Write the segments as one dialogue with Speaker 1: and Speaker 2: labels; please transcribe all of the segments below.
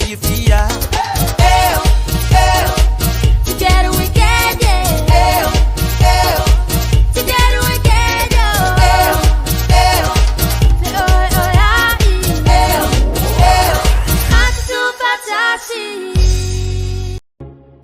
Speaker 1: you feel.
Speaker 2: Together we can, yeah. Together we can, yo. Say oi, oi, ai. Antes do fantasy.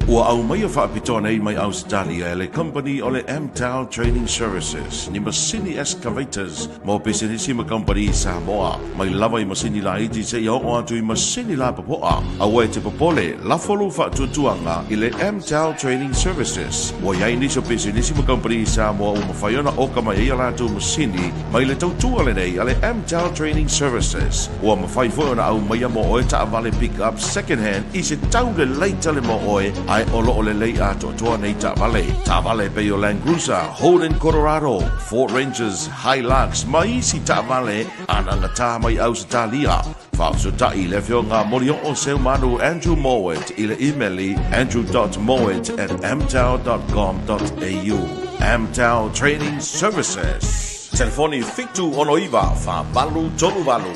Speaker 3: Ua au mai whaapitoa nei mai Australia e le company o le AMTEL Training Services ni masini excavators mo pesenisi ma company Samoa mai lava I masini la iti se iau o atu I masini la papoa awe te popole la folu whaatutuanga I le AMTEL Training Services ua iai niso pesenisi ma company Samoa o mawhaiona oka mai ia la tu masini mai le tautua le nei a le AMTEL Training Services ua mawhai fuona au mai mo oe ta avale pick up second hand I se tau le leita le mo oe ai o loo le lei a toa nei Ta Vale pe o Land Cruiser, Holden Colorado, Ford Rangers, Hilux, mai isi Ta Vale, ananga tā mai au sa talia. Whaaso tai le whio ngā mori o seu manu Andrew Mowat I le emaili andrew.mowat@amtel.com.au. AMTEL Training Services. Telefoni Fitu Onoiva, Fa Balu Toluvalu.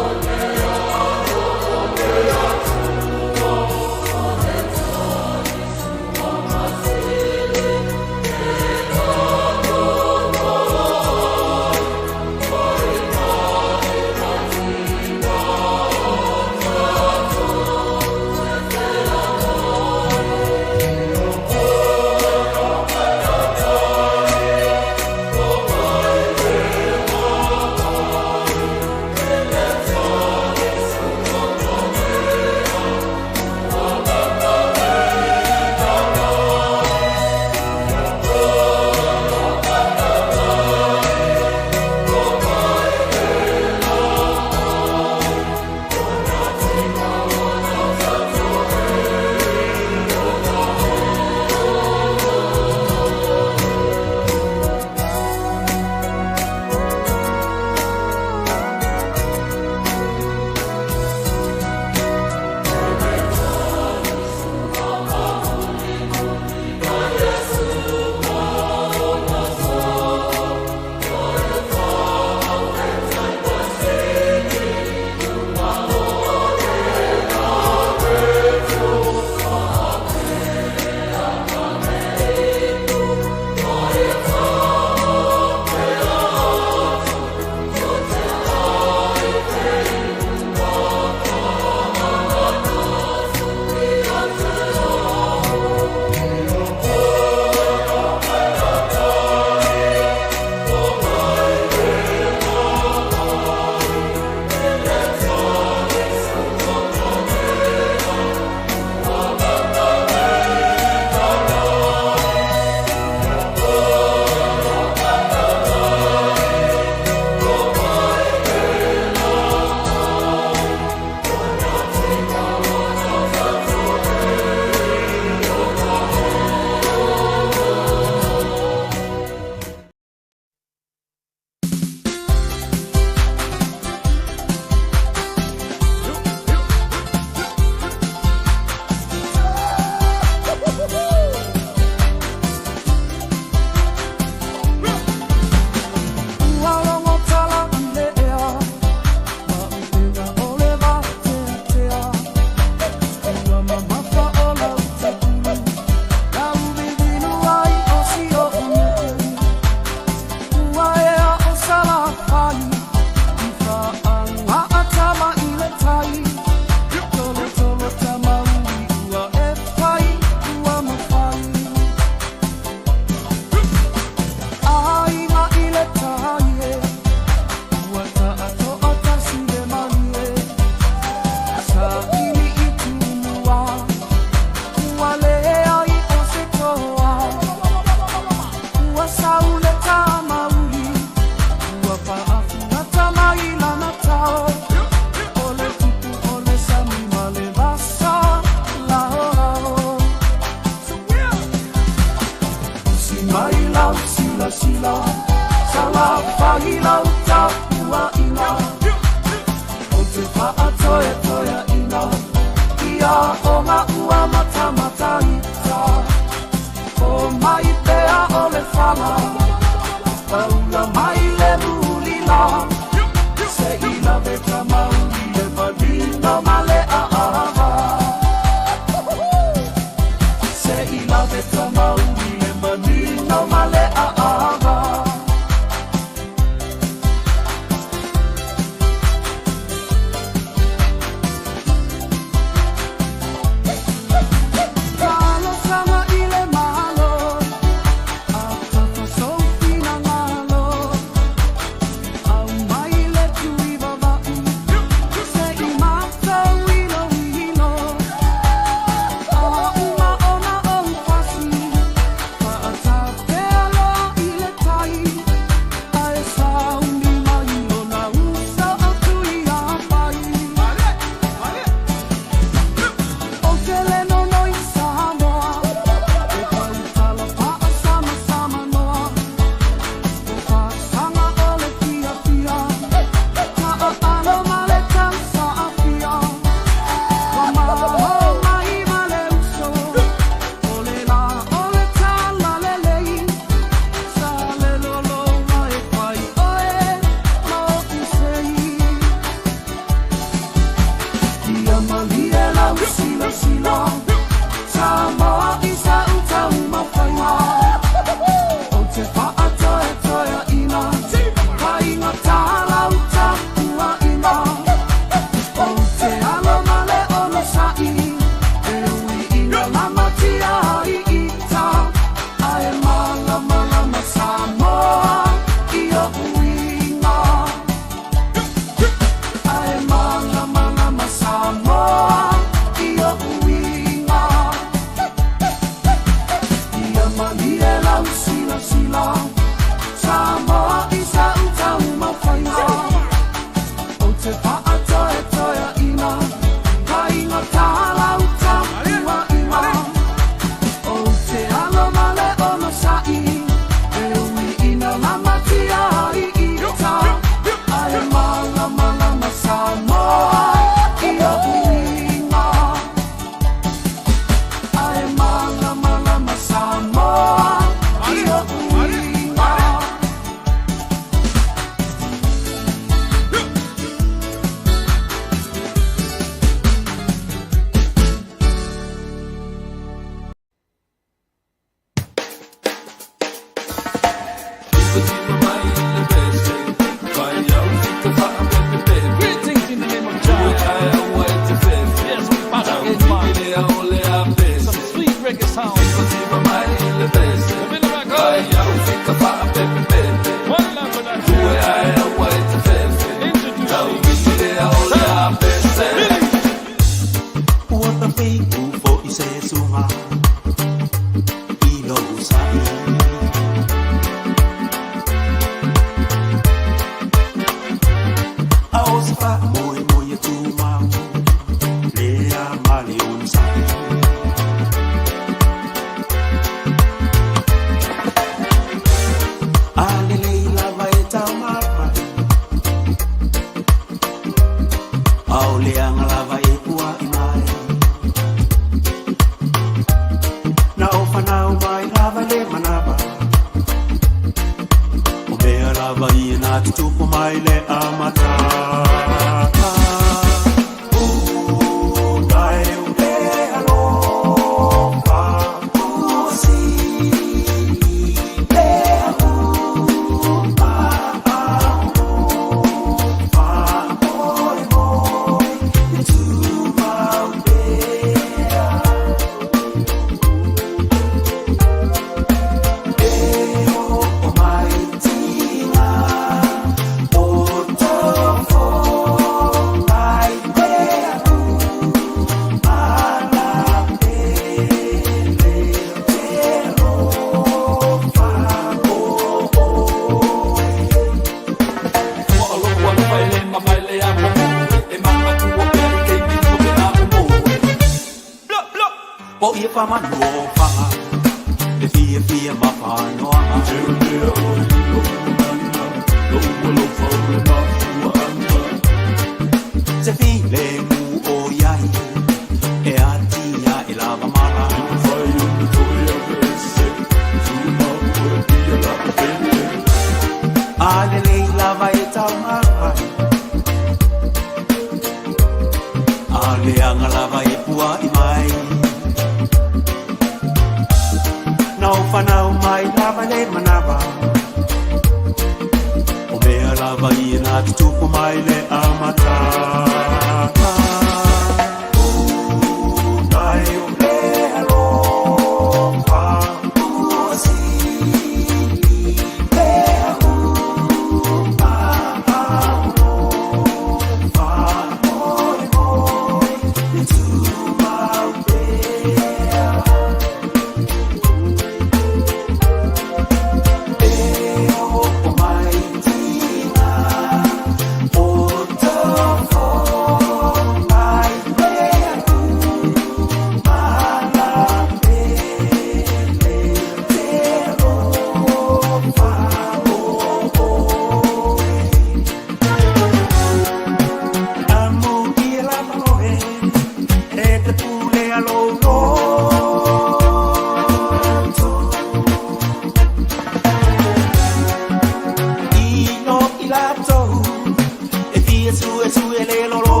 Speaker 1: Su e le loro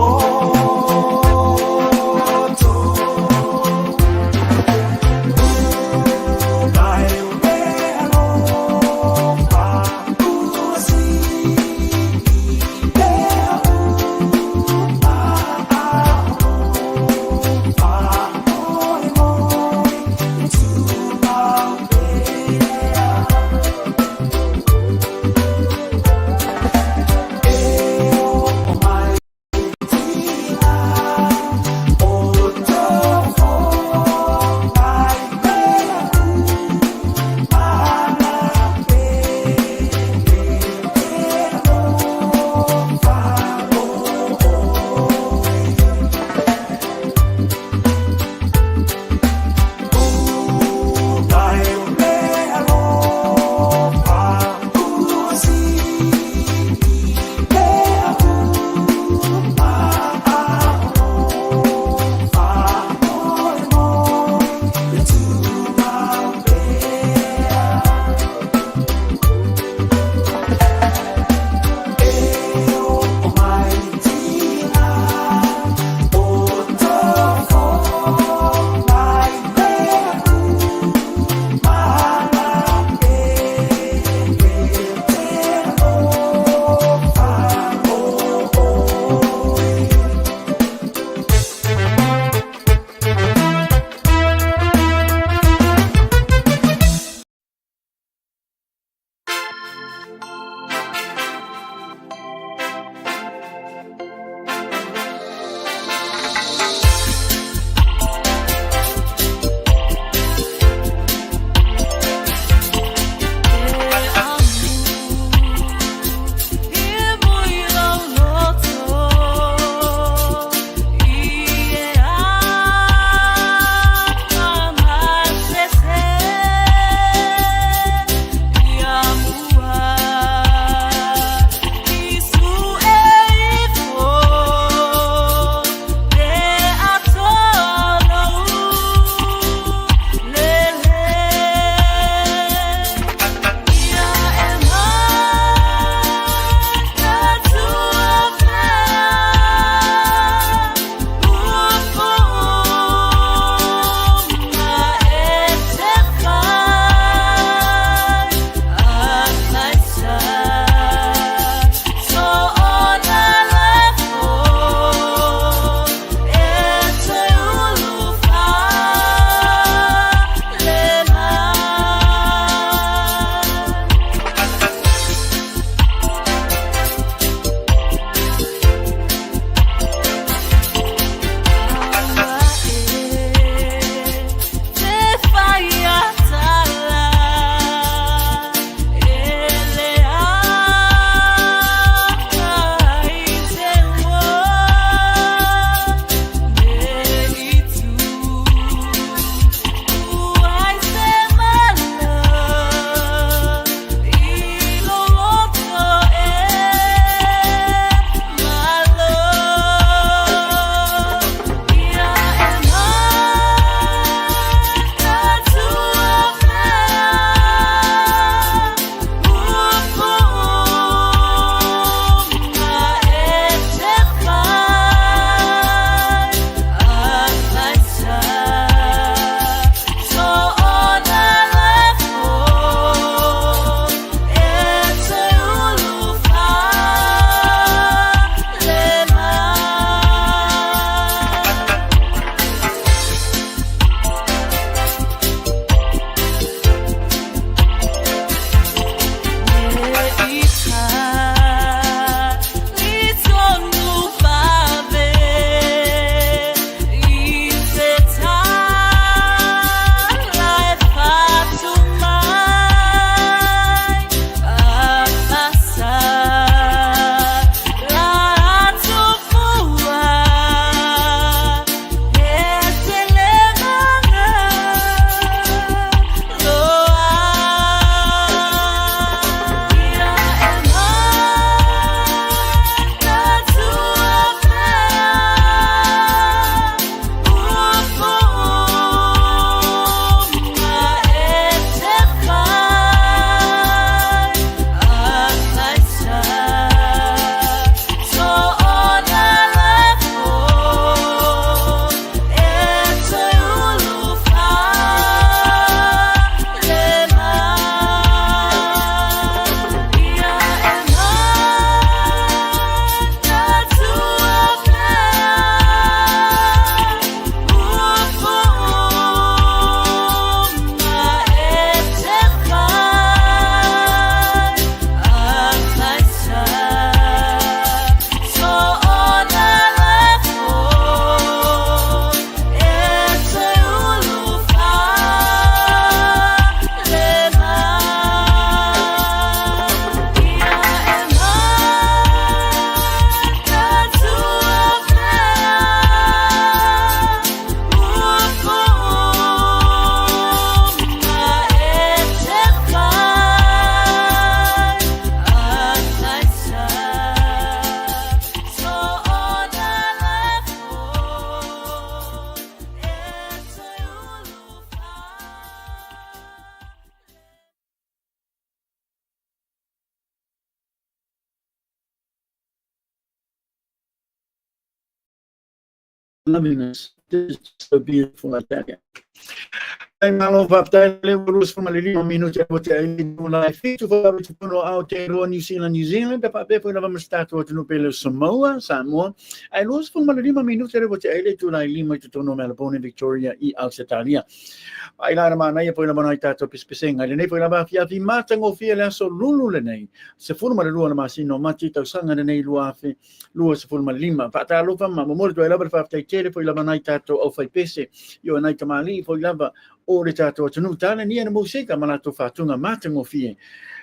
Speaker 1: loveliness. This is so beautiful, I tell you. Ay malo papatay lurus from malilima minuto po tayo na fit for puno Aotearoa New Zealand dapat po na mastato no pelo Samoa ay lurus from malilima minuto po tayo to na lima to no Melbourne Victoria e Australia ay na naman ay po na manay tato pispising ay ne po na ba fia matang o fia so lulu le nei se fu malilua na masino matita sanga nei luafe lua se fu malilima patalo pa mamor to ela pa tay tele po ila manay tato o fai pese yo na tamali po ila o le tato tunu tana ni na musika mana to fatunga matango fie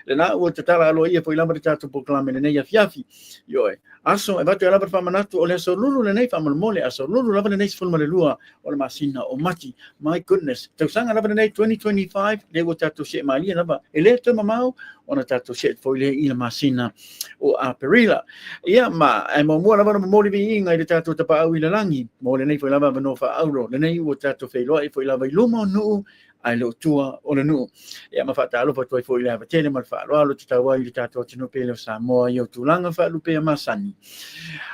Speaker 1: le na o te tala alo ia po ilamba tato proclame le nei fiafi yo aso e vatu ilamba fa manatu o le so lulu le nei fa mole aso lulu lava le nei fulma le lua o le masina o mati my goodness te sanga lava le nei 2025 le o tato se mali lava ele to mamau ona tato se fo le ina masina o Aperila ia ma e mo lava mo le vi inga le tato tapa au ila langi mo le nei fo lava no fa auro le nei o tato fe lo e fo lava iluma no ai lo tua o le nu ia mafata lo fatoi foi lava tele mal fa lo te tawa i tato tino pelo Samoa io tulanga fa lupe masani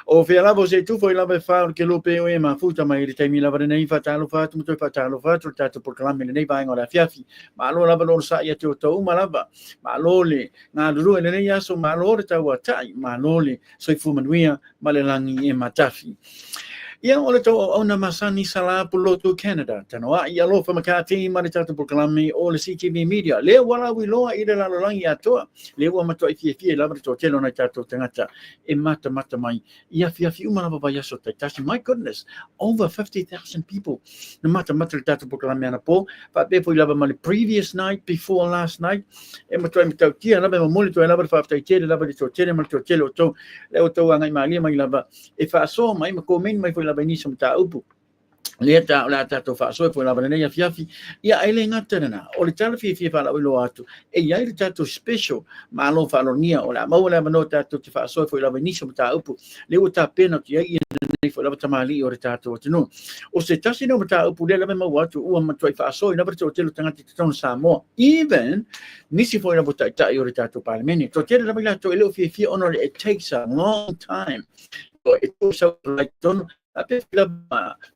Speaker 1: o fe lava se tu foi lava fa ke lupe o e mafuta mai le taimi lava nei fata lo fa tu fata lo fa tu tato proclame nei vai ngora fiafi ma lo lava lo sa ia tu to malava ma lo le na lu le nei aso ma lo le tawa tai ma lo le soi fu manuia malelangi e matafi ia ole to ona masani sala pulo to Canada tanoa ia lo fa makati mari tatu proclame o le CTV Media le wala wi loa i le lalolangi atoa le wa mato i fie la to telo na tatu tangata e mata mai ia fia uma na baba so tasi my goodness over 50,000 people no mata tatu proclame na po pa be foi lava mali previous night before last night e mato i tau tia na be mo to lava fa tai tele lava to tele mal to tele to le to ngai mali mai lava e fa so mai ko men mai foi Benisi mta upu leta la tato fa so foi la banana fiafi ia ele ngata na o le tala fi fa la lo atu e ia le tato special ma lo fa lo nia o la mo la no tato te fa so foi la Benisi mta upu le o ta pena ti ia nei foi la tamali o le tato no o se tasi no mta upu le la mo atu o ma toi fa so ina perto telo tanga ti ton Samoa even nisi foi la bota ta o le tato parlemeni to tele la bila to ele fi ono it takes a long time it also like don't ape la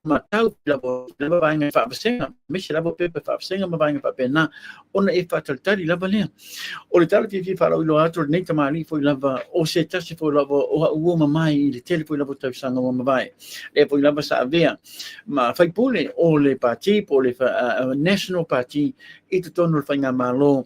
Speaker 1: matau la banga fa senga mishi la pepe fa senga banga fa pena ona e fa tali la bale o le tali fi fa lo atro nei tamali foi lava o se tasi foi lava o uoma mai le tele foi lava tau sanga o mai le foi lava sa vea ma fai pule o le parti po le national party i te tonu whainga malo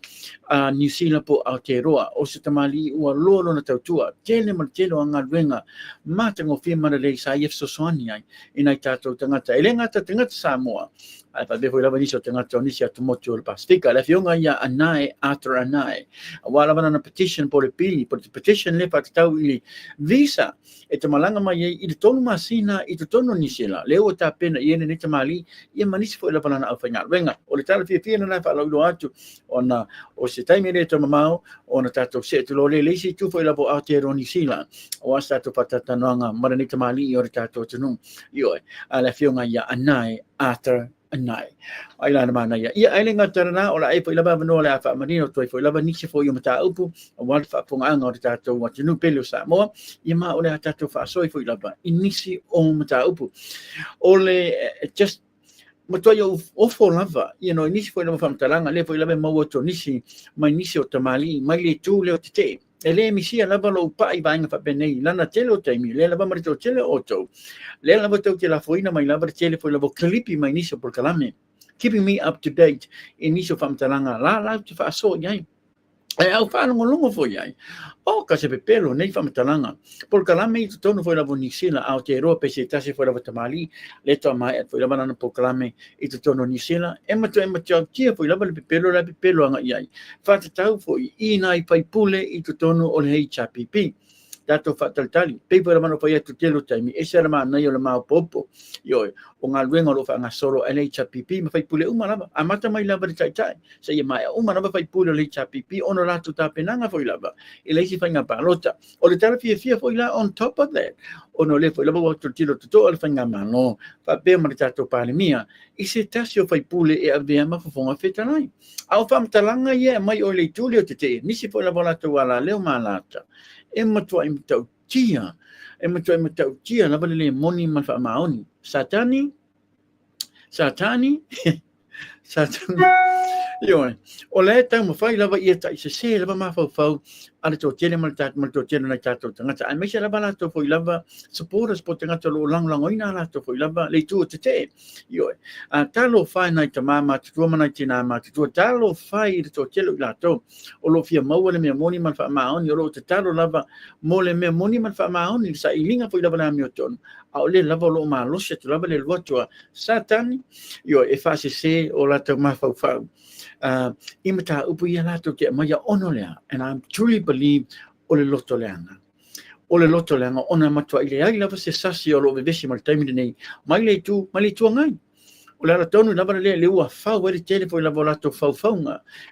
Speaker 1: New Zealand po Aotearoa o se tamali ua lolo na tautua tele mal tele o anga ruenga matango whimara le sa ief sosoani ai inai tātou tangata ele ngata tangata Samoa ai pa befo lava niso tangata o nisi atu moti o le Pasifika le fionga ia anae atra anae wala wana na petition po le pili po le petition le pa tau ili visa e te malanga mai i te tonu masina i te tonu nisila leo o ta pena i ene ne te mali i manisi fo lava na au whainga wenga o le tala fia na nai whala ulo atu ona o se taimi re to mamao ona tātou se tu lo le leisi tu fo lava o Aotearoa New Zealand o asa tu patatanoanga mara ne te mali i o le tātou tunu ioe ala fionga ia anae atra anai ai la mana ia ai le ngatana ola ai foi lava no la fa marino toi foi lava nisi foi o mata upu o wal fa ponga anga o tato wa tinu pelo Samoa ia ma ola tato fa soi foi lava inisi o mata upu ole just matoi o fo lava nisi foi lava fa mtalanga le foi lava mau to nisi mai nisi o tamali mai le tu le o te ele misia lava lo pai vainga fa benei lana telo taimi le lava marito tele oto le lava to ke la foina mai lava tele foi lava clipi mai niso por kalame keeping me up to date iniso fa mtalanga la te fa so yai e au fa longo fo yai o ka se pepelo nei fa mtalanga por kalame i tonu foi lava nisila Aotearoa pe se tasi foi lava tamali le to mai foi lava na por kalame i tonu nisila e mato tia foi lava le pepelo anga yai fa tau foi inai pai pule i tonu o le HPP tato fataltali pe por mano foi tu telo taimi e sera ma nei o le mau popo yo o nga luenga lo fa nga solo LHPP ma fai pule uma lava amata mai lava de tai se ia mai uma lava fai pule LHPP ono la tu tapenanga foi lava e lei si fa nga palota o le tala fia foi la on top of that ono le foi lava o tu tilo tu o le fa nga mano fa pe ma tato palemia i se tasio fai pule e avea ma fonga fetanai au fam talanga ia mai o le tulio te nisi foi lava la tu ala leo malata e matua i tau tia na vale le moni man fa maoni Satani, satani, yo, ole tau mo fai lava ia tai se lava ma fau ala to tele mal to tele na tato tanga ai me se lava la to foi lava supporters po tanga to lang oina la to foi lava le tu te yo a talo fai na te mama tu mana tina ma tu talo fai to tele la to o lo fia mau le me moni man fa ma on yo lo te talo lava mo le me moni man fa ma on sa ilinga foi lava na mi ton a le lava lo ma lo se lava le lo Satan yo e fa se o la to ma fau imata upu ia lato ke maya ono lea, and I truly believe ole loto leanga ona matua ile ai lava se sasi o lo vevesi mal taimi nei mai le tu ngai ole ala tonu lava le ua fau e tele foi lava lato fau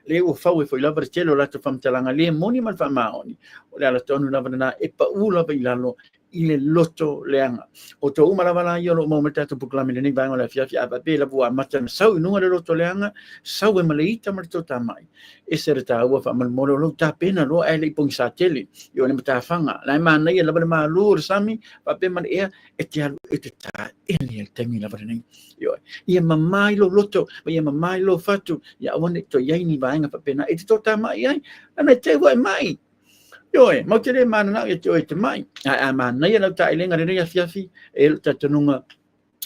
Speaker 1: le ua fau e foi lava tele o lato famtalanga le moni mal fa maoni ole ala tonu lava na e pa u lava ilalo ile loto leanga o to uma lava la yo lo mo meta to proclame le nei vai la fia ba pe la bua mata sau no le loto leanga sau e maleita mar to tamai e se reta ua fa mal molo lo ta pena lo ai le pong sa tele yo ne mata fanga la ma nei lava ma lu sami pa pe man e te ta ele temi lava nei yo ia mamai lo loto ia mamai lo fatu ia one to ia ni vai nga pa pena e to tamai ai ana te wa mai Yo, mau te mana na te oi te mai. A mana ia lau ta ilenga re ia fiafi e ta tununga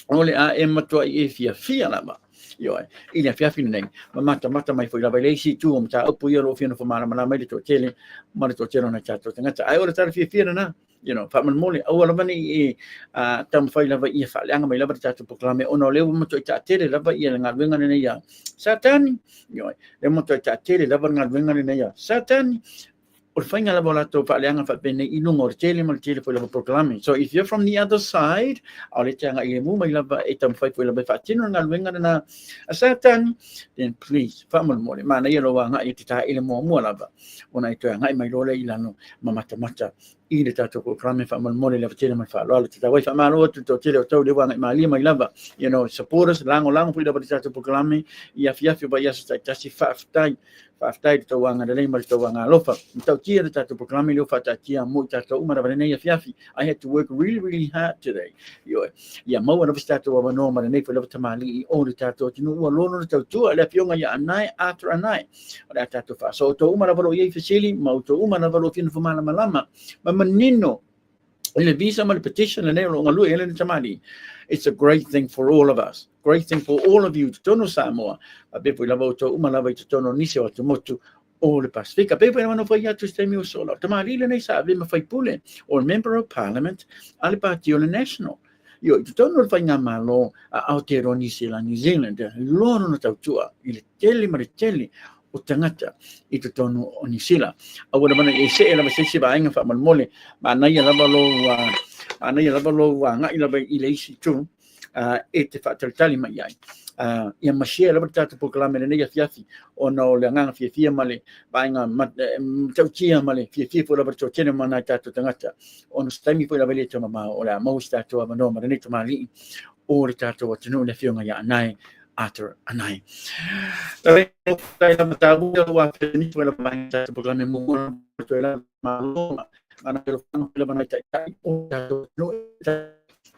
Speaker 1: ole a e matua i fiafi lava. Yo, ia fiafi nei. Mata mai foi lava leisi tu o ta upu ia lo fina fo mana mai to tele, mana to tele na chato. Tanga ai ora ta fiafi na. You know, fa man mole au lava ni tam fai lava ia fa langa mai lava ta proclame ono le mo to ta tele lava ia nga venga nei ia. Satan, yo, le mo to ta tele lava nga venga nei ia. Satan or fainga la bola to pa leanga fa bene inungo tele mal tele foi la proclame. So if you're from the other side, au le tanga i mu mai lava e tam fai foi la fa tino ngal wenga na Satan, then please fa mal mole mana ia lo wa nga i ta ile mo lava. Ona i to nga mai lo le ilano mata i le tato proclame fa mal mole la tele mal fa lo le ta wai fa malo to tele to le wa nga mai lava. You know, supporters lango foi la tato proclame ia fiafi ba ia sta si fa aftai to wanga le mai to wanga lofa to kia to proclame lo fa kia mo to uma na nei fiafi. I had to work really hard today. Yo ya mo na vista to wa no ma nei fa lo tamali o le tato tinu wa lo no to le fionga ya anai after anai o le tato fa so to uma na valo ye fisili mo to uma na valo fin fumana malama ma manino le visa ma le petition le lo ngalu ele tamali. It's a great thing for all of us. Great thing for all of you to tono Samoa. A bepo lava to uma lava to tono nisi o to motu o le Pacifica. Bepo na no foi atu stemi o solo. Tamari le nei sa ve ma fai pule or member of parliament ale party on national. Yo to tono fai nga malo a Aotearoa nisi la New Zealand. Lo no tautua ile tele mariteli o tangata i to tono o nisila. A wala mana e se ela se ba inga fa malmole ma na ia lava lo nga ila ba ile isi tu e te whaataltali mai ai. Ia masia la tato proclame nei fiafi o no le nganga fiafia male bainga tautia male fiafia fo la to tene mana tato tangata on stami fo la vele to mama o la mo stato a no mane to mali o le tato o tino le fionga ya nai after anai. La matabu wa fini fo la bainga tato proclame mo to la malo ana lo fano la bana tai o tato no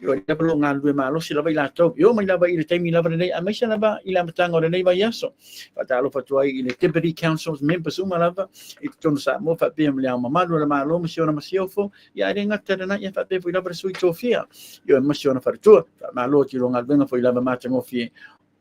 Speaker 1: yo ia perlu ngalu malo sila vai lato yo mai lava i te mi lava nei a mai lava i la matanga nei vai aso fa lo fatuai i le Deputy Council's members uma lava i tonu sa mo fa pem le ama malu la malo mo siona masiofo ia re ngata na ia fa pe foi lava sui tofia yo mo siona fa tu fa malo ti lo ngalu foi lava matanga ofie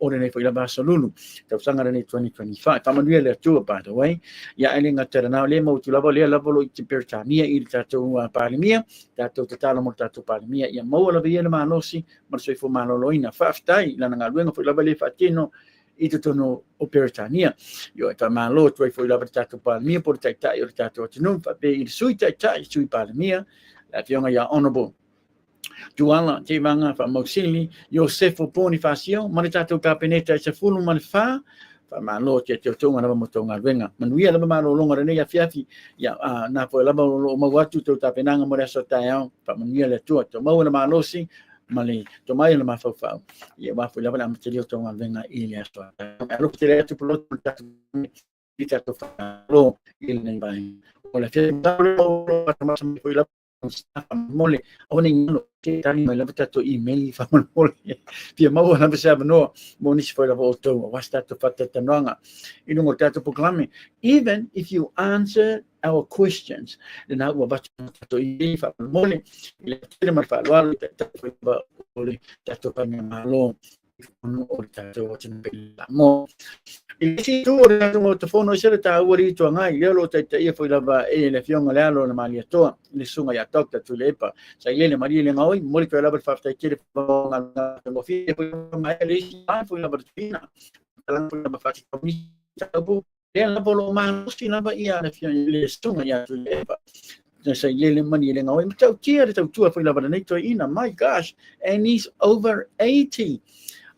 Speaker 1: ore nei foi lava solulu tau sanga nei 2025 fa manuel le tu by the way ia ele ngata na le mo tu lava le lava lo i Britania i tato palimia tato tatalo mo tato palimia ia mo la via ma nosi ma soi fo malo loina fa ftai la nga luenga foi lava le fatino i tono o Britania yo ta malo tu foi lava tato palimia por tai o tato tino fa pe i sui tai sui palimia la fionga ia honorable Juala te vanga fa Moxili Josefo Bonifacio manitato capineta se fulu manfa fa malo te tonga na mo tonga venga manuia la malo longa nei a fiafi ya na fo la mo watu to tapenanga mo reso tayo fa manuia le to mo na malo si mali to mai la fa fa ya va fo la la material tonga venga ili aso lo te le tu pro tato fa lo il nei vai o la fiafi lo ma fo la mole o nei no tani mai lava tato email fa mo pia mau na bisa no mo ni foi lava o to was tato fata tananga inungo tato proklame. Even if you answer our questions, then I will baca tato email fa mo le ile mar fa lo tato ba ole tato pa malo no o tato mo isi tu ora tu telefono sera ta ori tu ngai yelo ta ia foi lava e le fionga le alo na mali to le sunga ya tok ta tu lepa sa ile mali le ngoi mo le lava fa ta tele nga ngo fi foi mai le foi lava tina lang foi lava fa ta mi ta bu le lava lo ma si lava ia le fionga le sunga ya tu lepa sa ile mali le ngoi ta tia ta tu foi lava nei to ina, my gosh, and he's over 80.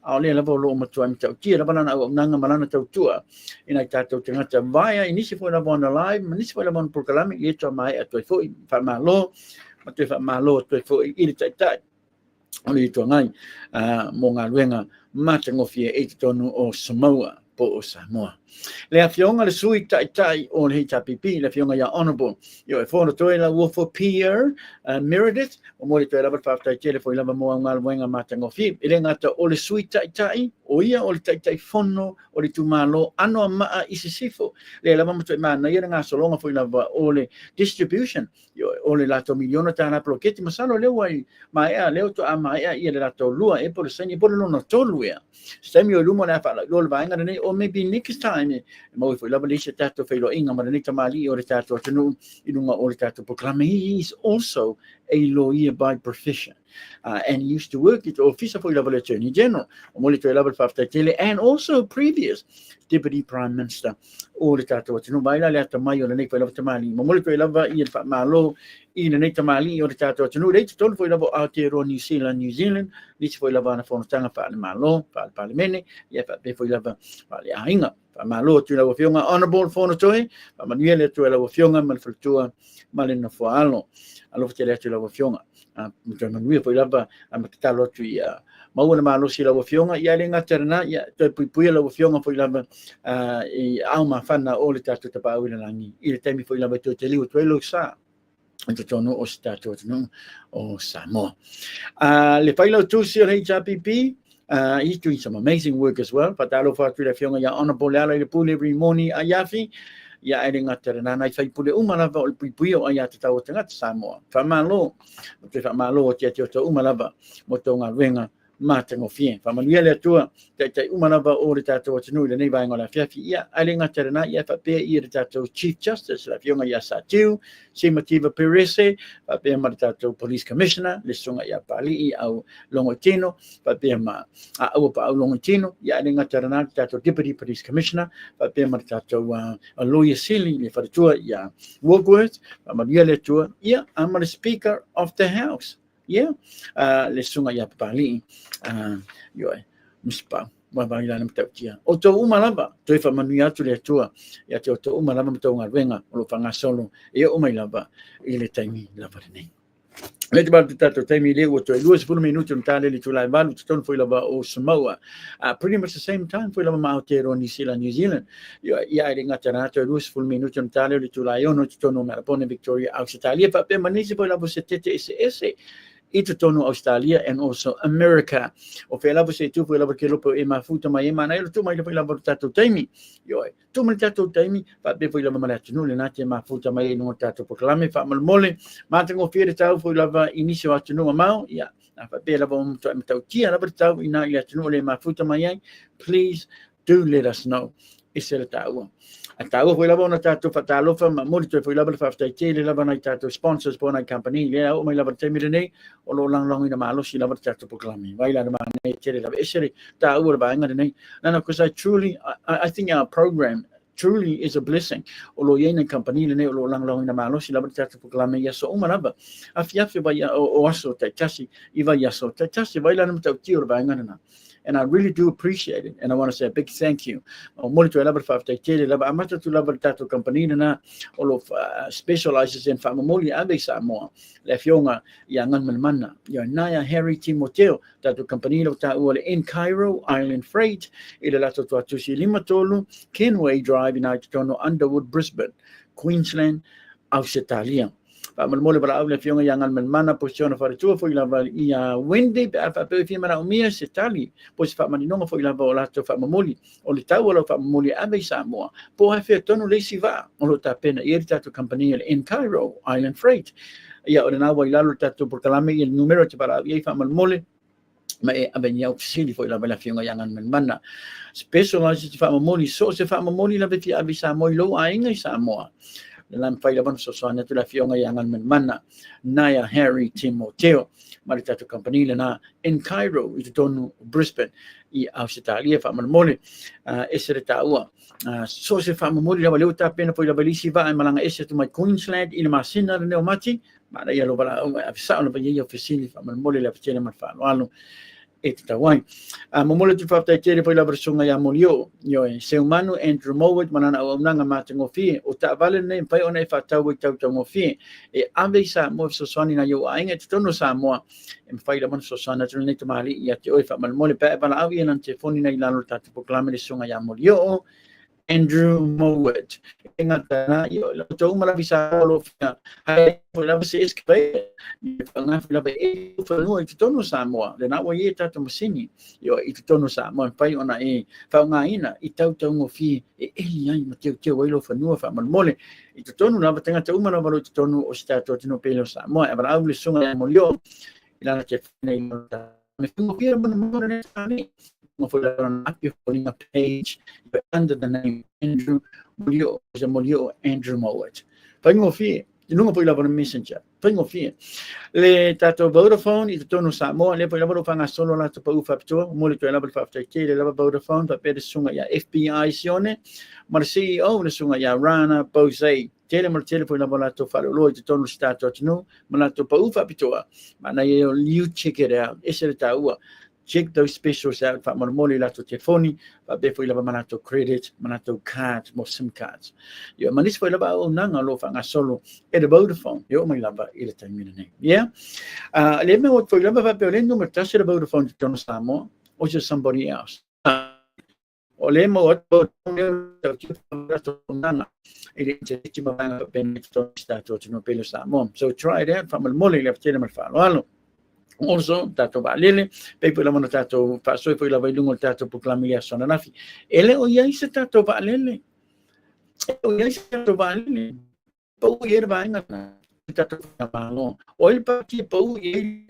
Speaker 1: Ole la volo matua mi tau tia bana na nanga malana tau tua ina tatou tangata via inisi foi la bona live inisi foi la bona proklame i to mai atoi foi fa malo matoi fa malo atoi foi i tai ole to ngai mo nga luenga matango fie e tonu o Samoa po o Samoa le afionga le sui tai o le HRPP le afionga ya honorable yo e fono toila wo for peer Meredith o mo le toila ba fa tai tele foi la mo nga luenga matango fie ile ngata o le sui tai o ia o le tai fono o le tumalo ano ma isisifo le la mo to mana ia nga solonga foi la o le distribution yo o le lato miliona tana ploketi masalo le wai mai a le to a mai a ia le lato lua e por seni por no tolua semi o lumo na fa lo le vainga nei or maybe next time mo foi la balisa tato felo inga ma nei tamali o le tato tunu inunga o le tato proclaim he is also a lawyer by profession and used to work at office for the Attorney General and also previous Deputy Prime Minister o le tato tunu baila le tamai o le nei felo tamali mo le to lava I fa malo I le nei tamali o le tato tunu le to foi lava Aotearoa New Zealand li foi lava na fonotanga fa le malo fa le parlemene ia fa pe foi lava fa le ainga fa malo tu lava fionga honorable fonotoi fa MATNIUEL tu lava fionga mal frutua mal no foalo alo tele tu lava fionga mutua MATNIUEL foi lava amatalo tu ia mau na malo si lava fionga ia le ngaterna ia to pui lava fionga foi lava I au mafana o le tato tapa o le langi I le temi foi lava tu te liu tu elo sa to tono o stato no o Samoa le failo tu si HRPP he's doing some amazing work as well patalo fa tu le fionga ya honorable ala le pule every morning ayafi ya ele ngaterna na fai pule umalava o pui o aya te tau tanga Samoa fa malo te to umalava mo tonga wenga matango fie fa MATNIUEL tua te umalava o le tato tunu le nei vai ngola fiafi ia ele ngaterna ia fa pe I le tato Chief Justice la fionga ya satiu Simativa Perese fa pe ma tato Police Commissioner le songa ia pali au longotino fa pe ma au pa longotino ia ele ngaterna tato Deputy Police Commissioner fa pe ma tato a lawyer sili le fa tua ia Woolworth fa MATNIUEL tua ia I'm the Speaker of the House yeah le sunga ya pali yo mispa wa ba ila na mtautia o to umalava to fa MATNIUEL tu le tua ya to umalava mtonga wenga lo fanga solo e o mai lava ile taimi lava nei le te balta tato taimi le o to 2 minuti mtale li tu la valu ton foi lava o Samoa pretty much the same time foi lava Aotearoa New Zealand yo ia ile ngatana to 2 minuti mtale li tu la yo no to no Melbourne Victoria Australia fa pe manisi foi lava setete ese ito tono Australia and also America o fe lava se tu foi lava ke lopo e mafuta mai mana ilo tu mai lava tato taimi yo tu mai tato taimi fa be foi lava mala tunu le nate mafuta mai no tato proclame fa mole matango fie tau foi lava inicio atunu mau ya fa be lava tau tia lava tau ina ia tunu le mafuta mai please do let us know isela tau Atawa foi lava na tato fatalo fa mori foi lava fa tele lava na tato sponsors bona company le o mai lava temi nei o lo lang ina malo si lava tato proclame vai la na tele lava esere ta ur ba nga nei no because I think our program truly is a blessing o lo yena company le o lo lang ina malo si lava tato proclame ya so uma lava afia ba o aso tasi iva ya so tasi vai la na tauti ur ba nga na and I really do appreciate it. And I want to say a big thank you. Monitor level 5 tele level amata to level tato company na all of specializes in family abe Samoa. Le fionga yangan manmana. Ya Naya Harry Timoteo tato company lo ta ule ENCHIRO Island Freight ile lato to atusi limatolu Kenway Drive in Tono Underwood Brisbane, Queensland, Australia. pa mole para au le fionga yangan men mana posisione fare tua foi lava ia Wednesday pa pe fi mana umia se tali pos fa maninonga foi lava ola to fa mamoli o le tau ola fa mamoli ave Samoa po ha fe tonu le siva o lo tapena ia tatu company in ENCHIRO Island Freight ia o na wa ilalo tatu por kalame il numero te para ia fa mamoli ma e avenia ofisili foi lava la fionga yangan men mana specialized te fa mamoli so se fa mamoli lava fi ave Samoa lo ainga Samoa dalam file abang sosoana tu la fionga yangan men mana Naya Harry Timoteo marita tu company na ENCHIRO itu tonu Brisbane I Australia fa mole esere taua so se fa mole la leu ta pena foi la balisi va malanga ese tu mai Queensland I masina ne mati ma ia lo bala avisa no ia ofisili fa mole la pena ma fa no tawai momole tu fa tere foi la versunga ya molio yo se humano Andrew Mowat manana o nanga matingo fi o ta vale ne pai ona fa tau tau fi e avisa mo so soni na yo ainga tono Samoa em fai la mon so sona tu ne tamali ya te oi fa mole pa bala au ina te foni na ilalo tatu proclame le sunga ya molio Andrew Mowat ingata yo lo to mala visa lo fa hai la se escre nga la be fa no I tono Samoa le na wa ye tatu masini yo I tono Samoa pai ona e fa nga ina I tau ngo fi e eli ai mateu te wa lo fa no fa mole I tono na tenga te uma na lo tono o sta to no pelo Samoa e bra au le sunga ya molio ila na te nei me fungo pia mo ne tani mo for on Apia putting a page under the name Andrew Molio Andrew Mowat pango fi nunga poi lava messenger pango fi le tato Vodafone I tono Samoa le poi lava fanga solo la to pa to mo le to lava fa le lava Vodafone pa pe sunga ya FBI sione ma CEO le sunga ya Rana Bose tele mo tele poi lava la to fa lo I tono stato no ma la to pa to ma na you check it out ese taua check those specials out fa mole la to telefoni pa be foi lava manato credit manato card mo sim cards yo manis foi lava o nanga lo fa solo e de Vodafone yo mai lava ile termina nei yeah le me foi lava fa pe le numero tasse de Vodafone to no Samoa or just somebody else o le mo to nanga ile te ma banga ben to stato no pelo Samoa so try it out fa mole le tele ma fa lo also tato balele pe poi la mano tato fa so poi la vai lungo tato proclami ya sona nafi ele o ia se tato balele o ia se tato balele po yer vai na tato malo o il parti po il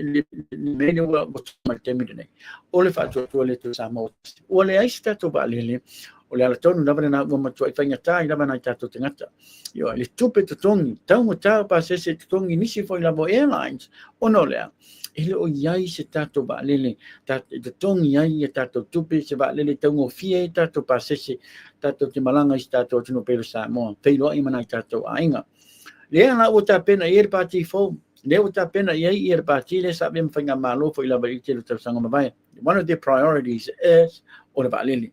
Speaker 1: meno wa ma temine o le fa to le to Samoa o le ai tato balele o le ala tonu lava na mo tu fa ngata I lava na tato tengata yo le tupe to tongi tau mo tau pa se tongi nisi foi la airlines o no le ele o iai se tato ba lele tato de tongi ai tato tupe se ba lele tongo fie tato pa se tato te malanga I tato no pelo Samoa peilo I mana tato ainga le ana o ta pena ir party fo le o ta pena iai ir party le sabe me fanga malo foi la ba tele to sanga ba one of their priorities is o le ba lele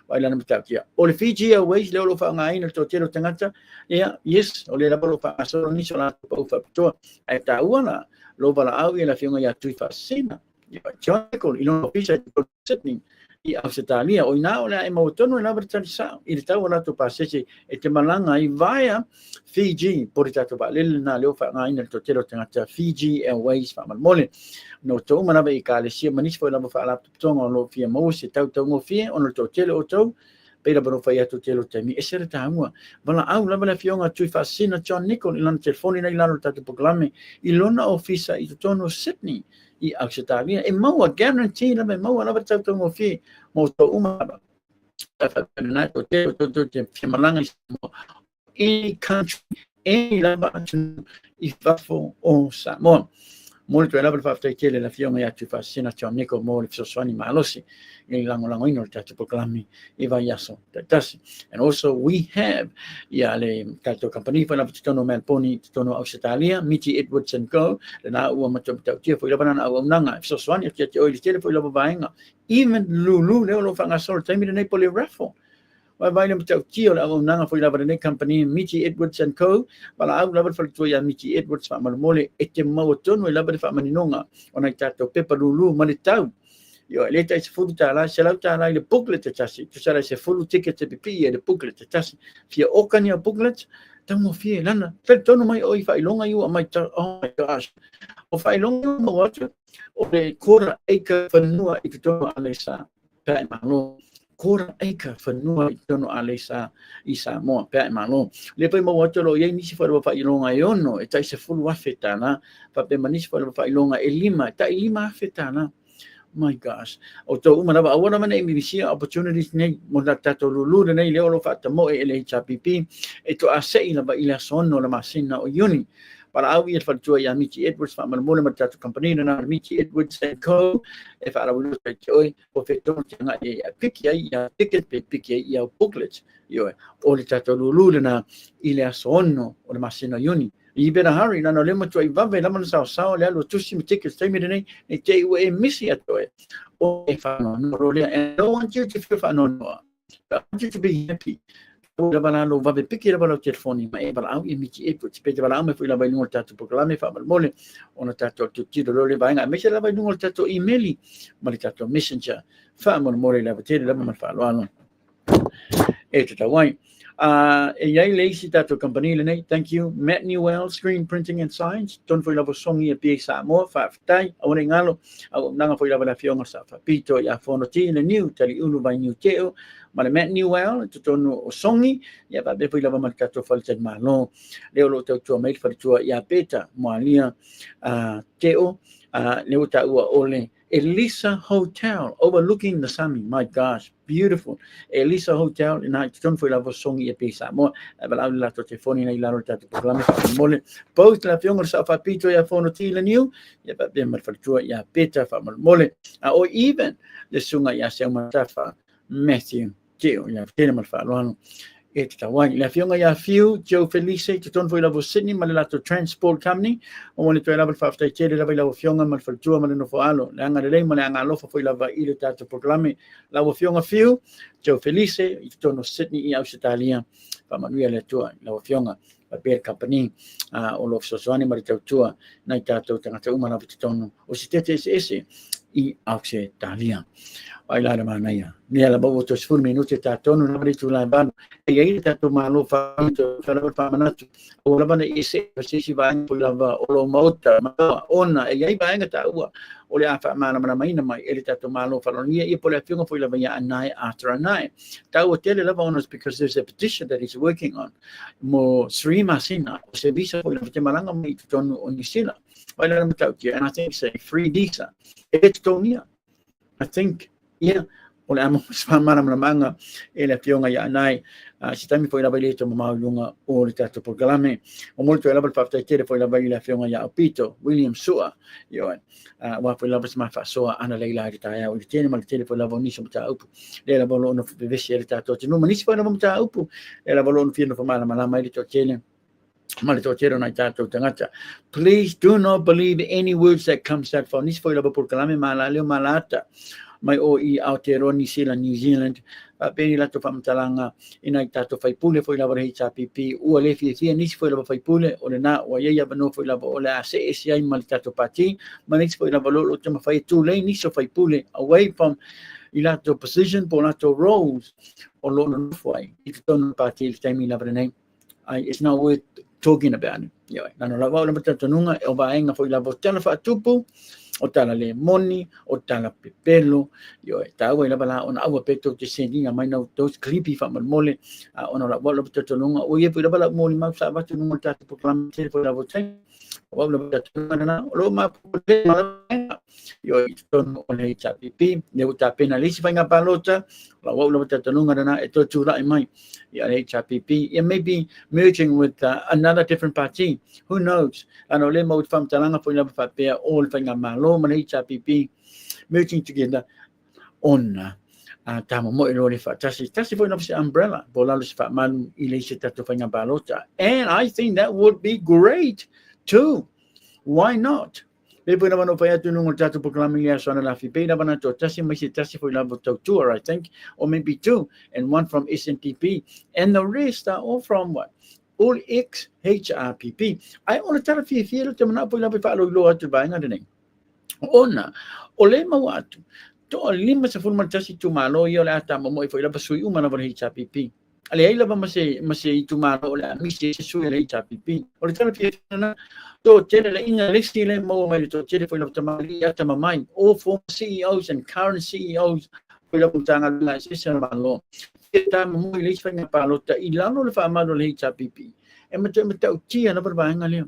Speaker 1: Waila na mitakia. O le FIJI AIRWAYS le lo fa nga ina to telo tangata. Ya, yes, o le la lo fa so ni so la pa fa to. Ai ta uana lo bala au ina fionga ya tu fa sina. Ya, chako ino ofisa to Sydney. I Australia o ina ola e mo tono na bertan sa. I ta wala to pa se e te malanga I via FIJI por tato ba le na le fa nga ina to telo tangata FIJI AIRWAYS fa mole. No to mana ba ikale si manis foi la fa la tonga lo fia mo se tau tongo fia ono to tele o to pela bro fa ya to tele temi esere taua bala au la bala fionga tu fa sina John Nicol in telefoni na ilano tatu proclame ilona ofisa I tono Sydney I Australia e mo guarantee la mo la tau tongo fia mo to uma fa na to tele to fiamalanga I country e la ba I fa fo o Samoa molto era per fare tele la fionga ya tu fa sina John Nicol mo so swani malosi in lango in tato proclami e vai aso that's and also we have ya le tato company for la tono Melburne tono Australia MITTY Edwards and Co na u ma to tio foi la banana u nanga so swani ke o il tele foi la bainga even lulu le lo fa ngasol time nei pole raffle vai le tau tio la nanga foi la banana company MITTY Edwards and Co bala au la for to ya MITTY Edwards fa mole e te mau tono la fa maninonga ona tato pepa lulu malitau yo le tai se fulu tala se lau tala le booklet tasi tu sara se fulu ticket te pipi le booklet tasi fia okania booklet Tamo fie lana. Tono mai oi whailonga iu a mai oh my gosh. O whailonga ma watu. O le kora eika whanua I te tono a le sa. Pea malo. Kora eika whanua I te tono a le sa I Samoa. Pea malo. Le pai ma watu lo iei nisi whailonga I ono. E tai se fulu afe tāna. Pa pe manisi whailonga e lima. Tai lima afe tāna. My gosh. O tō umanawa, awana mana I misia opportunities nei, mo na tato lulu nei leo lo whata mo e le HRPP, e to a sei lava I la sono la masina o uni. Para au I whatua I a MITTY Edwards, wha mana mole ma tato company na MITTY Edwards and Co. E wha ara wulu pe oi, o whe tōna te nga e a piki ai, I a ticket pe piki ai I a booklets. Ioe, o le tato lulu na I le sono o la masina uni. You better hurry. Nano lema tu I vave lama na sao le alu tusi mi tickets taimi nei ne te iwe e misi ato e. O e whano no rolea. And I don't want you to feel whano noa. I want you to be happy. O la bala lo vave piki la bala o telefoni ma e bala au I MITTY Edwards. Pe te bala au me fui la vai nungo tato proklame wha mole. O na tato tu tiro lole vaenga. Me se la vai nungo tato emaili. Ma le tato messenger. Wha mole la vatele la ma wha aloano. E te tawai. E iai leisi tato company le nei, thank you. MATNIUEL, Screen Printing and Science, ton foi lava songi a Pia Samoa, whaafitai, a wane ngalo, au nanga foi lava la fionga sa whapito I a whanoti le niu, tali ulu vai niu teo, ma le MATNIUEL, to tonu o songi, ia pape foi lava markato whalitan malo, leo lo tau tua mail whalitua I a peta, moalia teo, leo ta ua ole, Elisa Hotel, overlooking the Sami. My gosh, beautiful. Elisa Hotel, and I don't feel like a song I pisa more. But I will have to telephone in a lot of programme. Both la younger self a pito ya phone till new. Yeah, but then for sure, ya better for mole. Or even the sunga ya selma Matthew, Joe, ya telemon for one. It's the one. La fionga ya few, Joe Felice, to don't feel of Sydney, Malato Transport Company. I wanted to level 5 day la fionga, mal for 2 malino for alo. Langa de lay, malanga lofa for lava ile tato proclame. La fionga few, Joe Felice, it don't Sydney, Australia, MATNIUEL tour, la fionga. A beer company, all of Soswani Marito tour, Naitato, Tangata Umana Vitono, or Sitete I Australia. Ai la manaya. Ni ala bawo to sfur minuti ta tonu na bari tu la ban. E ai ta to malo fa to fa fa manatu. O la bana ise si va po la va o lo mota ma ona e ai ba ngata ua. O le afa mana mai mai e ta to malo fa ni e po la fiunga po la va ya anai after anai. Ta o tele la bonus because there's a petition that he's working on. Mo Sri Masina o se visa po la te malanga mai to tonu o ni sila. Vai la mata and I think it's a free visa. It's tonia. I think yeah, o le amo mana manga e le fionga ya nai si tami foi la baile to maulunga o le tato programe o molto e la falta tere foi la baile fionga ya opito William Sua yo wa foi la ma fa so ana leila ta ya o le tene mal tele foi la voni so ta upu le la bolo no fe vesi le tato no manisi foi na ta upu e la bolo no fino fa mala mala mai to tele. Please do not believe any words that comes out from this foi la proclame mala le malata. Mai o I Aotearoa New Zealand, peni lato whamtalanga ina tato whaipule foi lava HRPP, ua le fia nisi foi lava whaipule, o le nā ua iaia bano foi lava o le ACSI mali tato pati, ma nisi foi lava lolo tama whai tūlei nisi o whaipule, away from I lato position, po lato roles, o lolo nufwai, I tonu pati il taimi lava nei, it's not worth talking about it. Yo, nano lava o lava tato nunga, o vaenga foi lava o tala whaatupu, o tala le moni, o tala pepelo, yo tawa ila bala ona awa peto te sendinga mai no those creepy fa mole ona la bola peto lunga o ye pula bala moni ma sa ba tu nunga tatu proclam te pula vote o la peto na lo ma yo ton o le HRPP ne uta penalisi fa nga palota la bola peto nunga na e to tu la mai ya HRPP it may be merging with another different party, who knows. Ano le mo fam talanga po ila fa pe all fa nga malo man HRPP merging together on tama mo ilo le fa tasi po ina sa umbrella bola le fa man ile se tato fa nga balota, and I think that would be great too. Why not? Lepo naman o pa nung tato proclaiming ya so na la FIPE na bana to tasi may si tasi po ila to tour I think, or maybe 2, and 1 from SNTP, and the rest are all from what? All ex-HRPP. Ay, ona tara fia te mana po ila pa alo atu ba nga din. Ona, ole mawatu. To lima sa full tasi tu malo yo la ata mo ifo ila pasui umana ba HRPP. Ale ai lava mase tumaro o le misi se sui le HRPP. O le tala pia na to tele le inga lesi le mo mai to tele foi la tamali ata mamai all former CEOs and current CEOs foi la tanga la se malo. Kita mo le fanga palota ilano le fa amado le HRPP. E mata o tia na barbaanga le.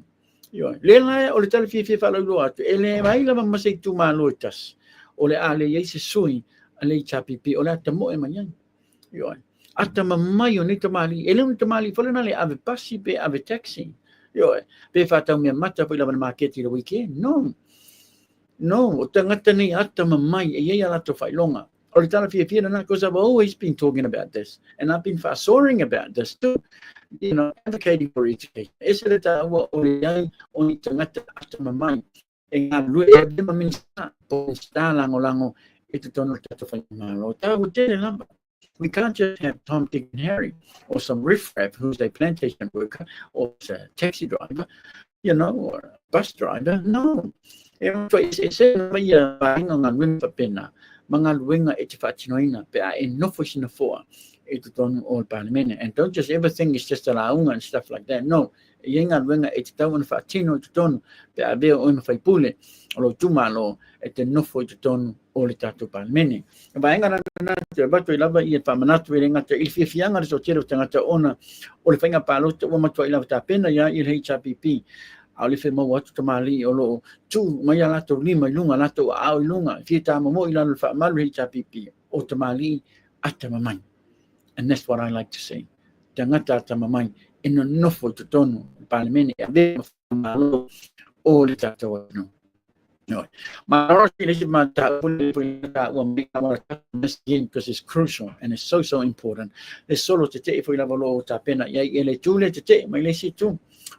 Speaker 1: Yo le la o le tala fia fa lo atu ele mai lava mase tumalo tas. O le ale ye se sui le HRPP o le tamo e mai. Yo ata mamai o ni tamali ele ni tamali fole na le ave pasi pe ave taxi yo pe fata me mata po la market the weekend no o tangata ni ata mamai e ye ala to fai longa o le tala fia na because I've always been talking about this and I've been fast soaring about this too, advocating for education is it that o le o ni tangata ata mamai e nga lu e de mamisa po sta lango ito tono to fai malo ta o tele lamba. We can't just have Tom, Dick, and Harry, or some riffraff who's a plantation worker, or a taxi driver, or a bus driver. No. It's mga luenga etifatinoina pe a enofosina for ito ton all parliament and don't just everything is just alaunga and stuff like that. No. Yenga luenga etitawan fatino ito ton pe a veo on fai pule lo tumalo et nofo ito ton all tato parliament. Ba enga na ba to lava I pa manatu renga te ilfianga so tiro tangata ona o le fainga palo to ma to lava ta pena ya il HRPP. Au fe mo watu tamali o lo tu mai ala to lima lunga la to au lunga fita mo ila fa malu HRPP o tamali atamamai. And that's what I like to say. Tangata atamamai in no fo to tonu parliament e ave malo o le tato no. No. My because it's crucial and it's so important. It's solo to take if we have a low tapena.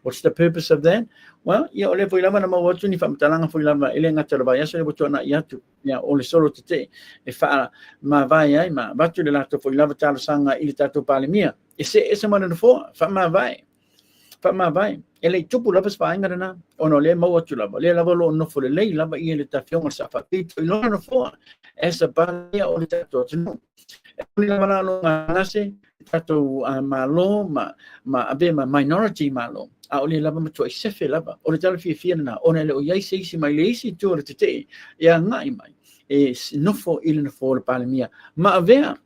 Speaker 1: What's the purpose of that? Well, if we love a mawatu if I'm telling for lava elenga terabaya, so what not yatu, only solo to take. If ma vaya, ma batu de lato for lava talasanga ilitato palimia. It's a man of the four, Fama vai. Ele tupu lava spainga na ono le mawatu lava. Le lava lo no for the lay lava ilitafion sa fatito. No for as a balia or tato. Lava lo nase tato malo ma abe ma minority malo. Ole lava ma to sefe lava. O le tala fia na ona le o yai seisi mai leisi tu o te te. Ya ngai mai. E no for ilina for palimia. Ma avea.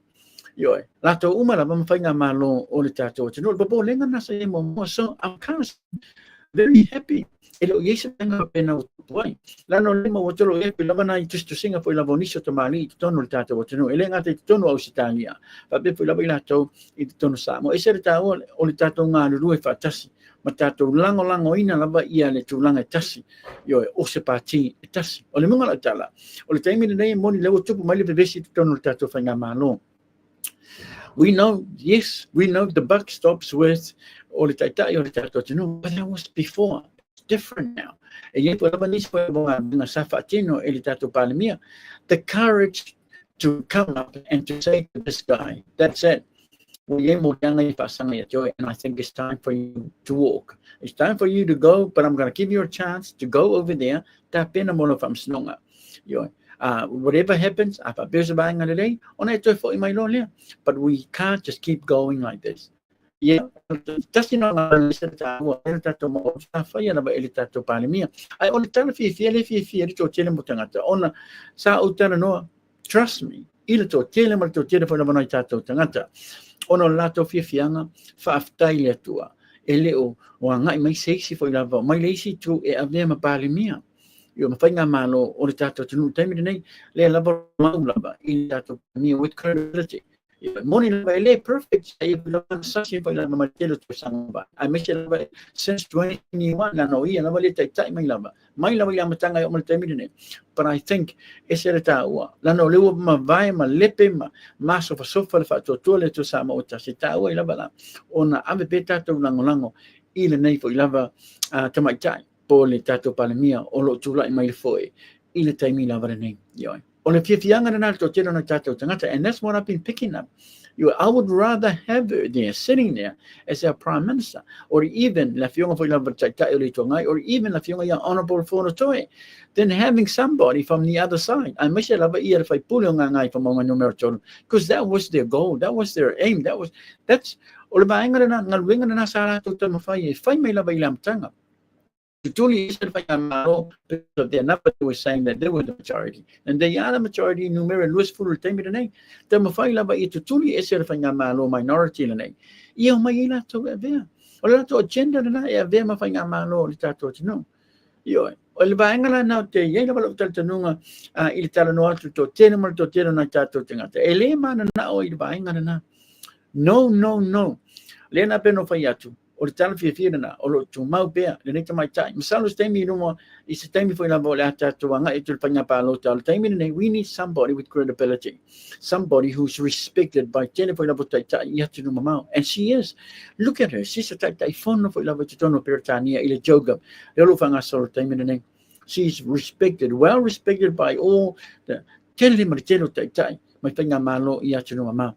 Speaker 1: Yo, lato uma lava mawhainga malo o le tato te no. Babo lenga nasa e mo so I'm kind of very happy. Elo yesa tanga pena o tuai. Lano lema o tolo e lava na just to singa po lava niso to mali tono le tato o te no. Ele ngata tono o Australia. Pa be po lava lato I tono Samoa. Ese le tato o le tato ngā lulu e fatasi. Ma tato lango ina lava ia le tūlanga tasi. Yo o se pati tasi. O le munga la tala. O le taimi nei moni lewa tupu mai le bevesi tono le tato whainga malo. We know the buck stops with all the taitai or the tato te no, but that was before. It's different now. The courage to come up and to say to this guy, that's it. And I think it's time for you to walk. It's time for you to go, but I'm going to give you a chance to go over there. Whatever happens, but we can't just keep going like this. Just trust me. Ono lato fianga faaftai tua eleo wa ngai mai seisi foi lava mai leisi tu e ave ma palimia yo ma fainga malo o le tato tunu taimi nei le lava lava I tato mi with credibility money lava le perfect I lava sashi foi lava matelo to sanga I make lava since 2021 la no ia lava le tai mai lava ia matanga o le taimi nei but I think ese le taua la no le ma vai ma lepe ma sofa le fa to le to sama o tasi taua lava la ona ave beta to lango I le nei foi lava tamaitai po le tato palemia o lo tula mai le foi I le taimi lava nei yo O le fiafianga na to tira na tatou tangata, and that's what I've been picking up. I would rather have her there, sitting there as our Prime Minister, or even la fionga foi lava taitai o le tongai, or even la fionga ia Honourable Fonotoe, than having somebody from the other side. I must say lava ia fai pule o ngai fa monga numero tonu, because that was their goal, that was their aim, that's o le vaenga na ngalwenga na sa to tama fai mai lava ilam tanga. Truly, their number was saying that they were the majority, and they are the majority numero luas full time in the tama fai lava i truly is the fanga malo minority in the ia mai ila to avea o la to agenda na e avea ma fanga malo li tato no io o le vaenga na te ia la lo tanunga il tala no alto to tena mal to tena na tato tengata ele mana na o il vaenga na no le na peno fai atu o le tala fia na o lo tu mau pea le nei mai tai misalo stemi no is stemi foi la bola tato anga e tu panga palo tal time nei we need somebody with credibility, somebody who's respected by Jennifer la botai yatu no mama, and she is. Look at her, she's a tai fono foi la botono pertania ile joga le lo fanga solo time nei. She's respected, well respected by all the tele martelo tai mai fanga malo yatu no mama.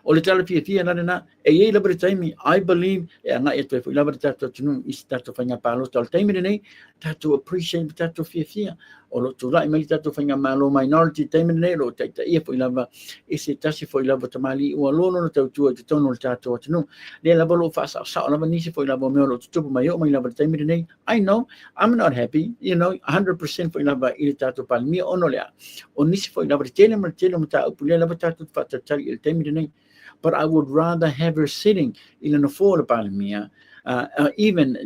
Speaker 1: O le tala fia na e ia la taimi, I believe e anga e toi foi la tato tunu is tato fanga palo tal taimi nei tato appreciate tato fia o lo tu lai mai tato fanga malo minority taimi nei lo taita ia foi la e se tasi foi la tamali o lo no tau tu tono tato tunu le la lo fa sa la ni se foi la mo lo tu mai o mai la taimi nei. I know I'm not happy, 100% foi la il tato palmi ono le o ni se foi la tele mata upule la tato fa tali il taimi nei. But I would rather have her sitting in an affordable parliament, even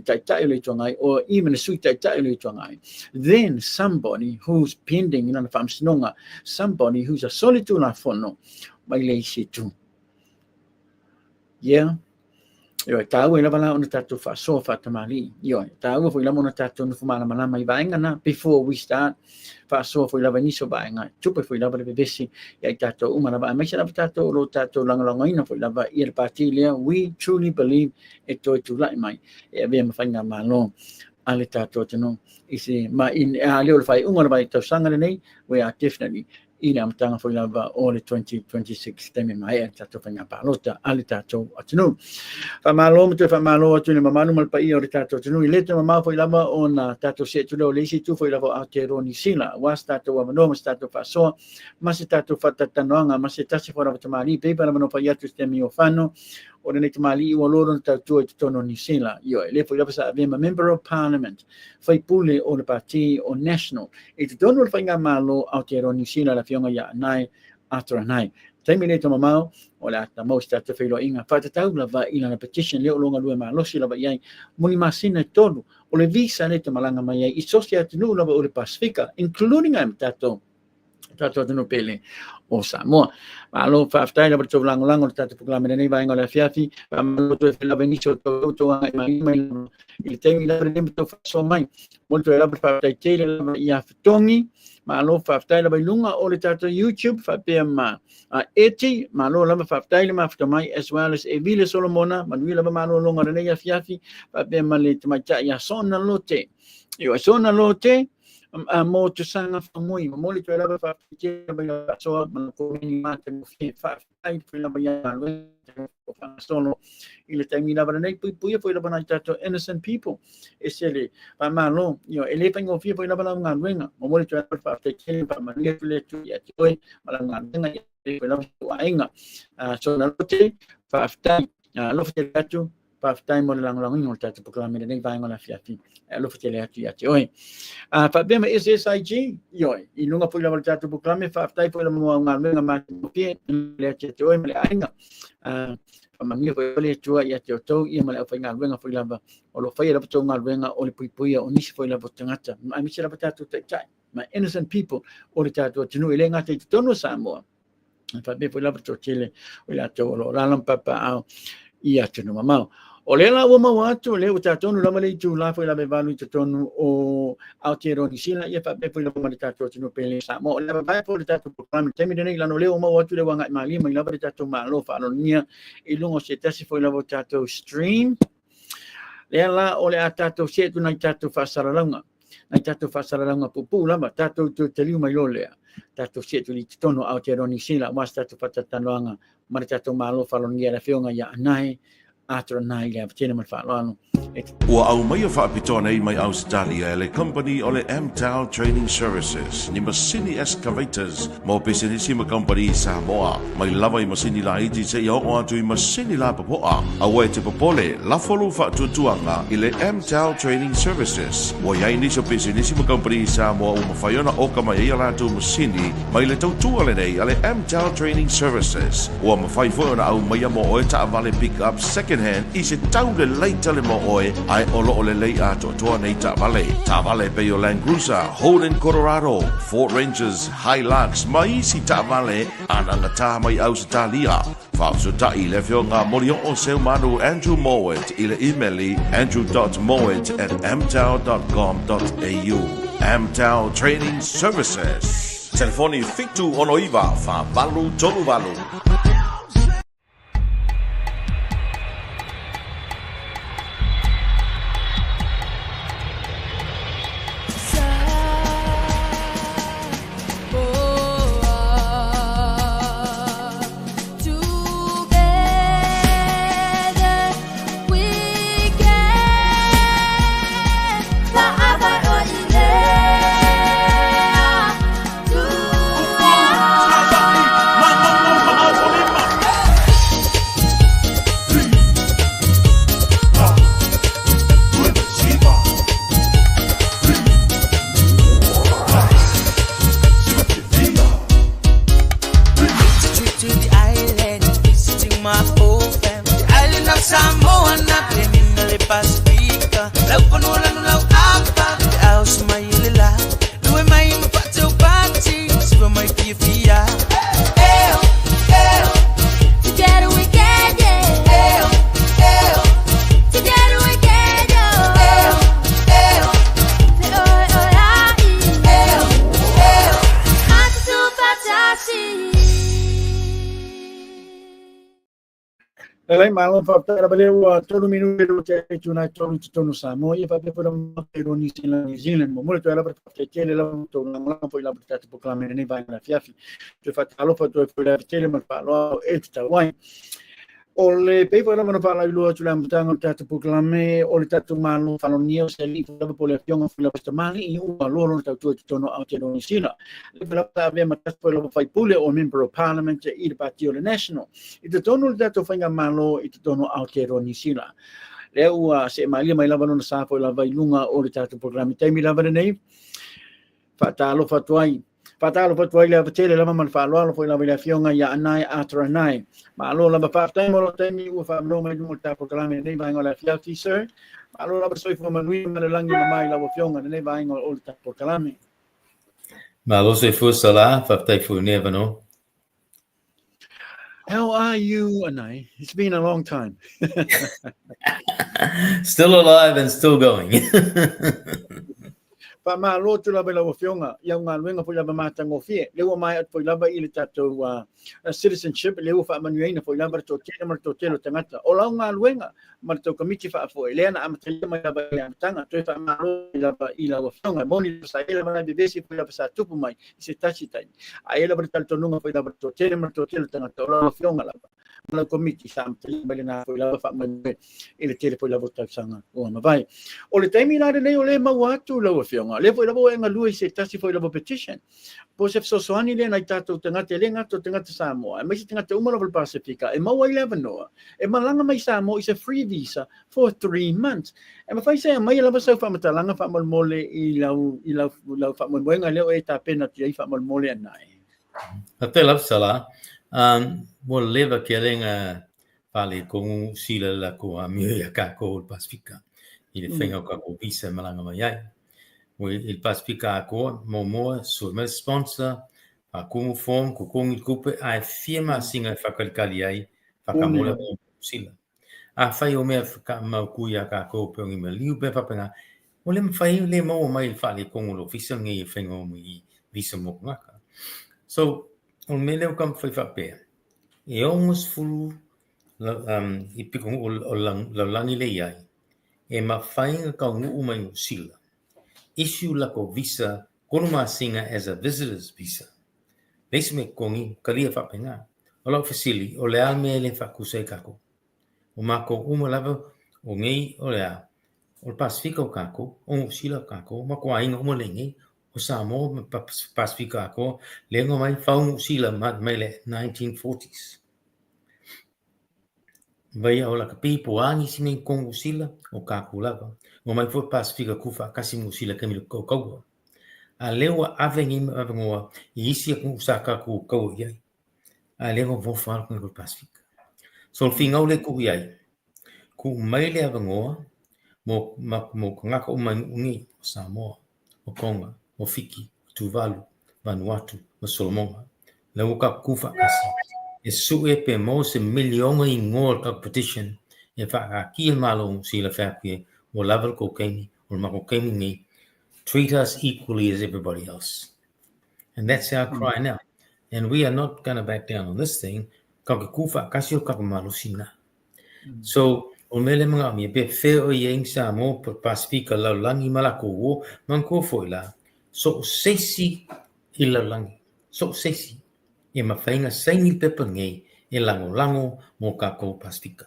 Speaker 1: or even a sweet than somebody who's pending somebody who's a solitude na fono, my lazy too. Yeah. Yo tahu ila bala ona tatu fa so fa tamali yo tahu fo ila mona tatu no fumana mana mai vaenga na before we start fa so fo ila vani so vaenga tupe fo ila bale besi ya tatu umana ba mai sala tatu lo tatu lang ina fo ila ba ir party le we truly believe it to like mai e be ma fanga malo ale tatu tino isi ma in ale o fai umana ba to sanga nei we are definitely ina mtanga fo ila ba all 2026 temi mai tatu fanga palota ale tatu atino fa malo atu ni mamanu mal pai o tato tunu ile te mama foi lava ona tato se tu lo lesi tu foi lava AIRWAYS ni sila was tato wa no mas tato fa so mas tato fa tatanoanga mas tasi fora tamali pe para mano pai atu ste mi ofano o ne tamali o loro tato tono ni sila yo ile foi lava sa bema member of parliament foi pule o le parti o national e tono fa nga malo AIRWAYS ni sila la fionga ya nai atra nai taimile to mamao o la ta most ta felo inga fa ta tau lava ina na petition le longa lua ma lo si lava yai muni masina tonu o le visa le te malanga mai i socia tunu lava o le Pasifika including tato no pele o Samoa ma lo fa ftai lava to lango tato proklama nei vai ngola fiafi ma lo to fela benicio to mai il temi la to fa so mai molto lava fa tai tele lava ia ftongi ma lo fa ftai lava lunga o le tato YouTube fa pe ma eti malo lava faftaile maftamai as well as evile solomona manui lava malo longa rene ya fiafi pa be male tamacha ya sona lote yo sona lote mo to sanga famoi mo le lava faftaile lava so man ko ni mate mo fa ai lava ya solo il temi lava rene pui foi lava na tato innocent people esele pa malo yo ele pengo fi foi lava nga wenga mo le lava faftaile pa mani le tu ya toi malanga nga inga so na lote faftai lo fete atu faftai mo lang ngol tatu proklame nei vai ngola fiafi lo fete atu ya oi fa bema SSIG yo inunga foi la tatu proklame faftai foi la mo ngal ma pie le atu oi mele ainga mamia foi le tua ya to ia mele foi ngal foi la o lo foi la to ngal o le pui o nisi foi la botangata ma mi sera tatu tai my innocent people o le tatu tunu ile ngate tono Samoa fa be foi la to chile o la to lo ralam papa au ia tunu mama o le la wo watu le uta tonu la male tu la foi la be valu tonu o AIRWAYS ni sila ia fa be foi la male tato tunu pele Samoa o le vai foi tato program temi nei la no le wo watu le wanga mali mai la tato malo fa no nia i lungo se tasi foi la tato stream le la o le tato se tu na tato fa saralanga Ai tatou whasararanga pupula, ma tatou tu te liu mai lolea. Tatou sia tu li tono Aotearoa New Zealand, was tatou whatatanoanga, mara tatou malo whalongia la whionga ia anai, atra nai lea tēnā man whaaloano.
Speaker 3: Ua au mai o whaapitoa nei mai Australia le company o le AMTEL Training Services ni masini excavators mo business ma company Samoa mai lava I masini la iti se ia o atu I masini la papoa awa te popole la folu whaatutuanga I le AMTEL Training Services wa iai ni so business ma company Samoa o mawhaiona o ka mai ia latu masini mai le tautua le nei ale AMTEL Training Services ua mawhai fwona au mai mo oe ta vale pick up second hand I se tau le leita le mo oe ai olo ole lei ato toa nei ta vale pe o Land Cruiser, Holden Colorado, Ford Rangers, Hilux, mai si ta vale ananga ta mai Australia. Fausu ta I le whionga mori o seu manu Andrew Mowat I le emaili andrew.mowat@amtel.com.au. AMTEL Training Services. Telefoni fitu ono iwa fa valu tolu valu.
Speaker 4: Samoa na penina le Pasifika lau panula no lau apa au mai lela lue mai mapate o pati sipa mai fia
Speaker 2: Together we can, yeah. Together we can, yeah. Antes do fantasy.
Speaker 1: Lai malo whaptara bale ua tolu minutu te tuna tolu tonu Samoa ia whape pura Aotearoa New Zealand mo mule tu ala te tele la to na mala po ila te proclame nei vai na fiafi tu fatalo fa tu pura tele ma palo e ta wai o le pepa la mana pala ilua tu la mtanga te proclame o le tatu malo falonio se li fa po le fiona fa la pastamani I ua lolo tu tono Aotearoa New Zealand le pala ave ma po la fai pule o member of parliament I le partio le national I te tono le tatu fainga malo I te tono Aotearoa New Zealand le ua se malia mai lava no sa po la vai lunga o le tatu proclame taimi lava nei fatalo fatuai le tele lava man falo foi la vela fionga ia anai atra nai ma lo la pa time lo temi u fa no mai mo ta proclame nei vai ngola fiafi sir ma lo la soi fo manui ma le langi mai la fionga nei vai ngola o ta proclame
Speaker 5: Ma lo se fu sala fa tai fu never no.
Speaker 1: How are you anai? It's been a long time.
Speaker 5: Still alive and still going.
Speaker 1: Pa ma lo tu la vela fionga ia nga luenga foi la mata ngofie le o mai foi la I le tato citizenship le o fa manuina foi la to tele tangata o la nga luenga ma to committee fa foi le na amtele mai la ba tanga to fa ma lo I la fionga moni sa ela ma be besi foi la sa tupu mai se tachi tai a ela bertal to nunga foi la to tele tangata o la fionga la ma committee sa amtele mai na foi la fa manuina ele tele foi la vota sanga o ma vai o le taimi la le o le ma watu la fionga le foi la bo enga lui se tasi foi la petition po se so ani le na tato tangata le ngato tangata Samoa mai se tangata uma la Pasifika e mau 11 no e malanga mai Samoa is a free visa for 3 months e ma fai se mai la so fa matalanga fa mal mole I la fa mal moenga le o e ta pena ti fa mal mole anai
Speaker 5: Até lá sala mo leva que lenga pali con sila la ko a mia ka ko Pasifika I le fenga ka ko visa malanga mai ai il Pasifika ko mo so me sponsor a como form ko kong kupe a firma singa fakalkali ai fakamola sila a fai o me ka ma ku ya ka ko pe ngi me liu pe fa penga o le fai le mo mai fa le kong lo official ngi fengo mi visa mo ngaka so on me le kam fai fa pe e almost full I pikong o langi le ai e ma fai ka ngu mai sila issue lako visa koluma singa as a visitor's visa. Leisi me kongi kalia whapenga. O lau fasili, o le alme le whakusei kako. O mako umalava o ngei o lea. O Pasifika o kako, o sila kako, mako ainga umalengi, o Samoa Pasifika kako, lengo mai whaungu sila mai le 1940s. Vai o la kapi poangi sine kongu sila o kako lava. O mai fo Pasifika kufa kasimu sila kami ko kaua. A lewa avengi avengoa I isi ku saka ku kaua iai. A lewa vo fal ko Pasifika. So finga le ku iai. Ku mai le avengoa mo ngaka umai ungi o Samoa, o Tonga, o Fiji, o Tuvalu, Vanuatu, o Solomonga. Lau ka kufa kasi. E sue pe mo se milionga I ngol ka petition e wha ki malo sila whapie o level ko keimi o mako keimi ni treat us equally as everybody else. And that's our cry now. And we are not going to back down on this thing. Ka kufa kasi o ka malo sina. So o mele mga mi pe feo yeng sa mo Pasifika lau langi malako wo man ko foi la so sesi I lau langi so sesi e mawhainga saingi pepa ngei e lango mo kako Pasifika.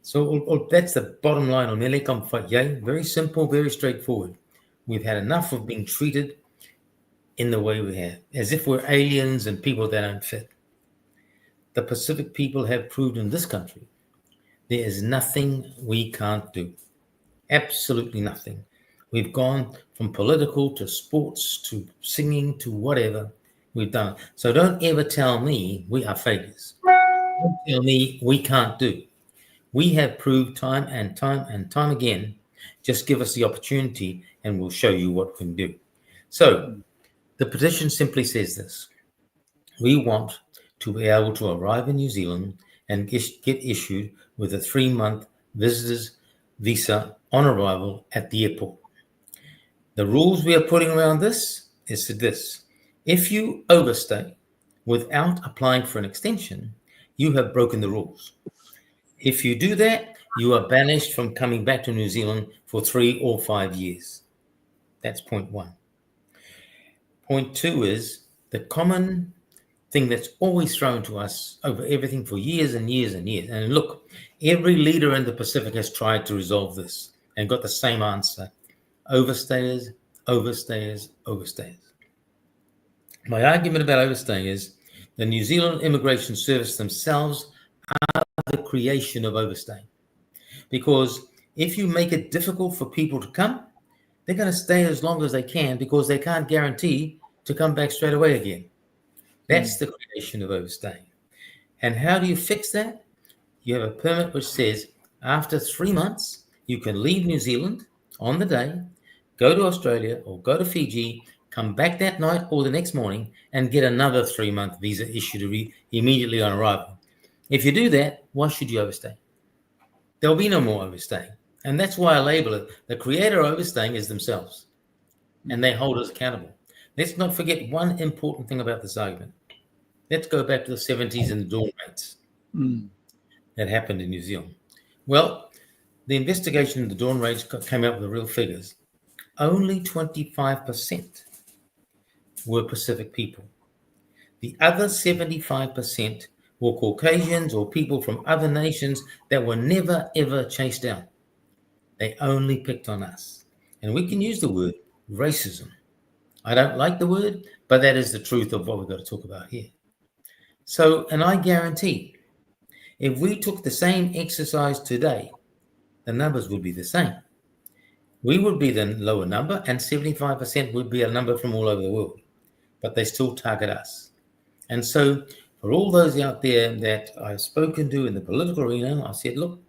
Speaker 5: So that's the bottom line on mele kam FIJI. Very simple, very straightforward. We've had enough of being treated in the way we have, as if we're aliens and people that aren't fit. The Pacific people have proved in this country there is nothing we can't do. Absolutely nothing. We've gone from political to sports to singing to whatever. We've done it. So don't ever tell me we are failures. Don't tell me we can't do. We have proved time and time again. Just give us the opportunity and we'll show you what we can do. So the petition simply says this. We want to be able to arrive in New Zealand and get issued with a 3-month visitor's visa on arrival at the airport. The rules we are putting around this is this. If you overstay without applying for an extension, you have broken the rules. If you do that, you are banished from coming back to New Zealand for 3 or 5 years. That's point 1. Point 2 is the common thing that's always thrown to us over everything for years and years and years. And look, every leader in the Pacific has tried to resolve this and got the same answer. Overstayers, overstayers, overstayers. My argument about overstaying is the New Zealand Immigration Service themselves are the creation of overstaying. Because if you make it difficult for people to come, they're going to stay as long as they can because they can't guarantee to come back straight away again. That's the creation of overstaying. And how do you fix that? You have a permit which says after 3 months, you can leave New Zealand on the day, go to Australia or go to Fiji, come back that night or the next morning and get another 3-month visa issued immediately on arrival. If you do that, why should you overstay? There'll be no more overstaying. And that's why I label it. The creator of overstaying is themselves. And they hold us accountable. Let's not forget one important thing about this argument. Let's go back to the 70s and the dawn raids that happened in New Zealand. Well, the investigation of the dawn raids came out with the real figures. Only 25% were Pacific people. The other 75% were Caucasians or people from other nations that were never, ever chased down. They only picked on us. And we can use the word racism. I don't like the word, but that is the truth of what we've got to talk about here. So, and I guarantee, if we took the same exercise today, the numbers would be the same. We would be the lower number, and 75% would be a number from all over the world, but they still target us. And so, for all those out there that I've spoken to in the political arena, I said, look,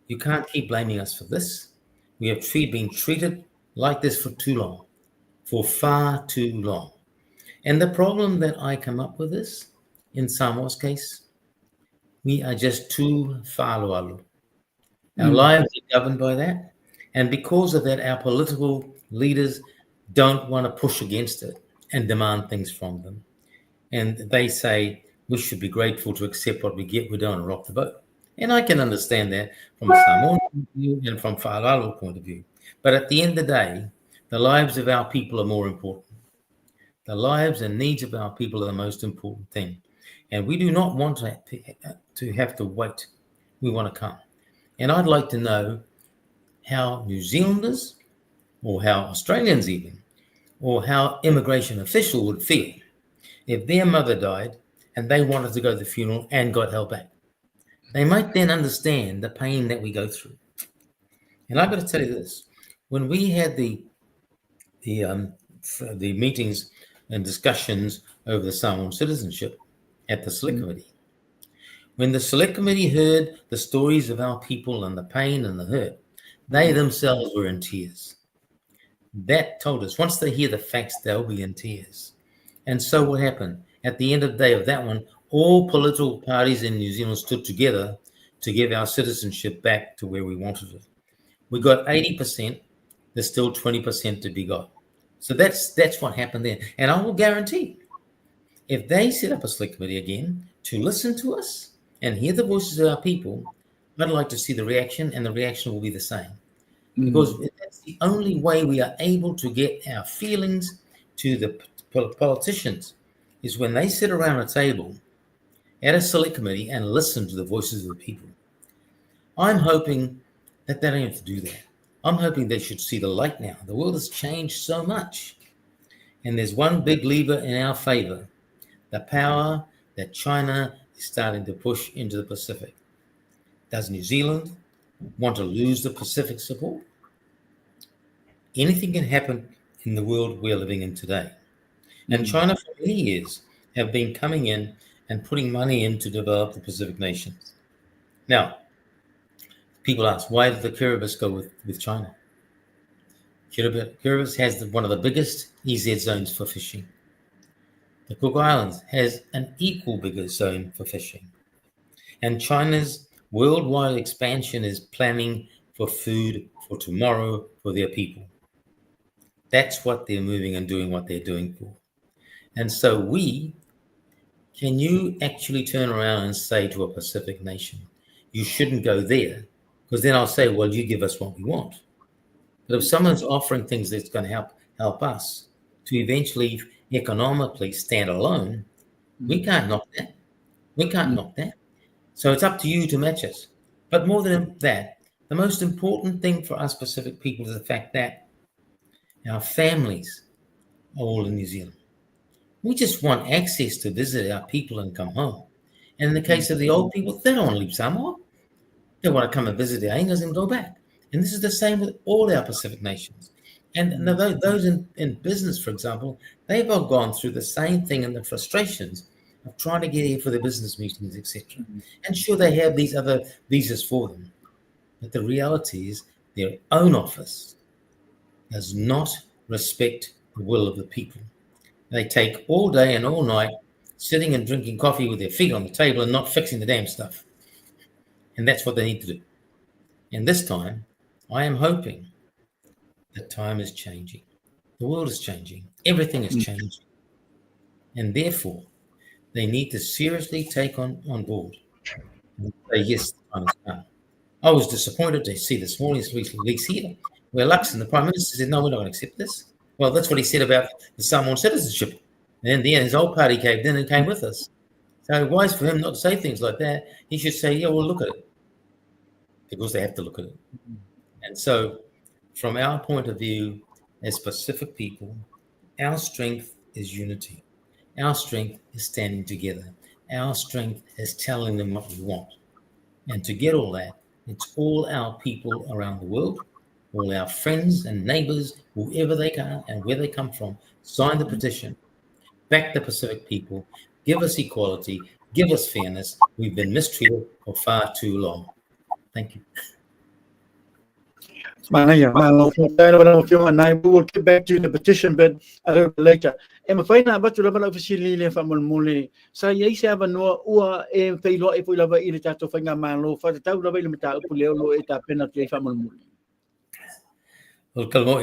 Speaker 5: you can't keep blaming us for this. We have been treated like this for too long, for far too long. And the problem that I come up with is, in Samoa's case, we are just too whālualu. Our lives are governed by that. And because of that, our political leaders don't want to push against it and demand things from them. And they say, we should be grateful to accept what we get. We don't want to rock the boat. And I can understand that from a Samoan point of view and from whālualu point of view. But at the end of the day, The lives of our people are more important. The lives and needs of our people are the most important thing. And we do not want to have to wait. We want to come. And I'd like to know how New Zealanders, or how Australians even, or how immigration officials would feel if their mother died and they wanted to go to the funeral and got held back. They might then understand the pain that we go through. And I've got to tell you this, when we had the meetings and discussions over the Samoan citizenship at the Select Committee, when the Select Committee heard the stories of our people and the pain and the hurt, they themselves were in tears. That told us, once they hear the facts, they'll be in tears. And so what happened? At the end of the day of that one, all political parties in New Zealand stood together to give our citizenship back to where we wanted it. We got 80%, there's still 20% to be got. So that's what happened there. And I will guarantee, if they set up a Select Committee again to listen to us and hear the voices of our people, I'd like to see the reaction, and the reaction will be the same. Because that's the only way we are able to get our feelings to the politicians, is when they sit around a table at a Select Committee and listen to the voices of the people. I'm hoping that they don't have to do that. I'm hoping they should see the light now. The world has changed so much. And there's one big lever in our favor, the power that China is starting to push into the Pacific. Does New Zealand want to lose the Pacific support? Anything can happen in the world we're living in today. And China for many years have been coming in and putting money in to develop the Pacific nations. Now, people ask, why did the Kiribati go with China? Kiribati has one of the biggest EZ zones for fishing. The Cook Islands has an equal bigger zone for fishing. And China's worldwide expansion is planning for food for tomorrow for their people. That's what they're moving and doing what they're doing for. And so can you actually turn around and say to a Pacific nation, you shouldn't go there? Because then I'll say, well, you give us what we want. But if someone's offering things that's going to help us to eventually economically stand alone, we can't knock that. We can't knock that. So it's up to you to match us. But more than that, the most important thing for us Pacific people is the fact that our families are all in New Zealand. We just want access to visit our people and come home. And in the case of the old people, they don't want to leave Samoa. They want to come and visit their angels and go back. And this is the same with all our Pacific nations. And those in business, for example, they've all gone through the same thing and the frustrations of trying to get here for their business meetings, etc. And sure, they have these other visas for them. But the reality is their own office does not respect the will of the people. They take all day and all night sitting and drinking coffee with their feet on the table and not fixing the damn stuff. And that's what they need to do. And this time, I am hoping that time is changing. The world is changing. Everything is changing. And therefore, they need to seriously take on board and say, yes, the time has come. I was disappointed to see this morning's release here, where Lux and the Prime Minister said, no, we're not going to accept this. Well, that's what he said about the Samoan citizenship. And in the end, his old party caved in and came with us. So wise for him not to say things like that. He should say, yeah, well, look at it. Because they have to look at it. And so from our point of view, as Pacific people, our strength is unity. Our strength is standing together. Our strength is telling them what we want. And to get all that, it's all our people around the world, all our friends and neighbors, whoever they are and where they come from, sign the petition, back the Pacific people, give us equality, give us fairness. We've been mistreated for far too long. Thank you.
Speaker 1: We'll get back to the petition, but a little bit later. I'm afraid I'm about to have an officially from Mole. So, yes, I have no or a failure if we have a irritated of a man for the town of Elementa, Puleo, a penalty from Mole.
Speaker 5: Well, Kalmo,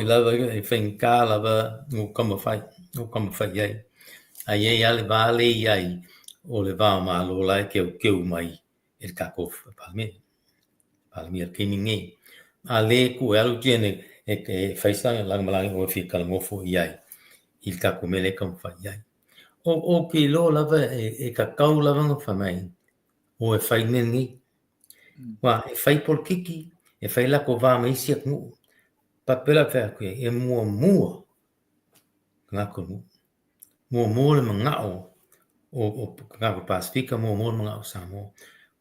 Speaker 5: I think Kalava will come a fight, yay. A yay, Alivali, yay, or the Vama, like kill my Kakov, Palmir King. Ale ku elu tiene ke faisa lang malang o fi kal mo fo yai il ka ko mele kam fa yai o ke lo lava e ka kau lava nga fa mai o e fai nengi wa e fai por kiki e fai la ko va mai sia mu papela fa ko e mua nga ko mua le mangao o nga ko Pasifika mua mangao Samoa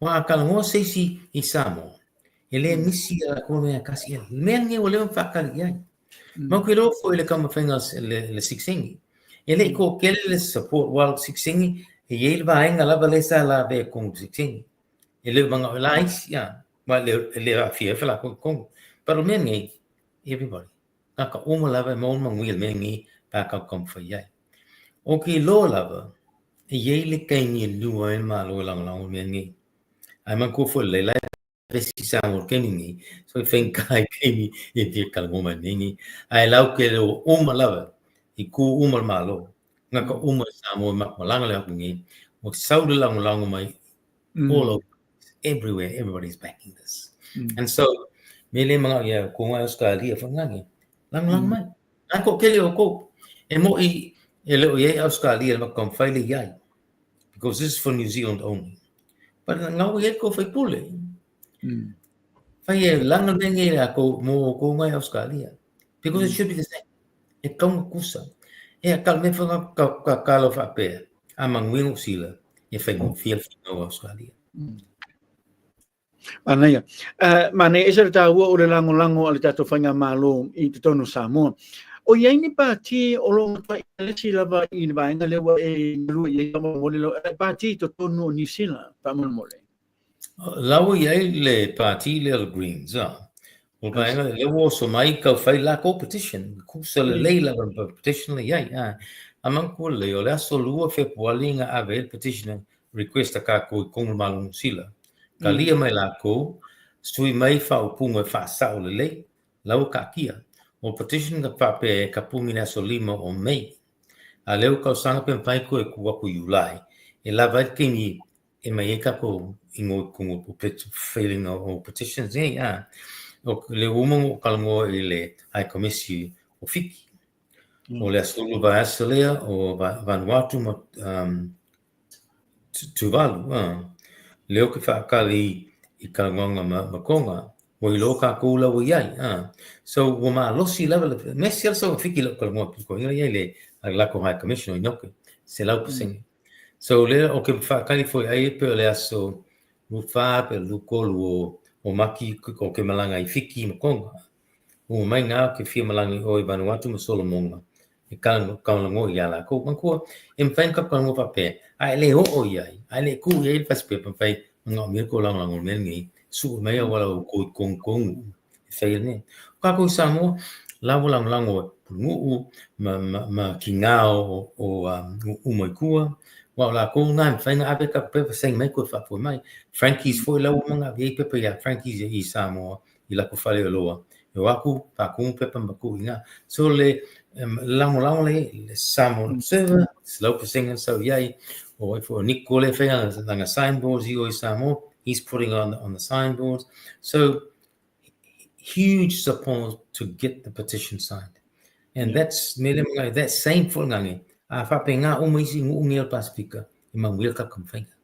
Speaker 5: wa kal mo se si I Samoa ele misi la ko me kasi mengi o le fa kal yai ma ko lo fo ele kama fengas le sixingi ele ko kele le support wal sixingi e ele va enga la balesa la be kong sixingi ele manga lais ya ma le afia fa la kong pero mengi everybody ka uma la mo mangwil mengi pa ka kom fa yai o ki lo la e ele kaini lu en ma lo lang mengi ai man ko fo le Vesi Samoa kenini so fenkai keni e te kalmoma nini ai lau ke lo lava I ku malo nga ka Samoa malanga le ngi mo saudu lang mai all over everywhere everybody's backing this and so mele mga ya ko nga Australia fa ngi lang mai an ko kele o ko e mo I ele o ye Australia ma kom faile yai because this is for New Zealand only but nga o ye ko fa pule Fai lang mengi ako mo ko ngai Australia because it should be the same. E kong kusa. E kal me fa ka kalo fa pe. Amang wingo sila. E fai mo fiel no Australia.
Speaker 1: Anaya. Mana e ser tahu o le lango ale tato fanga malo I te tonu Samoa. O ia ni pati o lo pa ele sila ba I ba nga le wa e lu ye ka mo le pati to tonu New Zealand pa mo le.
Speaker 5: Lawa ia le party le Greens o pa le wo so mai ka fai la ko petition ku se le leila petition le ia amang ko le o le so lua fe poalinga ave petition request ka ko kong malung sila ka lia mai la ko stui mai fa o punga fa sa o le lawa ka kia o petition ka pa pe ka pumina so lima o mei a leo ka sanga pe pai ko e ku ku July e la va kingi e mai ka ko ingo kungo feeling o petitions o le umo kalmo ile ai komisi o fiki o le asulu va asolea o Vanuatu Tuvalu leo ke fa kali I kalonga makonga o I loka kula o yai so o ma losi level mesial so fiki lo kalmo ko ia le la ko high commission o noke se la pusing so le o ke fa kali foi ai pe le aso Rufa pe lukolu o maki o ke malanga I fiki makonga o mai nga ke fia malanga o I Vanuatu mo Solomonga e kalango ia la ko manko em fain ka kalango pa pe ai le o ia ai le ku ia pas pe pa fai nga mi ko lang mengi su mai wala ko kong fai ne ka ko Samoa la wala lango ngu ma kingao o mai kua wala ko ngan fai nga abe ka pe sing mai ko fa mai Frankie's foi la mga vi pe ya Frankie's I Samoa I la ko fale loa yo aku pa ku pe pa ku nga so le lang le Samoa server slow sing so yai o for Nicole fai nga signboards I Samoa he's putting on the signboards so huge support to get the petition signed and that's that same for ngangi a fa penga o mai singu ngel Pasifika I mangwil ka kamfenga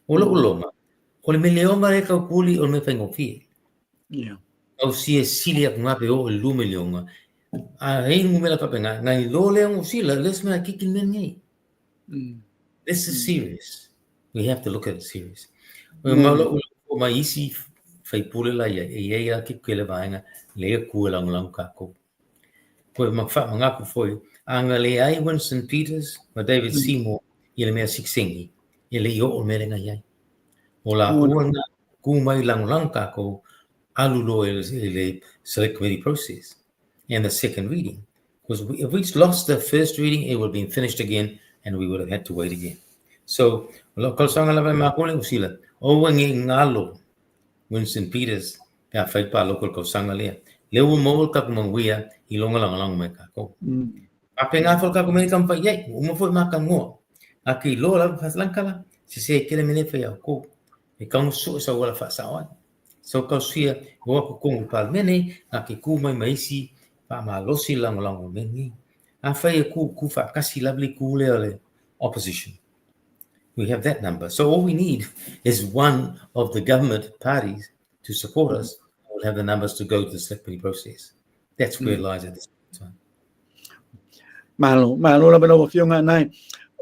Speaker 5: Olo ma o le meleonga e ka kuli o me whaingo fie. Au si e sili ak ngape o e lume leonga. A hei ngu mela papenga, ngai lo leongo sila, les mea kiki nengi. This is serious. We have to look at it serious. O ma isi whai pule la ia, e ia ki kele vaenga, lea kua langulangu kako. Koe mawha mangaku foi, anga le ai Winston Peters, ma David Seymour, i le mea siksengi, i le i o merenga iai. O la uanga ku mai lang kako alulo ele select committee process and the second reading because if we lost the first reading it would have been finished again and we would have had to wait again so local sanga la ma ko le usila o wangi ngalo Winston Peters ya fai pa local ko sanga le mo ka ko mangwia I longa lang mai kako apenga fol ka ko mai kam pa ye mo fo ma kan mo aki lo la faslankala se kele mele fa ya ko e kang su sa wala fa sa on so ka sia wo ko kong pal mene a ke ku mai si ma losi lango mengi. A whai ku kasi lovely ku le opposition. We have that number. So all we need is one of the government parties to support us. We'll have the numbers to go to the select committee process. That's where it lies at this time.
Speaker 1: Malo la bela fionga nai.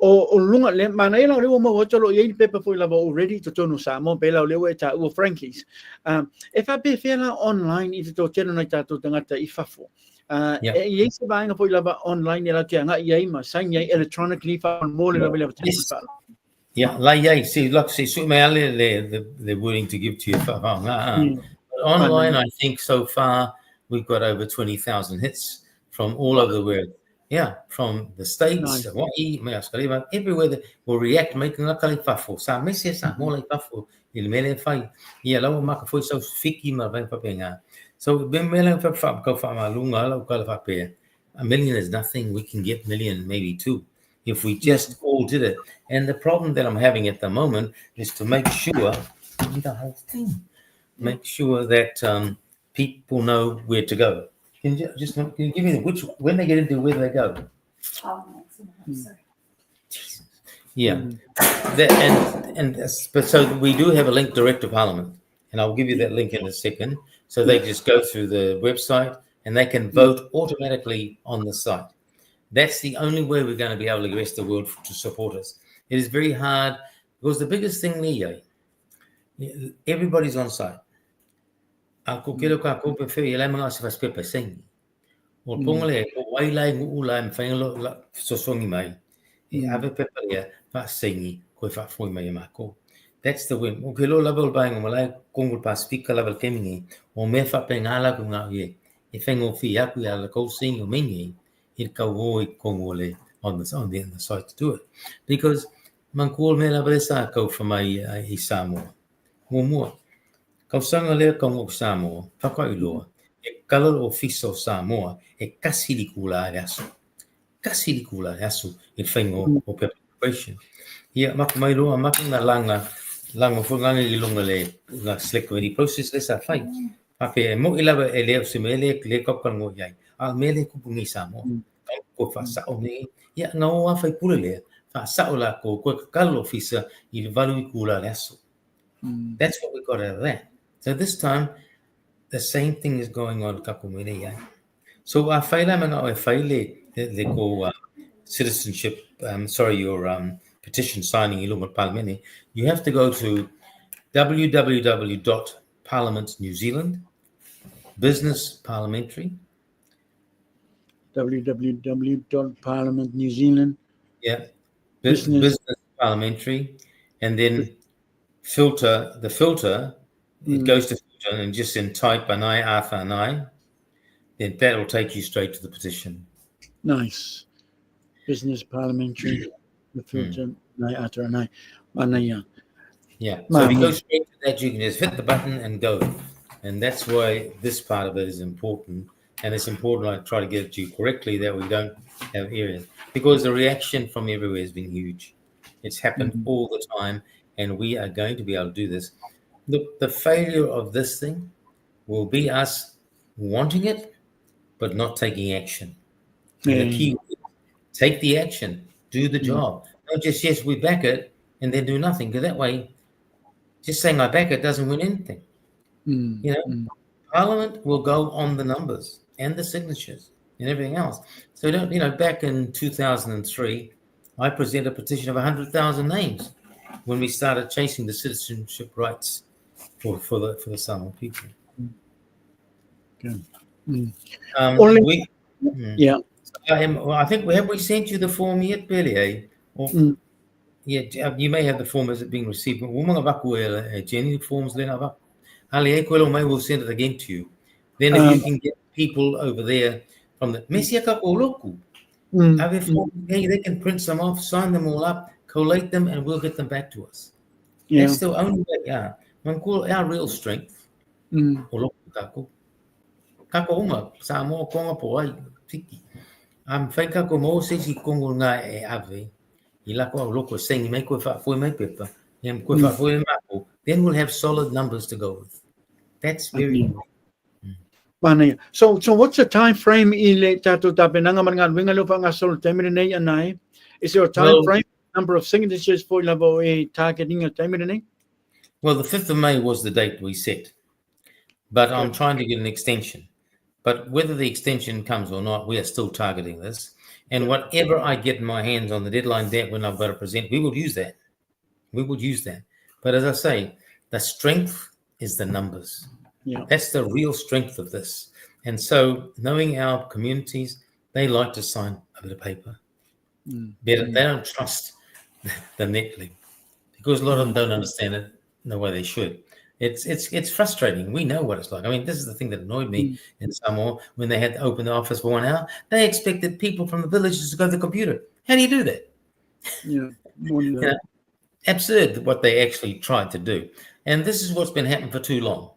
Speaker 1: O lunga le mana ela le mo cholo ye paper foi lava already to tonu Samoa bela le we ta o Frankies. If I be fela online I to tenu na ta to tangata I fafo. Ye se banga foi lava online ela tia nga ye ma sign ye electronically fa mo le lava fa.
Speaker 5: Yeah, like yeah, see, look, see, so they're willing to give to you. Online, I think so far we've got over 20,000 hits from all over the world. Yeah, from the States, Hawaii, Australia, everywhere that will react, making a kali fafo. Sa mese sa mo like fafo. Il mele fai. Yeah, lawa maka foi so fiki ma vai papenga. So ben mele fa go fa malunga la kala fape. A million is nothing. We can get million, maybe two, if we just all did it. And the problem that I'm having at the moment is to make sure the whole thing, make sure that people know where to go. Can you give me when they get into where they go?
Speaker 6: Sorry.
Speaker 5: Jesus. Yeah. But so we do have a link direct to Parliament, and I'll give you that link in a second. So they just go through the website and they can vote automatically on the site. That's the only way we're going to be able to get the rest of the world to support us. It is very hard because the biggest thing there, everybody's on site. Ako kero ka ko pe fe ela mga sa faspe pe sing. O pongole ko wai lai ngu ula me failo so songi mai. E ave pe ya pa singi ko fa foi mai mako. That's the win. O kelo level bang o malai kongul pa speaker level kemingi o me fa pe ngala ku nga ye. E fengo fi aku ya la ko sing o mingi. It ka wo kongole on the site to do it. Because man ko me la bresa ko fa mai I Samoa. Mo kau sanga lea kau ngok Samoa, whakailoa, e kalaro o fiso Samoa, e kasiri kula e aso. Kasiri kula e aso, e whaingo o preparation. Ia, maka mai loa, maka ngā langa whunganga I lunga le, ngā select committee process le sa whai. Pape, e mo ilawa e leo se me le kaukana ngō iai. A me le kupungi Samoa. Ko whasao ne, ia, ngā o whai pule lea, whasao la ko kalaro fisa I le valu I kula le aso. That's what we got out of that. So this time, the same thing is going on kakumene. So our they call citizenship. Your petition signing ilunga parliament. You have to go to www.parliament New Zealand business parliamentary.
Speaker 1: www.parliament New Zealand.
Speaker 5: Yeah, business parliamentary, and then filter. It goes to filter and just in type anai artha anai, then that will take you straight to the petition.
Speaker 1: Nice. Business parliamentary, the filter anai artha anai, manaya.
Speaker 5: Yeah. So if you go straight to that, you can just hit the button and go. And that's why this part of it is important. And it's important I try to get it to you correctly that we don't have areas. Because the reaction from everywhere has been huge. It's happened all the time. And we are going to be able to do this. The failure of this thing will be us wanting it, but not taking action. And the key is take the action, do the job. Not just, yes, we back it, and then do nothing. Because that way, just saying I back it doesn't win anything. Parliament will go on the numbers and the signatures and everything else. So, back in 2003, I presented a petition of 100,000 names when we started chasing the citizenship rights for the Samoan people.
Speaker 1: Good.
Speaker 5: I think we sent you the form yet, Billy? Yeah, you may have the form as it being received. Jenny, the forms then we'll send it again to you. Then if you can get people over there from the they can print some off, sign them all up, collate them, and we'll get them back to us. That's the only way. Our real strength. Kako Samoa konga po ai tiki. Fai kako mo se si kongo nga e ave. Ila ko loko sengi mai ko fa foi mai pepa. Ko fa foi mako. Then we'll have solid numbers to go with. That's very important.
Speaker 1: Mana. So what's the time frame ile tato tapenanga mangan winga lupa nga sol terminate anai? Is there a time
Speaker 5: Well-
Speaker 1: frame, number of signatures for level a targeting a terminate?
Speaker 5: Well, the 5th of May was the date we set, but I'm trying to get an extension. But whether the extension comes or not, we are still targeting this. And whatever I get in my hands on the deadline date when I've got to present, we will use that. We would use that. But as I say, the strength is the numbers.
Speaker 1: Yeah.
Speaker 5: That's the real strength of this. And so knowing our communities, they like to sign a bit of paper. They don't trust the Netly because a lot of them don't understand it the way they should. It's frustrating. We know what it's like. I mean, this is the thing that annoyed me in Samoa when they had to open the office for 1 hour. They expected people from the villages to go to the computer. How do you do that?
Speaker 1: Yeah.
Speaker 5: You know, absurd what they actually tried to do. And this is what's been happening for too long.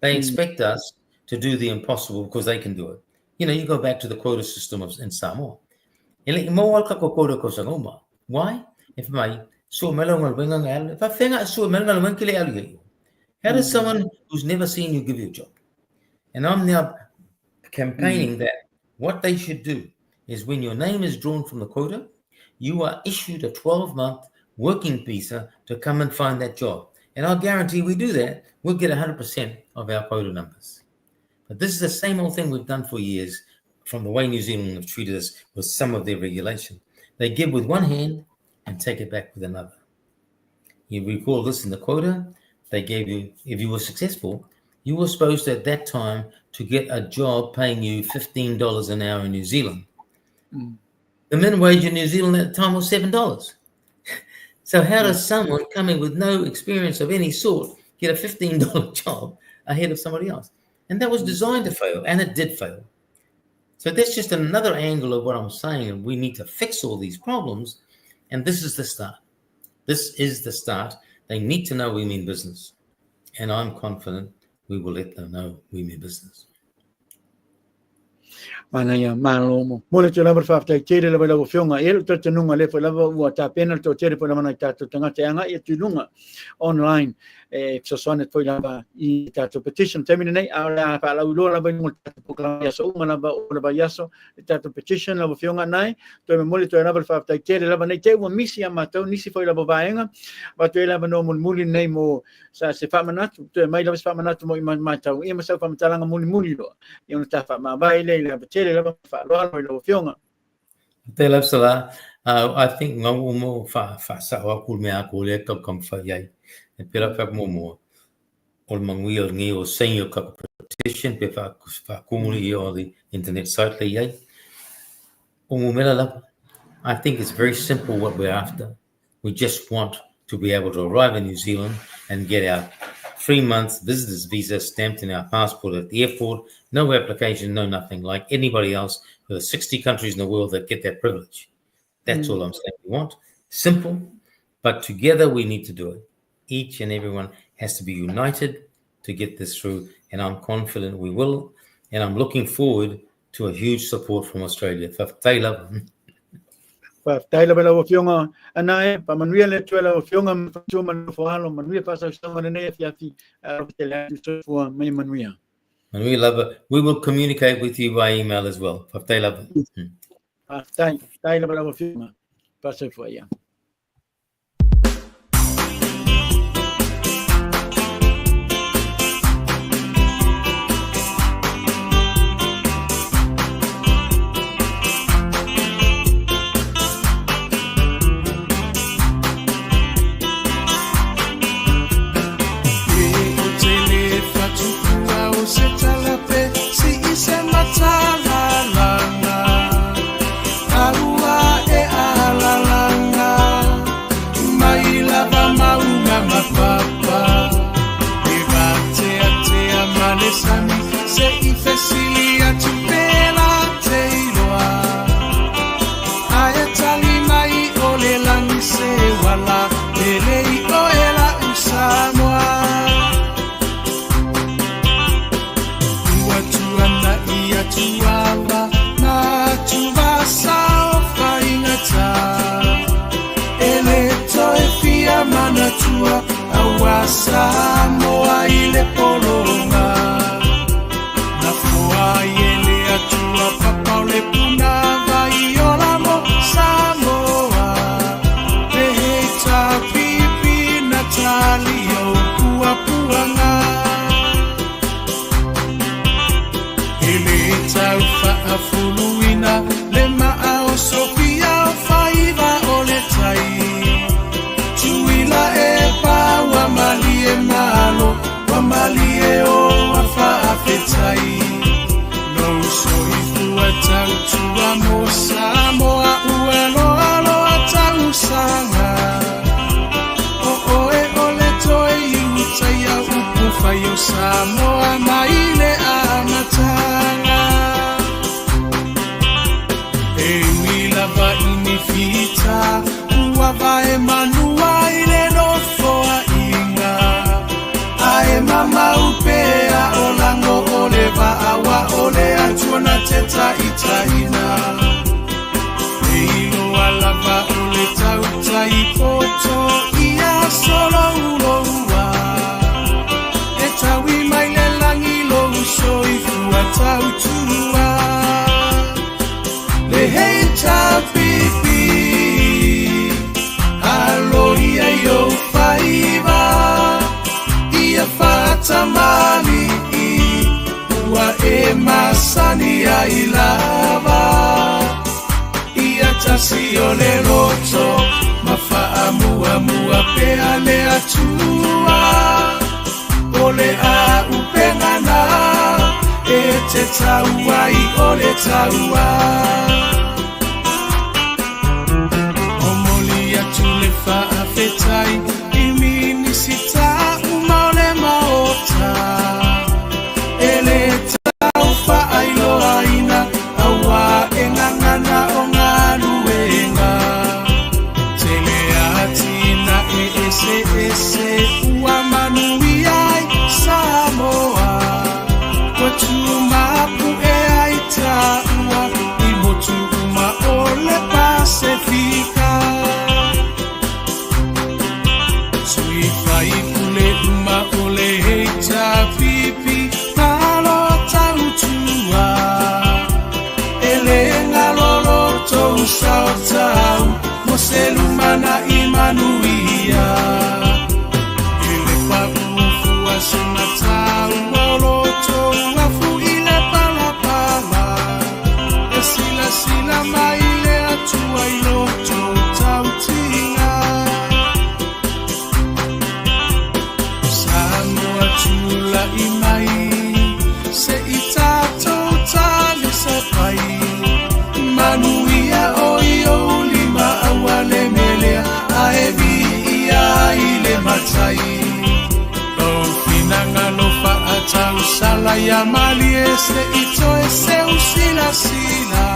Speaker 5: They expect us to do the impossible because they can do it. You know, you go back to the quota system in Samoa. Why? How does someone who's never seen you give you a job? And I'm now campaigning that what they should do is when your name is drawn from the quota, you are issued a 12-month working visa to come and find that job. And I'll guarantee we do that, we'll get 100% of our quota numbers. But this is the same old thing we've done for years from the way New Zealand have treated us with some of their regulation. They give with one hand and take it back with another. You recall this in the quota, they gave you, if you were successful, you were supposed to, at that time to get a job paying you $15 an hour in New Zealand. The minimum wage in New Zealand at the time was $7. So how does someone coming with no experience of any sort get a $15 job ahead of somebody else? And that was designed to fail, and it did fail. So that's just another angle of what I'm saying, and we need to fix all these problems, and this is the start. This is the start. They need to know we mean business, and I'm confident we will let them know we mean business.
Speaker 1: Mana ya malo mo. Mula tu lava fa tai tere lava lava fionga el tu tunga le fa lava ua ta pena tu tere pa mana ta tu tanga te anga e tunga online so sonet foi lava I ta tu petition terminate ala pa la ulo lava mo ta programa ya so mana ba lava ya so ta tu petition lava fionga nai tu me muli tu lava fa tai tere lava nei te ua misi ama tu nisi foi lava vaenga ba tu lava no muli nei mo sa se fa mana tu mai lava fa mana tu mo ma tau e ma sa fa matalanga muli lo e ona ta fa ma vai le lava
Speaker 5: I think ngau mo fa sa wa kul me aku le ka kam fa yai e pera fa mo ol mangui ol ngi o senior ka petition pe fa kumuli o the internet site le yai o mo mela I think it's very simple what we're after. We just want to be able to arrive in New Zealand and get our 3 months visitor's visa stamped in our passport at the airport, no application, no nothing, like anybody else. There are 60 countries in the world that get that privilege. That's all I'm saying we want. Simple, but together we need to do it. Each and everyone has to be united to get this through, and I'm confident we will, and I'm looking forward to a huge support from Australia.
Speaker 1: Pa taila bela o fionga anae pa manuia le tuela o fionga tu man fo halo manuia pa sa sanga nei fi afi tele tu fo mai manuia.
Speaker 5: Manuia lava, we will communicate with you by email as well. Pa taila.
Speaker 1: Pa taila bela o fionga pa sa fo ya.
Speaker 4: Samoa ile polonga na Sofia faiva oletai Tuila epa wa malie malo Wa malie o wafa afetai No soifu atau tua mo Samoa uelo alo atau sanga O oe ole toi utaya upufa yo Samoa maile amatanga Lava inifita Uava emanua ile nofoa inga Ae mama upea Olango oleva awa ole Atuana teta itaina Eilo alava ole tauta ipoto Ia solo uloua Etawi maile langilo usoifu Atautua Leheita pipi Aloia yo faiva Ia fata mali Ua e masani a ilava Ia tasio le roto Mafa mua pea le atua Ole a upengana E te taua I ole taua Fetai imini sita umole maota ele taufa ailo aina awa engangana ongaluenga tele atina ese uamanuiai Samoa watuma pueaita ua imotu uma ole Pasifika Fai kule uma ole heita pipi Nalo tautua Ele ngalolo tou saotau Moselumana imanuia Ele papufu asenatau Molo tou afu ile palapala Esila maile atua iloto tautinga Tula imai se itato tali sapai manuia oio lima awale melea aevi ia ile matai no finanga no fa atau sala ya mali ese ito ese usila sila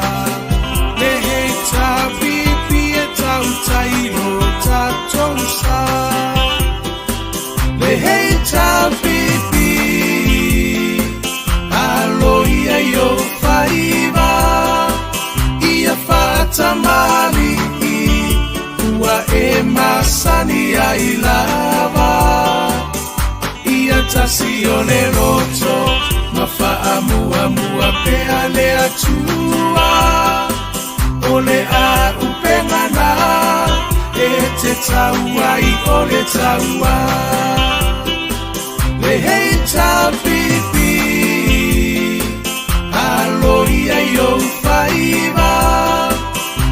Speaker 4: leheta pipi etau tairo tatosa Leheita pipi Aloia yo faiva Ia fata mali Ua e masani a ilava Ia tasione roto Mafa mua pea le atua Ole a upengana E te taua I ole taua Leheita pipi Aloia yo faiva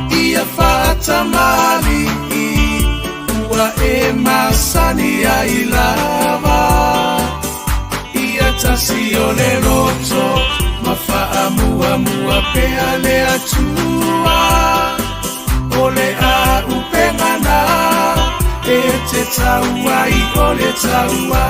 Speaker 4: Ia fata mali Ua e masani a ilava Ia tasione roto Mafa mua pea le atua Ole a upengana E te taua I ole taua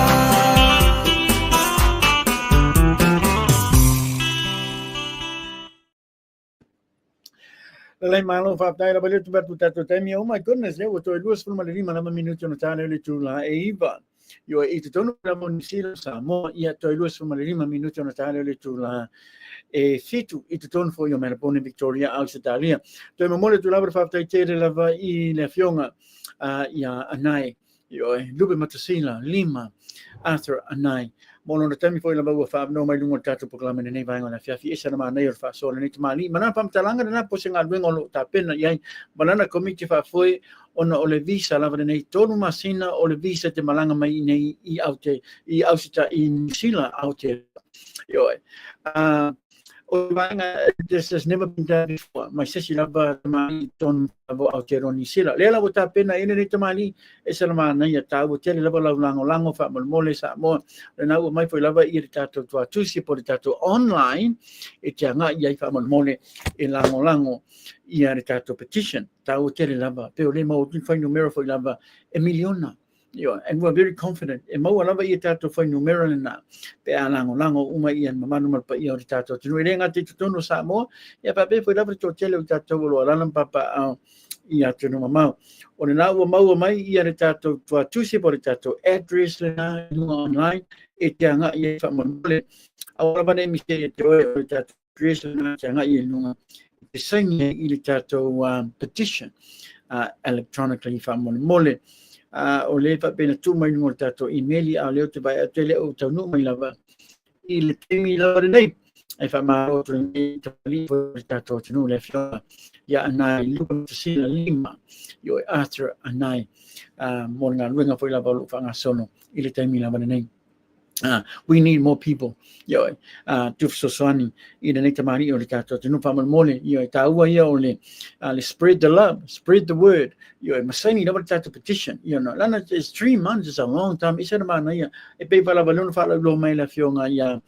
Speaker 1: Lai malo fa dai la bale tu batu tato temi. Oh my goodness, there was 2:45 minuto no tane le tula eiva. Yo e tono la monisila Samoa ia 2:45 minuto no tane le tula e fitu I tono fo yo Melbourne Victoria Australia. Toi mamole tu labra fa tai tere lava I le fionga ia anai yo lube matasila lima Arthur anai mono na tami foi la bawa fa no mai lungo tatu proklama nei vai ngona fiafi esa na nei fa so nei mali mana pam talanga na po singa luengo lo tapena yai banana committee fa foi ona ole visa la nei tonu masina ole visa te malanga mai nei I ausita I sila aute yo This has never been done before. My sister lava tamali ton abo Aotearoa New Zealand. Lela wo tapena ina ni tamali e salama na ia tau tele lava lango fa mole Samoa. Na wo mai foi lava i tato tua tusi po tato online e te anga ia fa mole e lango ia tato petition. Tau tele lava pe o le mo fai numero foi lava e miliona. And we're very confident. E mau lava i tato fai numero na pe lango uma ia mamanu mal pa ia tato tunu e nga te tono Samoa ia pa pe foi lava to tele o tato lo lalam papa ia tunu mamau o na wo mau mai ia tato tua tusi po tato address na online e te anga ia fa mole awala bane mi te o tato address na te anga ia nunga te sainga i tato petition electronically fa mole o le fa pena tu mai no tato email a le te vai tele o tanu mai lava i le temi lava nei ai fa ma o tu ni tali po tato tanu le fia ya anai lu si la lima yo after anai mo nga luenga foi lava lu fa nga sono i le temi lava nei we need more people yo tu sosani i le nei tamari o le tato tanu fa mole yo taua ia o le spread the love, spread the word. Yo masani lava tato petition. You know, lana is 3 months is a long time. Isa na mana ia e pe pala balon fa lo mai la fionga ya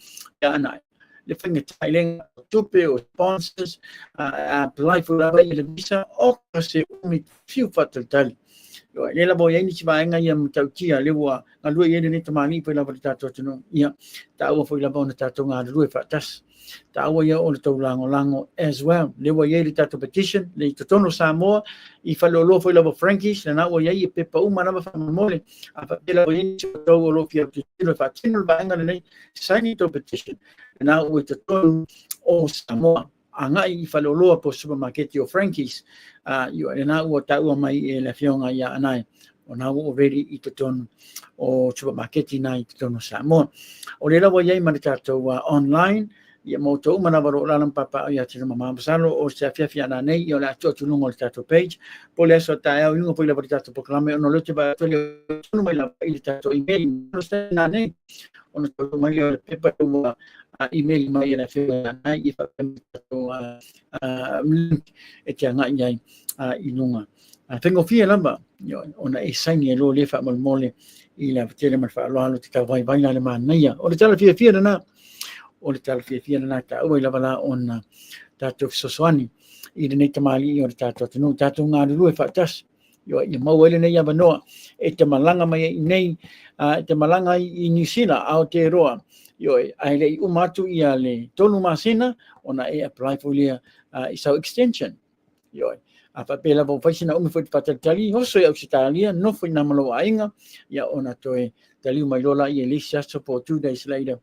Speaker 1: anai. Le finga tailing tupe o sponsors apply for lava i le visa o se umi few fatal tali. Yo le la boya ni chiva nga ia mtautia le wa ngalu ia ni tamani pe lava tato tunu ia taua foi lava ona tato nga lu fa tas. Taua ia o le tau lango as well. Le wa ia le tato petition, le totono Samoa, i falolo foi lava Frankies, na wa ia i pepa uma na fa mole. A fa pela wa ia tau o lo fia tilo fa tino ba nga nei sign to petition. Na wa totono o Samoa, anga i falolo po supermarket o Frankies. Yo na wa tau mai e la fionga ia anai. O na o veri i totono o supermarket na i totono Samoa. O le la wa ia i manitato online. Ia mo tau mana waro lalam papa ia tira mama basalo o se afia na nei ia la tu lungo le tato page po le so ta ia lungo po le tato proclame ono le te ba to le no mai la il tato email no sta na nei ono to mai le pepa tu email mai la fe na ia fa tato link e te nga ia i lunga tengo fia lamba ona e saini lo le fa mole i la tele mal fa lo te ka vai la ma ia o le tala fia na o le tala fia na ta o lava la on tato sosoani i le nei tamali o le tato tunu tato ngā lulu e whaatas yo i mau ele nei abanoa e te malanga mai nei te malanga i New Zealand Aotearoa yo ai le umatu i le tonu masina ona e apply for le i sau extension yo a papela vo faisina umi foi patatali hoso e Australia no foi na malo ainga ya ona toe tali mai lola i Elisa for 2 days later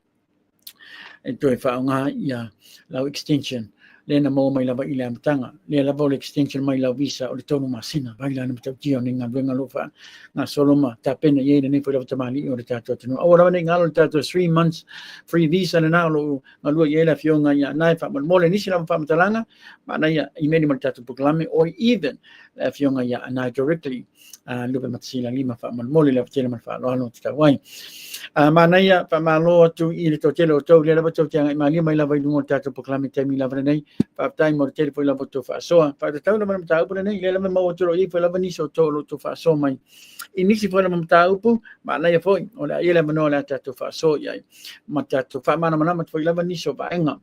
Speaker 1: e toi whaonga ia lau extension le na mo mai lava i le amtanga le lava o le extension mai lau visa o le tonu masina vai lana matau tio ni ngā luenga lofa ngā soloma ta pena iei nei foi lava tamali o le tato tunu o lava nei ngalo le tato 3 months free visa le nao lo ngalua iei la fionga ia nai wha mole nisi lava wha matalanga ma nai i meni mal tato proclame or even la fionga ia nai directly lupe matasila lima wha mole lava tele mal wha loano tika wai ma nai wha malo atu i le totele o tau le lava tau tianga i malia mai lava i lungo tato proclame temi lava nei Pa'atai mo tele foi lava to fa'asoa pa'atau na matau puna nei le lava mau toro i foi lava ni so to fa'asoa mai i nisi foi lava matau pu ma na ia foi o la ia lava no la to fa'asoa ia mata to fa mana mana foi lava ni so ba'enga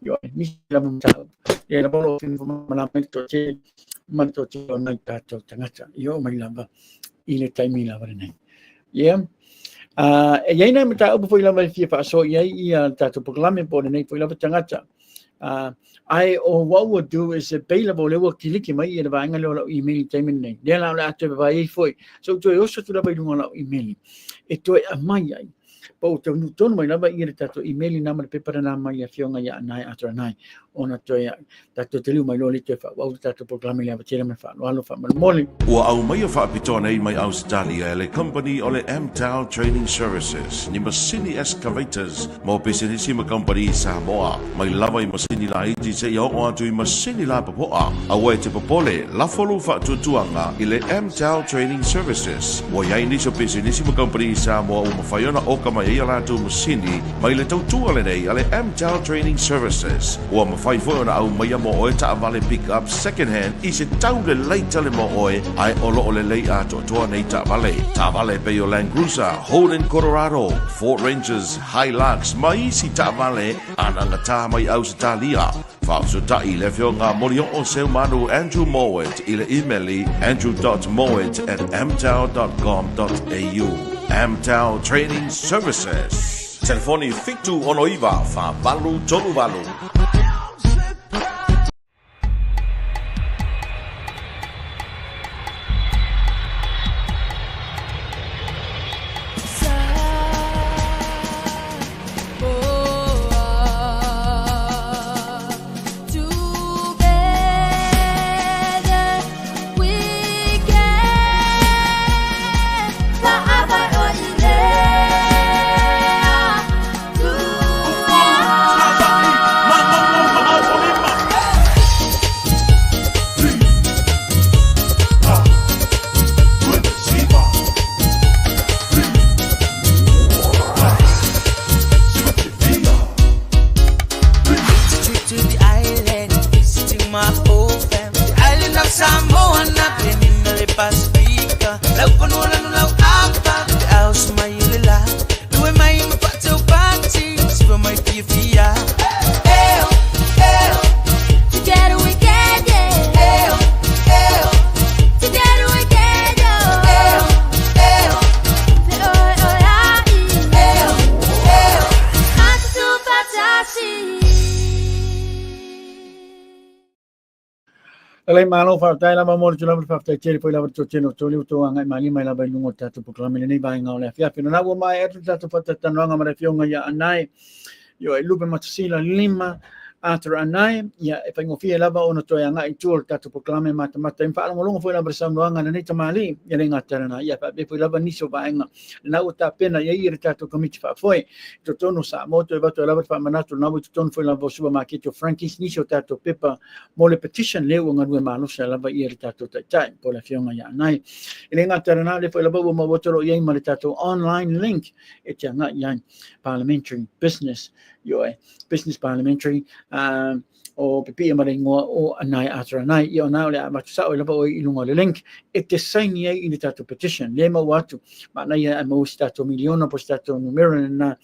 Speaker 1: yo ni lava matau ia lava lo fin mana to te man to na tato tangata yo mai lava i le taimi lava nei ia e ia na matau pu foi lava fia fa'asoa ia tato proclame po nei foi lava tangata what would do is available le wa kiliki mai e va ngalo la email time nei le la la te vai foi so tu oso tu la vai lunga la email e tu a mai ai po tu no ton mai la vai ir tato email na mar pepara na mai a fionga ya nai atra nai ona toia tato te liu mai lo le te fa wa tato programa le avatira me fa lo fa moli
Speaker 3: Ua au mai whaapitona i mai Australia e le company o le AMTEL Training Services ni masini excavators mo business ma company i Samoa mai lava i masini la iti se ia o atu i masini la papoa awe te popole la folu whaatutuanga i le AMTEL Training Services wa iai niso business ma company i Samoa o mawhaiona o ka mai ia latu masini mai le tautua le nei a le AMTEL Training Services ua mawhai fwona au mai mo oe ta vale pick up second hand i se tau le leita le mo oe ai olo le lei ato toa nei ta vale pe o Land Cruiser Holden Colorado Ford Rangers Hilux mai si ta vale ananga ta mai Australia Fauso ta i le fionga morio o seu manu Andrew Mowat i le emaili andrew.mowat@amtel.com.au AMTEL Training Services Telefoni fitu onoiva fa valu tolu valu
Speaker 4: my whole family. The island of Samoa, nothing in the Pacific. Love for no love Apia, the house my lila. Do my patio party, for my FIJI.
Speaker 2: Together we can, yeah. Together we can,
Speaker 1: Alai malo fa tai la mo tula fa tai tele foi la to teno to liu to anga mali mai la ba lungo tatu programa ni ba nga ole fia pino na wo mai etu tatu fa tata nga ma fionga ya anai yo e lupe matasila lima atra anai ya e fa ngofia la ba ona to anga i tour tatu programa mata mata fa longo foi la bersam nga na ni tamali ya nga tana ya fa be foi la ba niso ba nga na uta pena ya ir tatu komiti fa foi to tono sa moto e ba to la ba fa manato na to tono foi la bo supermarket Frankie's niso tatu pepa mole petition le nga nue malo sa la ba ir tatu tai po la fionga ya nai ile nga tana le foi la ba mo botoro ye ma tatu online link e nga ya parliamentary business yo business parliamentary o pipi maringo o anai atra anai yo na le ma sa o le ba o ilunga le link e te sign ye in tatu petition le ma watu ma na ya mo stato miliona po stato numero na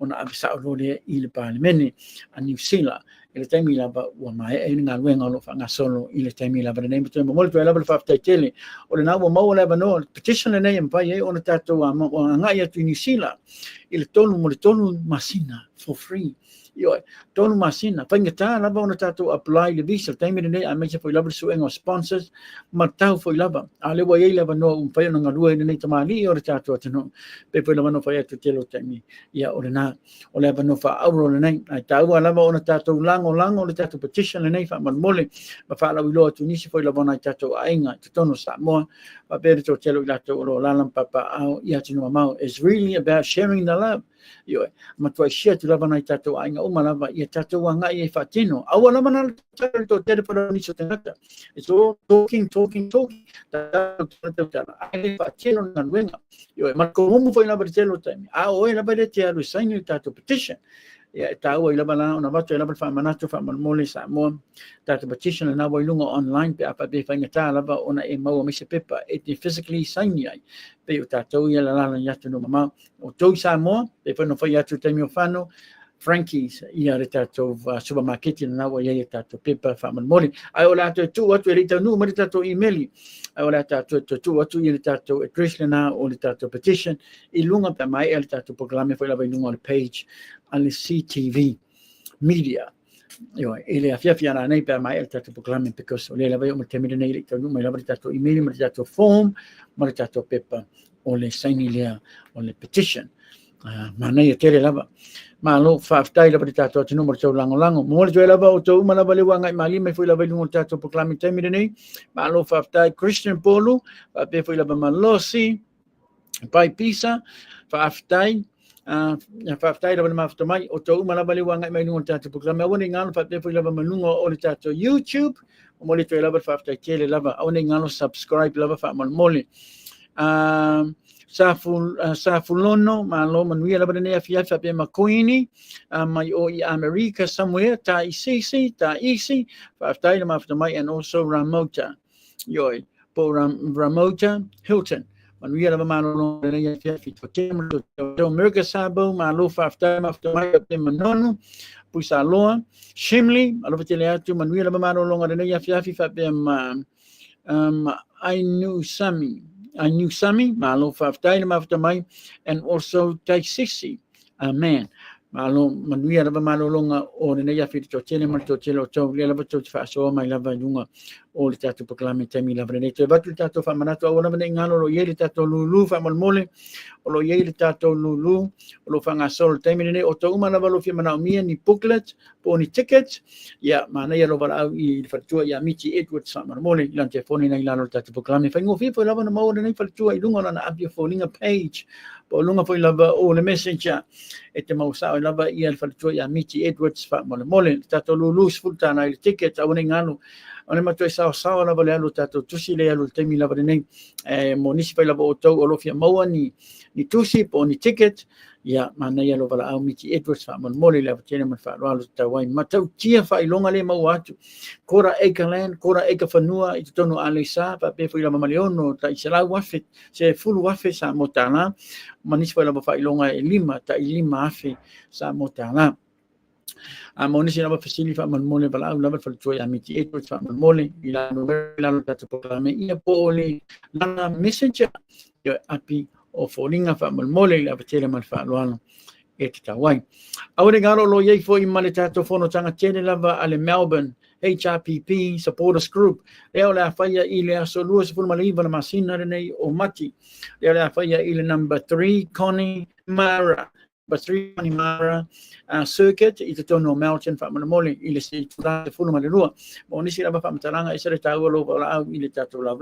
Speaker 1: ona abisa o le il parliament a New Zealand ile taimi la ba wa mai e nga wenga lo fa nga solo ile taimi la ba ne mo mo le la ba fa tele o le na mo mo le ba no petition le ne pa ye ona tatu nga ya tu New Zealand ile tonu mo le tonu masina for free yo tonu masina pangata la ba ona tatu apply le visa taimi ne a me se foi la ba su en sponsors matau foi la ba ale wa ye la ba no un pa nga lue ne tamali o tatu atino pe foi la ba no fa tu telo taimi ya o na o le ba no fa auro le nei ai tau la ba ona tatu lango le tatu petition le nei fa mole ba fa la wilo tu nisi foi la ba na tatu ainga tonu Samoa ba pe to telo la to lo la papa au ya tino mau is really about sharing the love yo ma tu share tu la ba na tatu ainga o mala ba ya tatu nga ye fa tino au la mana to tele para ni so tenata it's all talking ai fa tino na wenga yo ma como foi la ba telo time o la ba de telo sign tatu petition ya tau ila bala ona ba ila fa manato fa mole Samoa tatu petition na wa lunga online pe apa be fa ngata la ba ona e mau me se pepa e physically sign ai pe tatu ya la ya tu no mama o to Samoa pe fa no fa ya tu temio fano Frankie's ia re tatu supermarket na wa ya tatu pepa fa mole ai ola tu watu ri tatu no tatu email ai ola tatu watu ia tatu address na o tatu petition i lunga pe mai el tatu programa foi la ba lunga page alle CTV media yo ile afia na nei per mai el tatu programa because ole la vai o termine nei le no mai la tatu email ma tatu form ma tatu pepa ole sign ile ole petition ma nei tele la malo whaftai lava tato atu numero tau lango mo le toi lava o tau malava le wanga mali mai foi lava lungo tato proclame temi nei malo whaftai Christian Polu pe foi lava malosi pai pisa whaftai whaftai lava mafta mai o tau malava le wanga mai lungo tato proclame awani ngalo pe foi lava malungo o le tato YouTube mo le toi lava whaftai kele lava awani ngalo subscribe lava fa mole Safulono malo manuia lava nei afiafa pe makoini mai o I America somewhere ta isi whaftai lava mafta mai and also Ramota yoi po Ramota Hilton manuia lava malo nei afiafa to camera to America sabo malo whaftai mafta mai pe manono Pusaloa Shimley malo tele atu manuia lava malo longa nei afiafa pe I knew Sami, malo whaftai na mafta mai, and also Taisisi, man. Malo manuia lava malo longa o le nei afi to tele mal to tele o tau le lava to whaasoa mai lava lunga o le tatu proclame temi lava nei te watu tatu whamanato o lava nei ngalo lo yele tatu lulu whamalmole o lo yele tatu lulu o lo whangasol temi nei o tau lava lo whiamana o mia ni booklet po ni tickets ia mana ia lo wala au I whatua ia MITTY Edwards whamalmole ilan te whoni nei lalo tatu proclame whaingo whipo lava na maua nei whatua I lunga na Apia Folinga page po lunga foi lava o le messenger e te mausao lava ia le whatua ia MITTY Edwards whamalmole tatu lulu sfultana I tickets au nei ngalo ona matoi sao lava le alu tato tusi le alu temi lava nei mo nisi pai lava o tau o lofia maua ni tusi po ni ticket ia mana ia lo wala au MITTY Edwards whamalmole le avatene man whaaloalo tawai matau tia whailonga le mau atu kora eka land kora eka whanua I te tonu a leisa pe fui lava maleono ta I se lau wafe se fulu wafe sa motala manisi pai lava whailonga lima ta I lima afe sa motala monisi lava fasili whamalmole wala au lava whalatua ia MITTY Edwards whamalmole I lalo tatu proclame ia po ole lana messenger ia api o folinga whamalmole lava tele man whaaloalo e te tawai. Aure ngaro lo iei fo I male tato whono tanga tele lava ale Melbourne HRPP supporters group leo le awhaia I le aso lua se pulu maliva na masina renei o mati leo le awhaia I le number 3 Connie Mara circuit I te tono Melton whamanamole I le se tura te whunu malirua mo nisi lava whamataranga I sere tau alo wala au I le tato lau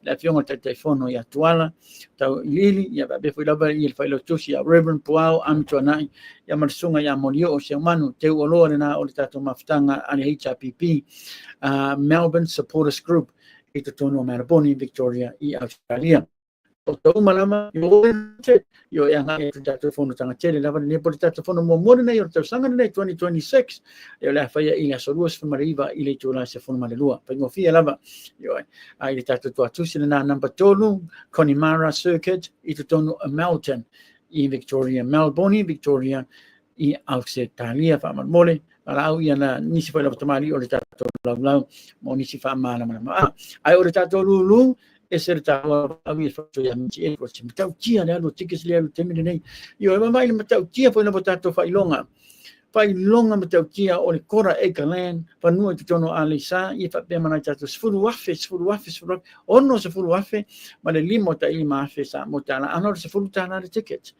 Speaker 1: le fionga te whono I atuala tau lili ia babe fui lava I le whailo tusi ia Reverend Puao amituanai ia marsunga ia molio o se manu te uoloa rena o le tato maftanga ale HRPP Melbourne supporters group I te tono Melburne Victoria I Australia o tau malama yo e anga e tato fono tanga tele lava ne po tato fono mo mo nei o tau sanga nei 2026 e le faia I le soluas famariva I le tula se fono malelua pengo fia lava yo ai le tato to atusi na number tolu Connemara circuit I te tonu Melton I Victoria Melbourne Victoria I Australia fa mole Palau ia na nisi fa lava tamali o le tato lau mo nisi fa mala ai o le tato lulu e ser tau avi fatu ia MITTY Edwards matau tia le alu tickets le alu temine nei io e mai matau tia foi na botato failonga matau tia o le kora eka land panua te tono alisa I fa pe mana tato sfulu wafe ono sfulu wafe ma le limo ta I ma afe sa motala ano sfulu tana le tickets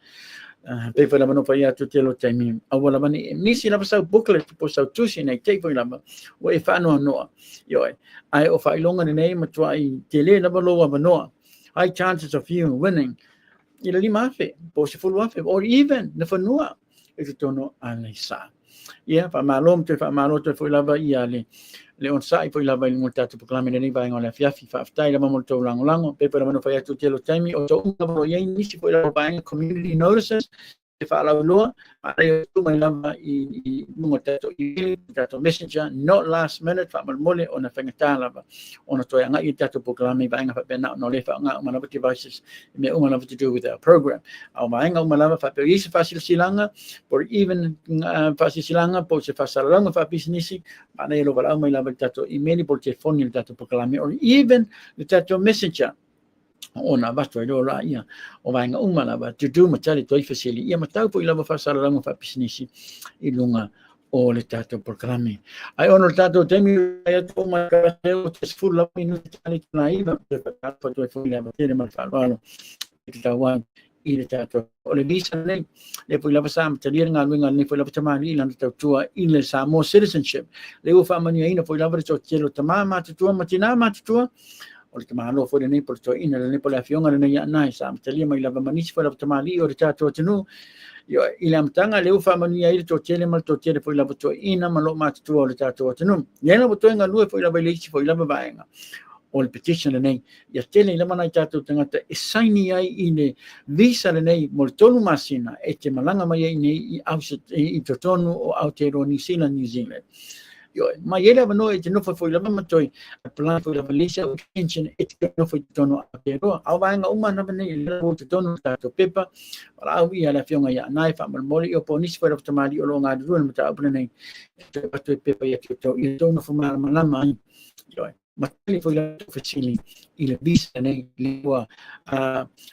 Speaker 1: pe foi lava no pai atu te lo taimi awala mani nisi lava sau booklet po sau tusi nei te foi lava o e whanua noa yo ai o whailonga nei matua I te le lava loa manoa high chances of you winning I le lima afe po se fulu afe or even na whanua e te tono ane sa ia whamalom te whamalo te foi lava I ale le on sai foi lava I mo tatu proclame nei vai ngole fiafi whaftai lava mo tau lango pe lava no whai atu te lo taimi o tau unga mo iei nisi foi lava vai community notices te whaalau loa ai tu mai lava I mo tatu I tatu messenger not last minute whamalmole o na whangata lava o na toi anga I tatu proclame vai ngā whapena no le whaanga o manava devices me o manava to do with our program au maenga o manava whapeo I se whasil silanga or even whasil silanga po se whasalalanga whapisnisi mana I lo walau mai lava tato email por telefoni le tato proclame or even le tato messenger ona vasto I ora ia o vainga lava to do matali toi fasili ia matau po I lava whasalalanga whapisnisi I lunga o le tato proclame ai ono le tato temi ai to ma o te full la minuti tali na iva pe tato toi foi lava tele mal falalo itawa I le tato o le visa nei le poi lava sam te lir ngal ngal ni poi lava tamani lan tua i le Samoa citizenship le u fa mani ina poi lava to telo tamama tua matina tua o le tamalo foi nei por to ina le poi la fionga le ya nai sam te lir mai lava mani poi lava tamali o le tato tenu yo i le amtanga le u fa mani ai to tele mal to tele poi lava to ina malo tua o le tato tenu le na to nga lu poi lava le poi lava vaenga o le petition nei ia tele le mana tatou tangata e saini ai i le visa nei mo le tolu masina e te malanga mai ai nei i totonu o Aotearoa New Zealand yo mai ele no e te no foi la matoi a plan foi la Malaysia extension e te no foi tonu Aotearoa au vanga uma na nei le o tonu tatou pepa para au ia la fionga ia nai fa mal moli o ponis foi la tamali o lo nga du no ta nei te patoi pepa ia te tonu foi mal malama yo matali foi la facili i le visa nei lingua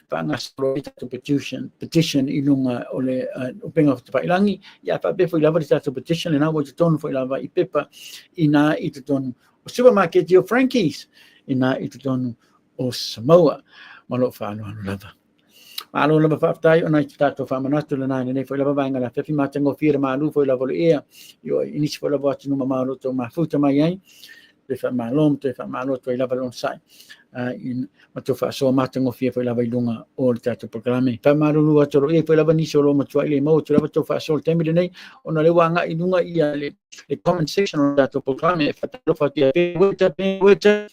Speaker 1: pangasro to petition i lunga o le upenga o te pailangi ia fa be foi lava to petition na o te tonu foi lava i pepa ina i te tonu o supermarket o Frankie's ina i te tonu o Samoa malo fa no lava malo lava fa tai ona i tato fa manato le nai nei foi lava vanga la fefi matango fira malu foi lava le ia yo inisi foi lava tu no malo to mafuta mai ai te fa malom te fa malo to lava lon sai in mato fa so matango fia foi lava ilunga o le tato programe fa malo lu atoro e foi lava ni solo mato ile mo to lava to fa so tembe nei ona le wanga ilunga ia le comment section o tato programe fa to fa tia weta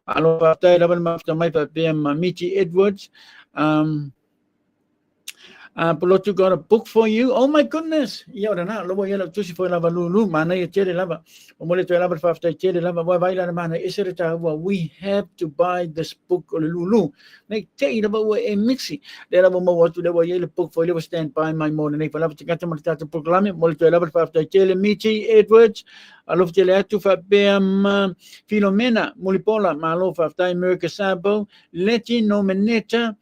Speaker 1: alo fa tai lava mafta mai fa MITTY Edwards Polotu got a book for you. Oh my goodness. Ia ora na lobo ia tusi foi lava lulu mana ia tere lava. O mole to lava fa after tere lava vai la mana isere ta we have to buy this book o lulu. Nei te lava o e mixi. Le lava mo watu le ia le book for you stand by my morning nei lava tingata mo tata proclame mole to lava fa after tere MITTY Edwards. Alof te le atu fa beam Filomena Mulipola malo fa after America Sabo leti nominata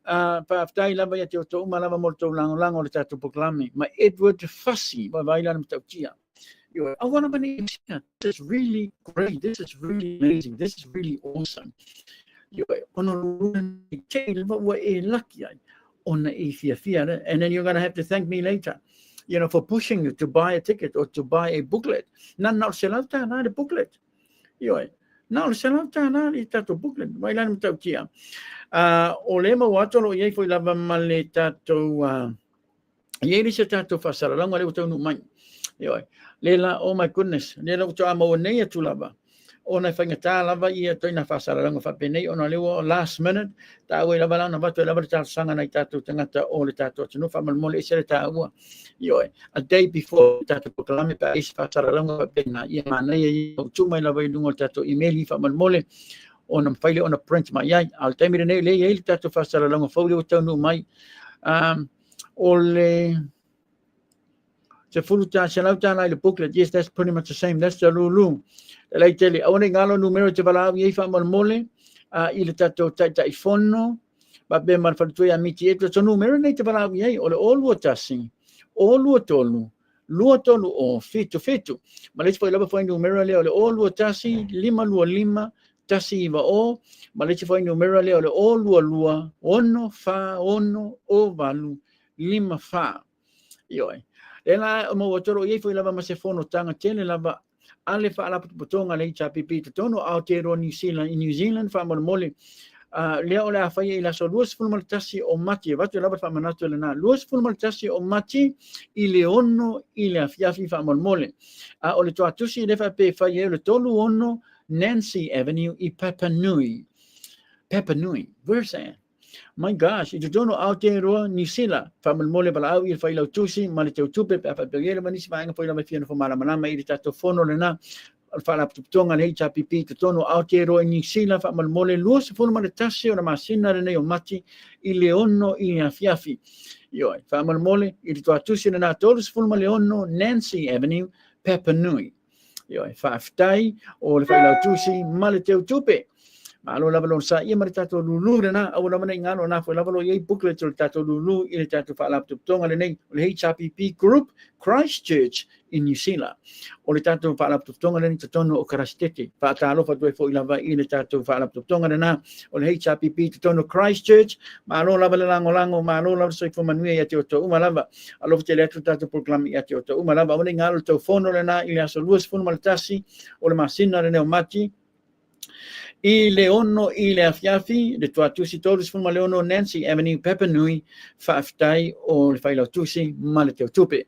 Speaker 1: pa aftai lava ia te o tō malava mo tō lango le tātou proclame. Ma Edward Fussy, vai la mtau tia. I want to believe this is really great. This is really amazing. This is really awesome. Ono te lava wa e laki ai. Ona e fia. And then you're going to have to thank me later, for pushing you to buy a ticket or to buy a booklet. Nā se lauta nā the booklet. Nā se lauta nā i tātou booklet. Vai la mtau tia. O le ma watolo ye foi lava male tato ye ri se tato fasara longa le tonu mai lela oh my goodness lela to amo nei tu lava ona fanga ta lava ia to ina fasara longa fa penei ona le last minute ta we lava lana va to lava ta sanga nei tato tangata o le tato no fa mal mole se ta ua a day before tato proclame pa is fasara longa fa pena ia mana ia tu mai lava lungo tato email fa mal mole ona faile ona print mai ai al time nei le ele tato fasala longa folio tonu mai ole se fuluta se lauta na le booklet yes that's pretty much the same that's the lulu le tele ona ngalo numero te vala i fa mal mole ile tato tata I fono ba be man fa tu ya MITTY Edwards so numero nei te vala i ole all watasi all tolu o fitu ma le foi lava foi numero le ole all watasi 5 tasi iwa o, ma le te whai numera leo le o lua, ono wha, ono o walu, 5 wha. Le la o mo watoro iei whai lava ma se whono tanga tele lava ale wha ala putonga le HPP te tono Aotearoa New Zealand wha mole mole. Leo le a whai i laso 2 tasi o mati, watu lava wha manatu le na, 2 tasi o mati i le ono i le afiafi wha mole mole. O le toa tusi le wha pe whai e le tolu ono, Nancy Avenue i Papa Nui. Where's that? My gosh, I don't know Aotearoa New Zealand. Famal mole bala au I fai lau tusi, male teu tupe, pa pegele manisi vaenga foi la mafia fo mala mana mai tato fono le na. Al fala tonga le HPP te tono Aotearoa New Zealand famal mole luos fono male tasi ona masina le o mati I le ono I afiafi. Famal mole I to tusi le na todos fono male ono Nancy Avenue Papa Nui. Whaftai o le whailau tusi male teu tupe. Malo lava lo sa ia maritato lulu na au lava nei ngalo na foi lava lo ye booklet to tato lulu ile tato fa lap tonga le nei le HRPP group Christchurch in New Zealand. O le tato fa lap tonga le ni tono o karastete fa talo fa due foi lava ile tato fa lap tonga na o le HRPP tono Christchurch malo lava le lango malo lava so fo manui ya to uma lava alo te le tato proclam ya to uma lava o le ngalo to fono le na ile aso luas fono maltasi o le masina le mati I le ono I le afiafi le tuatusi tolu sfuma le ono Nancy Avenue Papanui faaftai o le failautusi ma le teutupe.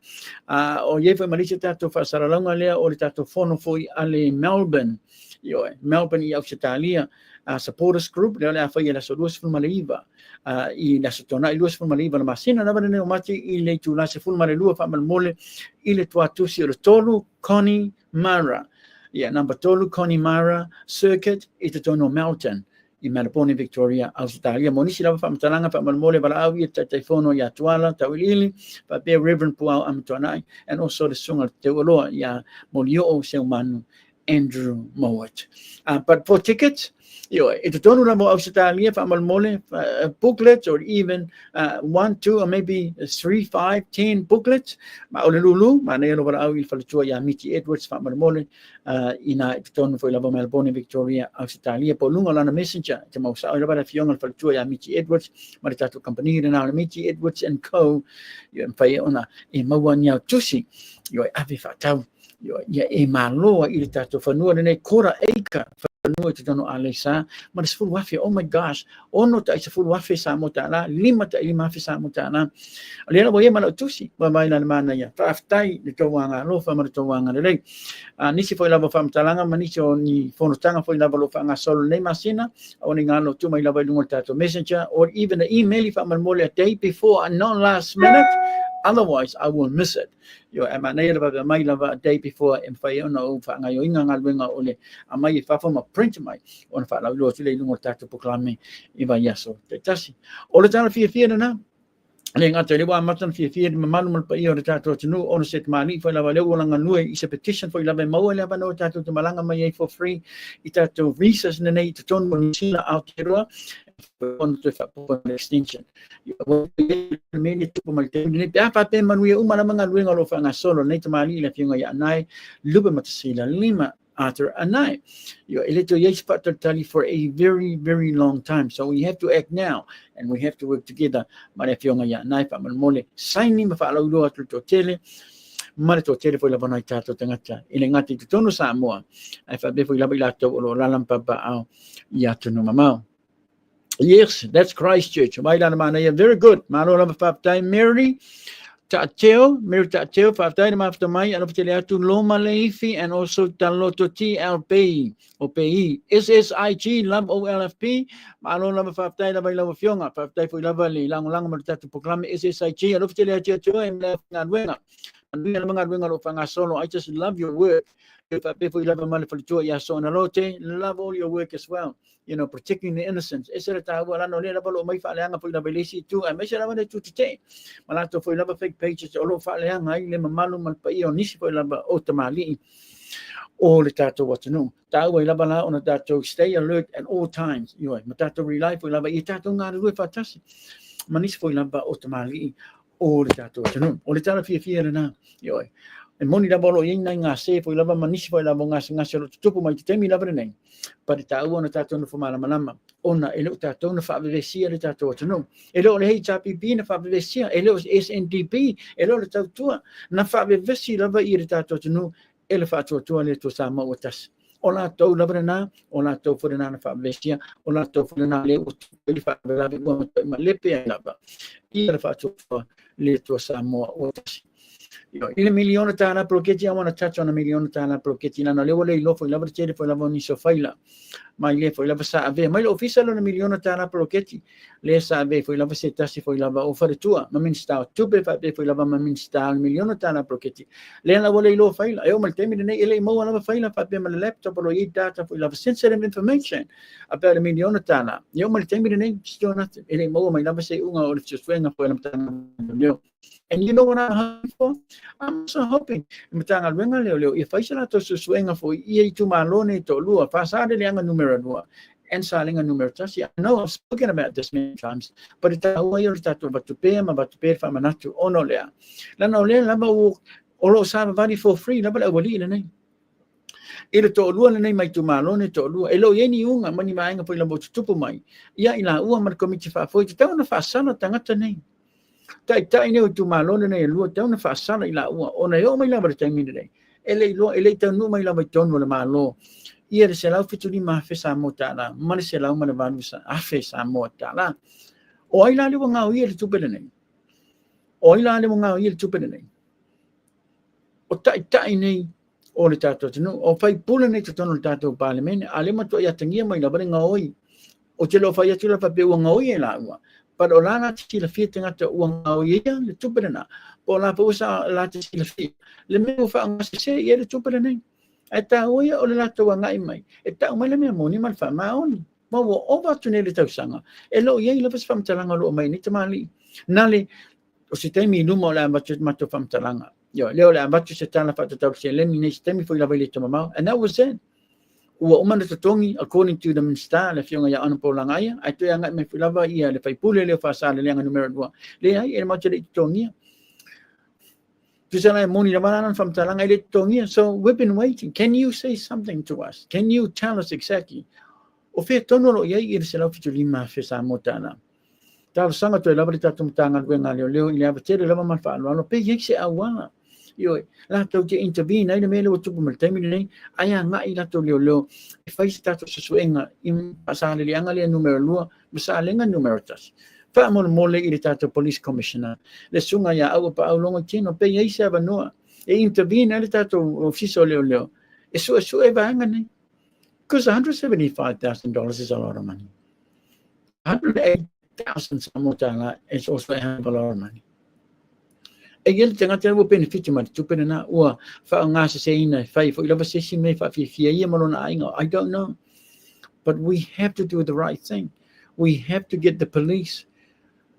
Speaker 1: O ye foi malisa tato faasaralonga lea o le tato fono foi ale Melbourne. Melbourne I Australia supporters group le a fai la solus sfuma le iva. I la sotona I luas sfuma le iva la masina na ne o mati I le tula se sfuma le lua fa malmole I le tuatusi o le tolu Connie Mara. Number tolu Connemara Circuit I te tono Melton I Melbourne, Victoria, Australia. Monisi lava whamatalanga whamalmole wala awi te teifono ia tuala, tawilili, pa be Reverend Puau Amatuanai, and also the sunga te uloa ia molio o seu manu, Andrew Mowat. But for tickets, ito tono na mo Australia whamalmole booklets or even 1, 2 or maybe 3, 5, 10 booklets. Ma ole lulu, ma nelo wala awi whalatua ia MITTY Edwards whamalmole ina ito tono foi lava Melbourne, Victoria, Australia. Po lunga lana messenger, te mausa o lava fionga whalatua ia MITTY Edwards, ma le tatu company na MITTY Edwards and Co. Mwhai ona e maua niau tusi, avi whatau. Ia e maloa I le tatu whanua nei kora eika whanua te tono Alesa, ma le sefulu wafe, oh my gosh, ono ta I sefulu wafe sa mo tāna, 5 ta 5 wafe sa mo tāna. Lena wa ia mana tusi, wa mai na mana ia, whaaftai le tauanga lofa ma le tauanga le rei. Nisi foi lava whamtalanga, ma nisi o ni whanotanga foi lava lo whanga solo nei masina, o ni ngano tu mai lava lungo tato messenger, or even the email if I'm a day before and not last minute, otherwise I will miss it. Ama nei lava mai lava a day before and whai ona o whanga yo inga ngalwenga ole a mai I whawhama print mai ona whala uloa tule lungo tato poklame I wa yaso te tasi. O le tana fia na le ngata le wa matan fia ma manu mal pa I o le tato tunu ona set mani whai lava leo langa nui I se petition whai lava maua le no tato te malanga mai for free I tato visas na nei te tonu ni sila Aotearoa on to extension. Media tupo malte ni pa pe manui umala mga luenga lo fanga solo nei tamali la finga ya nai luba matasila 5 after a night. Elito yes tali for a very, very long time. So we have to act now and we have to work together. Mare finga ya nai pa mole signing ma fa lo to tele. Mare to tele foi la bona tato tangata. Ile ngati tono Samoa. Ai fa be foi la bila to lo lalampa ba au ya tunu mamau. Yes, that's Christchurch. Very good. Malo lava whaptai Mary Ta'ateo, whaptai na mafta mai, ano pati leatu Loma Leifi, and also Taloto TLP, OPI, SSIG, Love OLFP, malo lava whaptai lava lava fionga, whaptai fui lava li lang matatu proklame SSIG, ano pati leatu em la ngadwenga. Andui na mga ngadwenga lo whanga solo. I just love your work. If I pay for 11 money for the joy, yeah, so love all your work as well. Protecting the innocence. Esa ta wala no le lava lo mai fa leanga for the belisi too. I measure lava tu today. Malato for lava fake pages o lo fa leanga ile mamalo mal pa io nisi for lava otamali. All the tato what to know. Ta wa lava la on tato stay alert at all times. Matato rely for lava itato nga lu fa tasi. Manis for lava otamali. All the tato what to know. All the tato fia na. E moni la bolo ina nga se foi lava manisi foi lava nga lo tupu mai te mi lava nei pa ta ona tato no fumala malama ona ele tato no fa vesia le tato no ele o le HRPP na fa vesia ele o SNDP ele o le tato na fa vesia lava I le tato no ele fa tato le to sama o tas ona to lava na ona to for na fa vesia ona to for na le o ele fa lava ma le pe lava I le fa tato le to sama o tas ile miliona tana proketi I want to touch on a miliona tana proketi na le wole lo foi lava tele foi lava ni so faila mai le foi lava sa ave mai lo official na miliona tana proketi le sa ave foi lava setasi foi lava ofare tua ma min sta tu be fa foi lava ma min sta miliona tana proketi le na wole lo faila eu mal temi ne ele mo lava faila fa be mal laptop lo I data foi lava sensitive information about a miliona tana eu mal temi ne sto na ele mo mai lava se unga o se suenga foi lava tana. And you know what I'm hoping for? I'm so hoping. Matanga leo if I shall to suenga for E to malone to lua pasade leanga numero 2. and salinga numeratas. I know I've spoken about this many times, but it's a way to batupea fa manatu ono lea. Lana olea lama olo sa vali for free lama wali nei. Ila to lua nei mai tu malone to lua. Elo yeni unga mani mainga po ila mo tupu mai. Ia ila ua mar komiti fa foi te tau na fa sana tangata nei. Tai ne tu malone nei lua tau na fa sana ila ua. Ona yo mai lama te mi nei. Ele tau nu mai lama tonu le malo. Ia de selau fituli ma fe sa motala. Mane selau ma valu sa afe sa motala. O ila le nga o ia le tupu nei. O ila le nga o ia le tupu nei. O tai nei o le tato tino o fai pula nei tono le tato parliament ale mato ia tangia mai la bringa oi o te lo fai atu la fa pe nga oi la ua pa o lana ti la fia tanga te nga oi le tupena po la po sa la ti la fia le me fa nga se ia le tupena nei ata oi o le lato nga mai eta mai le me moni mal fa ma on mo o va tune le tau sanga e lo ia le fa mtalanga lo mai ni te mali nale o se te mi numo la mato fa mtalanga Yo, leo le amatu se tana fa tau se le ni stemi foi la vele to mama, and that was it. Ua umana to tongi according to the minister le fionga ya ana polanga ia, ai to anga me filava ia le fai pule le fa sa le anga numero 2. Le ai e macho le tongi. Tu sana moni la banana from talanga le tongi, so we've been waiting. Can you say something to us? Can you tell us exactly? O fe tono lo ia i se la fitu lima fe sa motana. Tau sanga to la balita tum tanga wenga leo i le tele la mama fa lo pe yek se awana. Yo, la tau te intervene ai le mele o tupu mal taimi nei aya nga I la to leo e fai stato suenga in pasale le anga le numero 2 masale nga numero 3 fa mo mole I le tato police commissioner le sunga ya au pa au longo tino pe ia se no e intervene le tato officio leo e so e va nga nei because $175,000 is a lot of money. 108,000 samotanga is also a lot of money. E ele tanga te mo benefit ma tu pena na ua fa nga se ina fai fo ila se si me fa fi ia malona ainga. I don't know, but we have to do the right thing. We have to get the police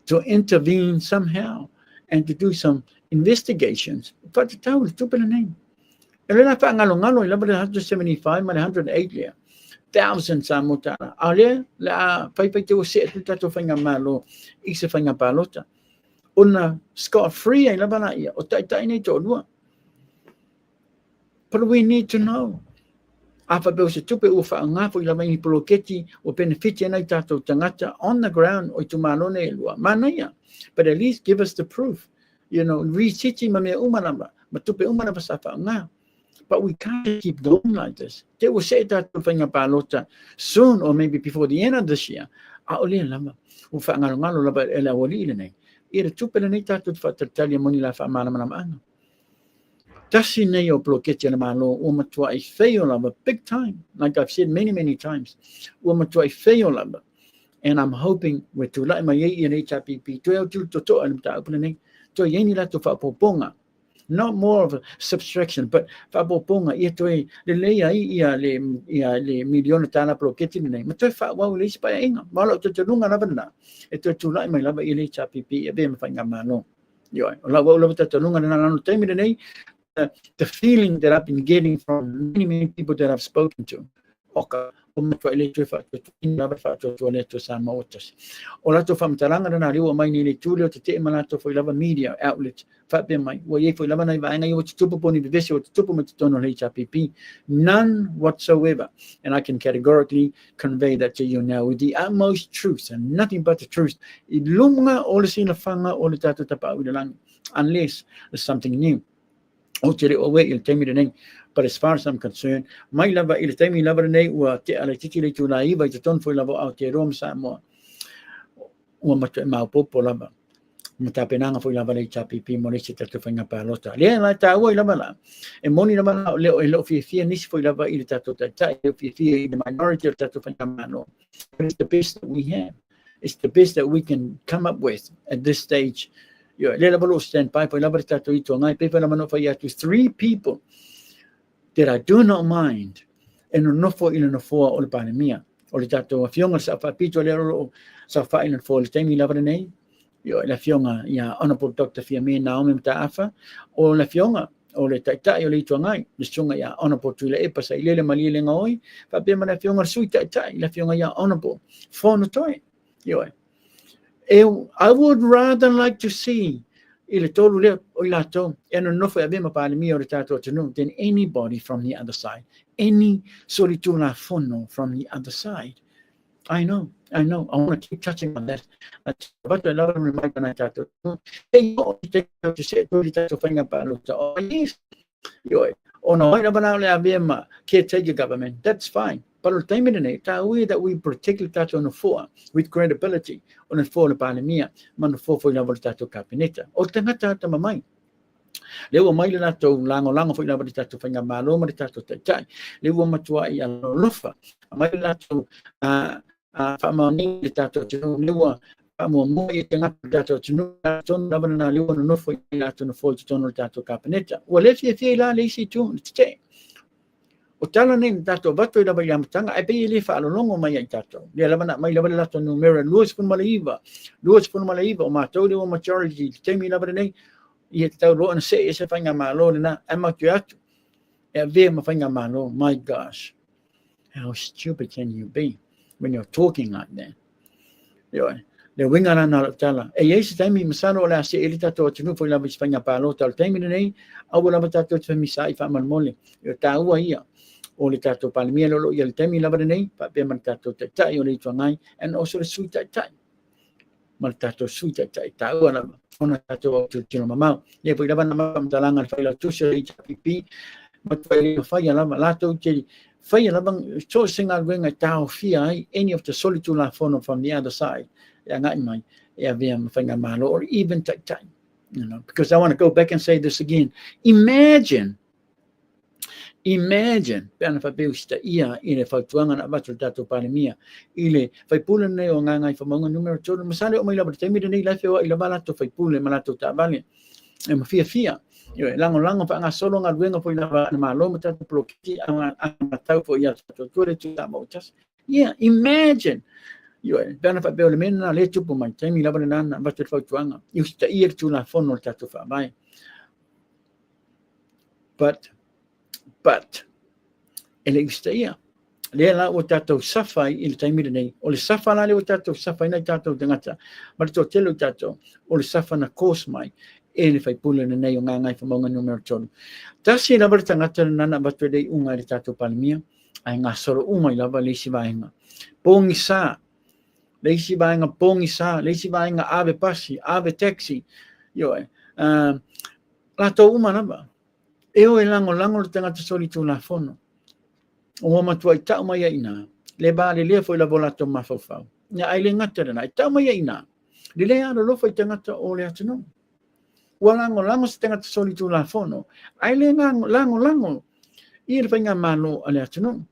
Speaker 1: to intervene somehow and to do some investigations. Fa te tau tu pena name. Ele na fa ngalo ila ba 175 ma 108 lea. Thousands samotana. Ale la fai te o se tu tato fanga malo I se fanga palota. Una scot-free ai lava ia o tai nei to lua. But we need to know. Apa be se tupe o fa nga fo lava ni poloketi o benefit nei tato tangata on the ground o tu malone lua. Manaya. But at least give us the proof. You know, re-city ma me umanamba, ma tupe umanamba sa fa nga. But we can't keep going like this. They will say that fanga palota soon or maybe before the end of this year. A ole lava. O fa ngalo lava ela wali nei. Ira tupena nei tātou whatatali moni la wha mana mana. Tasi nei o bloketi na malo o matua I wheo lava big time. Like I've said many times. O matua I wheo lava. And I'm hoping with tu lai mai I nei HRPP. Tu eo tu toto alim ta upuna nei. Tu yeni la tu whapoponga. Not more of a subtraction, but whapoponga. Ia toi le leia ia le miliona tāna bloketi nei. Ma toi whawau le ispa inga. Malo tu tununga lava na. E tu tu lai mai lava I le HRPP e be ma whainga mano. Yo, lava tu tununga na lano taimi nei. The feeling that I've been getting from many people that I've spoken to. Oka. O matua ele tu fa tu lava fa tu le tu sa motas. O la tu famtalanga na riu mai ni le tulio te malato foi lava media outlet fa be mai wo ye foi lava na vai nga yo tupu poni bevesi o tupu met tono le HRPP none whatsoever, and I can categorically convey that to you now with the utmost truth and nothing but the truth. Ilunga o le sina fanga o le tatu tapa ulang unless there's something new. O tere o we il temi de nei. But as far as I'm concerned, mai lava il taimi lava nei ua te ala titi le tu nai vai te ton foi lava au te rom Samoa. Ua matu mau popo lava. Mata penanga foi lava le HRPP mo le se tatu whainga palota. Lea lai ta ua lava la. E moni lava la leo e leo fia nisi foi lava il tatu tai leo fia I the minority of tatu whainga mano. It's the best that we have. It's the best that we can come up with at this stage. Yo, le lava lo stand by foi lava tatu ito ngai pe lava no fai atu 3 people that I do not mind, and no for in no for all pandemia, or the tato of younger sa papito lero sa fine for the time lava nei, yo la fionga ya honorable Dr. Fiame Naomi Mtaafa, or la fionga o le tai o le tuangai le sunga ia honorable tu le e pasa ile le mali le ngoi pa pe mana fionga sui tai le fionga ia honorable fono toi yo I would rather like to see ile tolu le o lato eno no foi abema pa le mio retato tenu than anybody from the other side any solituna fono from the other side. I know. I want to keep touching on that. But another reminder na tato. Hey, yo, to say to tato fanga palo to. Oh, yes. Yo, oh no, na bana le abema caretaker government. That's fine. But the time in the way that we protect tato on the floor with credibility on the floor of Panamia, man the floor for the tato cabinet. O tangata mamai. Lewa mai na to lango foi na tato fanga malo ma tato tai. Lewa matua ia lofa. Mai na to famani tato tunu lewa mo mo e tenga tato tunu ton na bana lewa no foi na to no foi to no tato cabinet. O le fie la le si tu te. O tala nei tato bato i lava i amatanga, ai pei le wha alolongo mai ai tato. Lea lava na mai lava le lato numera, luas pun malaiva o mātou le o majority, teimi lava nei, i e tau roa na se e se whainga mālo na, e matu atu, e a vea ma whainga mālo, my gosh, how stupid can you be when you're talking like that? Le winga na na tala, e yeisi teimi masano o la se e li tato atinu fo i lava i whainga pālo, tala teimi nei, au lava tato te whamisa i whamalmole, i ta ua ia, o le tato palemia lolo ia le temi lava nei pa pe man tato tai o le tuangai and also le sui tai man tato sui tai ta o na ona tato tu tino mamau le po lava na mamtalanga le faila tu se pipi ma faila lava lato ke faila lava so singa going at tao fia any of the solitude la phone from the other side ya ngai mai ya via mafanga malo or even tai you know, because I want to go back and say this again. Imagine pena fa peusta ia ile fa tuanga na batul tato palemia ile fa pula nei o nga ngai fa monga numero todo masale o mai la temi nei la fe o ile bala to fa pula malato ta bale e ma fia yo lango fa nga solo nga duenga foi na malo mata bloki anga tau fo ia to tore tu ta motas yeah imagine yo pena fa pe o le mena le tupu mai temi la bala na batul fa tuanga justa ia tu la fono tato fa mai but ele istaia le la o tato safai il taimi nei o le safa la le o tato safai na tato tangata ma to telo tato o le safa na course mai ele fai pula nei o nga ngai fa monga numero tonu tasi na bar tangata na na batu dei unga le tato palmia ai nga solo uma lava le si vainga pongisa le si vainga ave pasi ave taxi yo la to uma na e o e lango le tangata solitu la fono. O matua i tau mai ina. Le ba le foi la volato mafofau. Nya ai le ngata na i tau mai ina. Le le ano lo foi tangata o le atino. Wa lango se tangata solitu la fono. Ai le lango. I le fainga malo ale atino.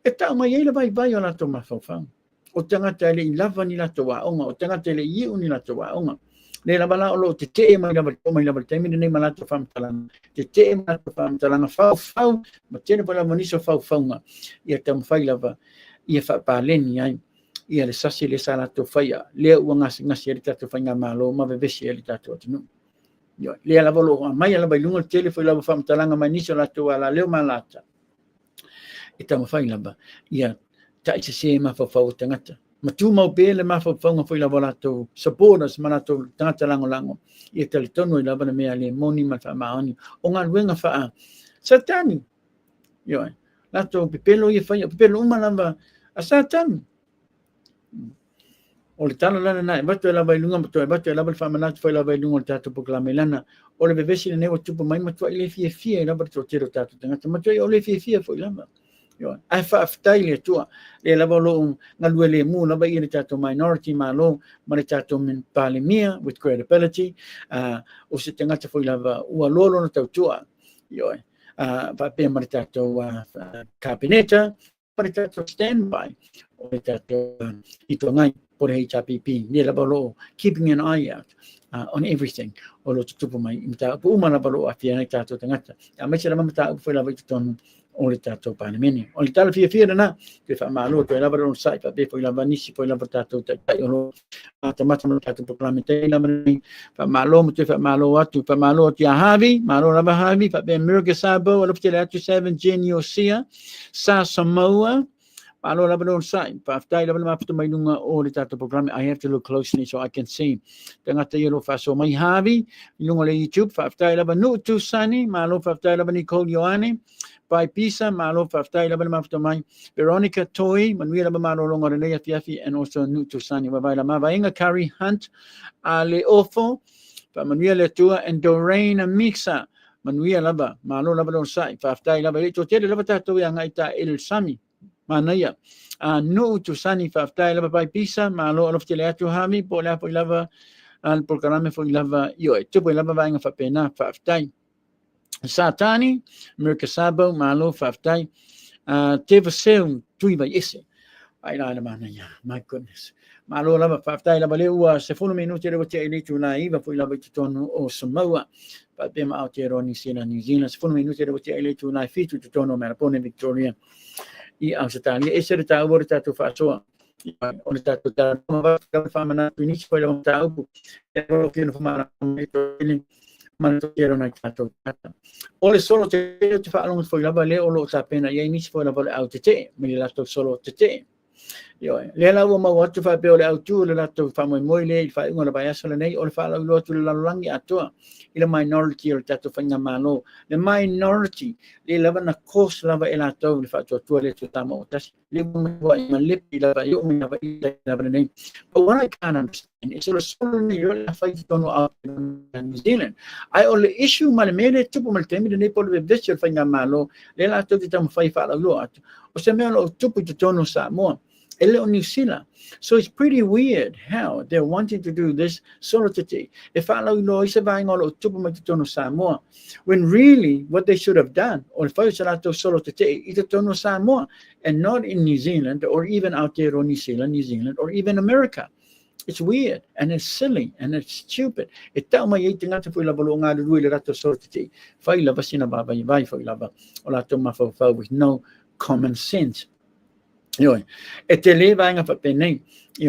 Speaker 1: E tau mai le vai o la to mafofau. O tangata le i lava ni la to wa onga. O tangata le i uni la to wa onga. Le la bala o te mai la temi nei malato fam talanga te malato fam talanga fau ma tene pala moniso fau nga ia tam fai lava ia fa paleni ai ia le sasi le sala to faia le u ngasi ele tato fanga malo ma vevesi ele tato tinu yo le la volo mai la bailunga tele foi lava fam talanga maniso la to ala le malata e tam fai lava ia ta se ma fa tangata matu mau pele ma fa fonga foi la volato supporters manato tangata lango ia tele tono i lava na mea le moni ma fa maoni o nga luenga fa satani yo lato pepelo ia fa pepelo uma lava a satani o le tala lana na bato la bailunga bato la fa manato foi la bailunga tato proclamelana o le bevesi ne o tupo mai matu ile fie la bato tero tato tangata matu o le fie foi lava yo ai fa aftaile tua le la volo ngalue le mu na ba ile tato minority malo ma tato min palemia with credibility o se tangata foi lava ua lolo na tau tua yo pa pe ma tato kabineta pa tato standby o tato itongai por HPP le la volo keeping an eye out on everything o lo tupu mai mta uma na volo afia na tato tangata a me se la mata foi lava ton o le tātou panemene. O le tala fia na, te whamalo, te lava on site, pa befo i lava nisi, po i lava tātou tai ono, tamata mo tātou proklametei, lava ni, whamalo, mo te whamalo atu, whamalo te a Harvey, malo lava Harvey, pa be America Sabo, o te le atu 7 Jenny Osia, sa Samoa, malo lava on site, pa aftai lava mafuta mai nunga o le tātou programe, I have to look closely so I can see. Tangata yelo faso mai Harvey, nunga le YouTube, fa aftai lava Nutu Sani, malo fa aftai lava Nicole Ioane, Pai Pisa, malo faftai laba mafuta mai. Veronica Toy, manuia laba malo longa renea fiafi, and also Nutu Sani, wawai lama. Vainga Curry Hunt, Ale Ofo, manuia le tua, and Doreen Mixa, manuia laba, malo laba don sai, faftai laba leto, tele laba tato yang aita il Sami, manaya. Nutu Sani, faftai laba Pai Pisa, malo alof tele atu hami, po lava, al programa fo lava, yo, tupo laba vainga fapena, faftai. Satani, America Sabo, malo faftai, teva seum tuiva ese. Ai la mana ya, my goodness. Malo lava faftai lava leua se 4 minuti le wote ile tu la iva foi lava tutono o Samoa. Pa bema autero ni sina New Zealand se 4 minuti le wote ile tu la fitu tutono Melbourne Victoria. I Australia ese reta vorta tu faso. O le tatu ta ma fa mana ni foi lava ta upu. E lo che no fa mana manatokero na tātou tata. Ole solo te whaalonga foi lava le olo ta pena ia nisi foi lava le au te te, me le lato solo te te. Le la ua mau atu whapeo le au tu, le lato whamoe moi le, i whainga la baiasa le nei, o le whaalau ilo atu le lalangi atua, i le minority o le tato whainga malo. Le minority, le lava na kos lava e lato, le whaatua tua le tu tama o tasi, le mua i ma lepi lava, i umi lava i lava le nei. But what I can't understand is solo ni yo la whaiti tono out in New Zealand. Ai o le issue ma le mele tupu ma le temi le nei polo le vesi o le whainga malo, le lato te tamo whai whaalau ilo atu. O se mea lo tupu te tono Samoa. New Zealand. So it's pretty weird how they're wanting to do this solo today. If I know Samoa, when really what they should have done, or if I solo today, is Samoa, and not in New Zealand or even out there on New Zealand, or even America. It's weird and it's silly and it's stupid. Ita mai iti ngata foi lava lo ngā rui le rato solo today. Fai lava sina baba i vai fai lava o lato mafau with no common sense. E te le vainga fa penei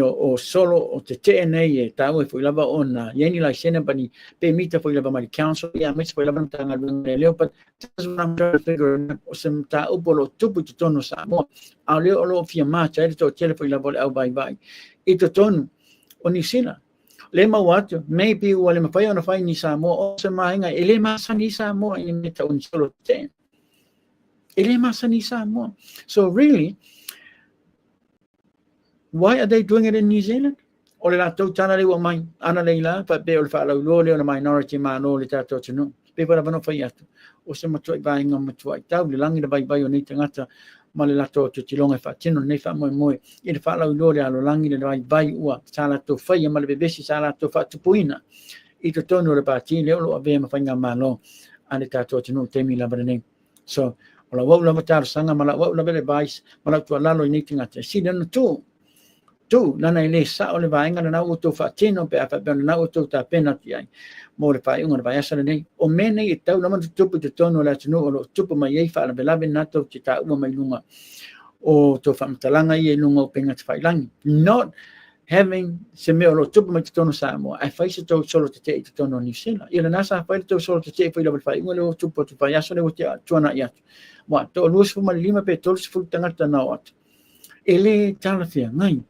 Speaker 1: o solo o te te nei e tau e foi lava ona yeni la sena pani pe mita foi lava mai council ya mai foi lava tanga le leo but that's what I'm trying to figure out o se ta upolo tupu te tono Samoa a leo lo fia macha e to tele foi lava au vai i to tono o New Zealand le mawatu maybe o le mafai ona fai ni Samoa o se mainga e le masa ni Samoa i meta un solo te e le masa ni Samoa so really why are they doing it in New Zealand? O le lātou tāna lewa mai, ana leila, pa pe o le whaalau lole o le minority māno le tātou tino. Pe para wano whai atu. O se matua i vāinga matua i tau, le langi le vai o nei tangata, ma le lātou tu tilonga wha tino, nei wha moe. I le whaalau lole alo langi le vai ua, sa lātou whai, ma le bebesi sa lātou wha tupuina. I to tono le pāti, leo lo avea ma whainga māno, a le tātou tino, temi lava nei. So, o la wau lava tāra sanga, ma la wau lava le vais, ma la tua lalo i nei tangata. Si lana tū, tu lana ile sa o le vainga na o to fatino pe afa ben na o to ta penalty ai mo le fai unga vai asa nei o mene i tau na man tupu te tono la tino o tupu mai ai fa la bela ben na to te ta uma mai lunga o to famtalanga i lunga o penga te fai langi not having se me o tupu mai te tono Samoa ai fai se to solo te tono New Zealand i le nasa fai to solo te fai la fai unga le tupu te fai asa le o te tuana ia wa to luas fu mai lima pe to fu tangata na ot ele talafia ngai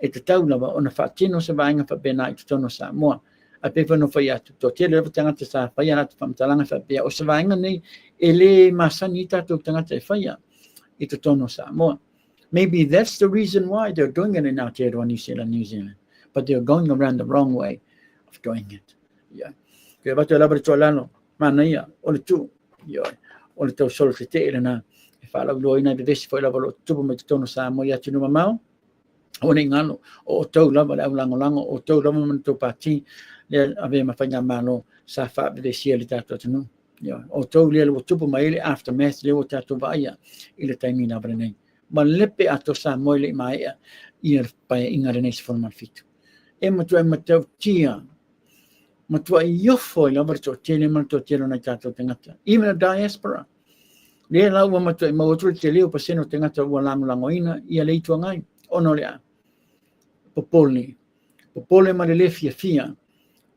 Speaker 1: e te tau lava ona whaatino se vainga whapena i te tono Samoa. A pepa no whai atu. Tō te lewa tangata sa whaia atu whamtalanga whapea. O se vainga nei, e le masani tātou tangata e whaia i te tono Samoa. Maybe that's the reason why they're doing it in Aotearoa, New Zealand. But they're going around the wrong way of doing it. Yeah. Kaya watu labari tō lano, mana ia, o le tū. O le tau solo te te ele nā. E whaalau loa ina bevesi whai lava lo tupu mai te tono Samoa i atu numa mau. O nei ngalo o tau lava le au lango o tau lava man tau pati le ave mawhainga malo sa wha bide sia le tātou tanu. O tau le o tupu mai le aftermath le o tātou vaia i le taimi na vare nei. Ma lepe ato sa moi le mai i pai inga re nei se forman fitu. E matua e matau tia, matua i iofo i lava to tele man to tele na tātou tangata. Even a diaspora. Le la ua matu ma otru te leo paseno te ngata ua langoina ia le itua ngai ono lea popole ma le fia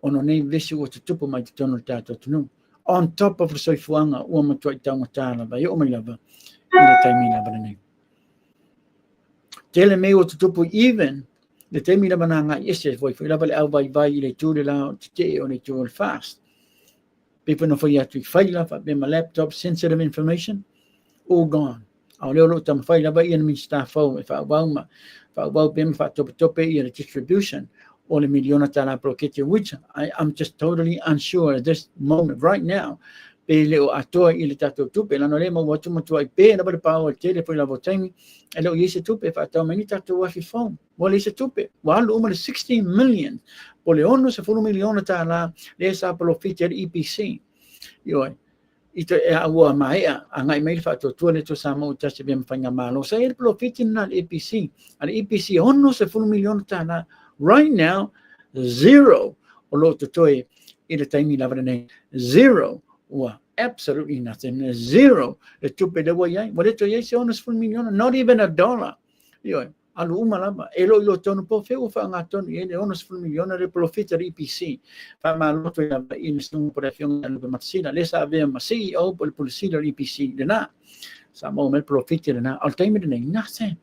Speaker 1: ono nei vesi ua tutupu mai te tono tato tunu on top of the soifuanga ua matu i taunga tāla ba o mai lava i le taimi lava nei tele me o tutupu even le taimi lava na ngai ese foi lava le au vai i le tūle la te o le tūle fast people no foi atu i faila fa be my laptop sensitive information all gone au leo lo tam faila ba ia mi staff fo fa wau bem fa tope i le distribution o le miliona tala prokete which I am just totally unsure at this moment right now pe leo atoa i le tato tupe lano le mo watu matua i pe na ba pa o tele foi la votaimi e leo yese tupe fa tau mani tato wa fi phone mo le yese tupe wa lo uma le 16 million o le ono se fulu miliona tala le sa profit EPC yo ito e awa mai a ngai mai fa to le to Samoa tasi bem fanga malo sa el profit na EPC al EPC ono se fulu miliona tala right now zero o lo to i le taimi lava nei zero wa absolutely nothing zero e tupe le wa yai mo le to yai se ono se fulu miliona not even a dollar yo alu uma lava e lo tonu po feu fa nga tonu e ono se fulu miliona le profit EPC fa ma lo to ya in stung por afion al be matsina le sa ave ma CEO por policia EPC de na sa mo me profit de na al time de nothing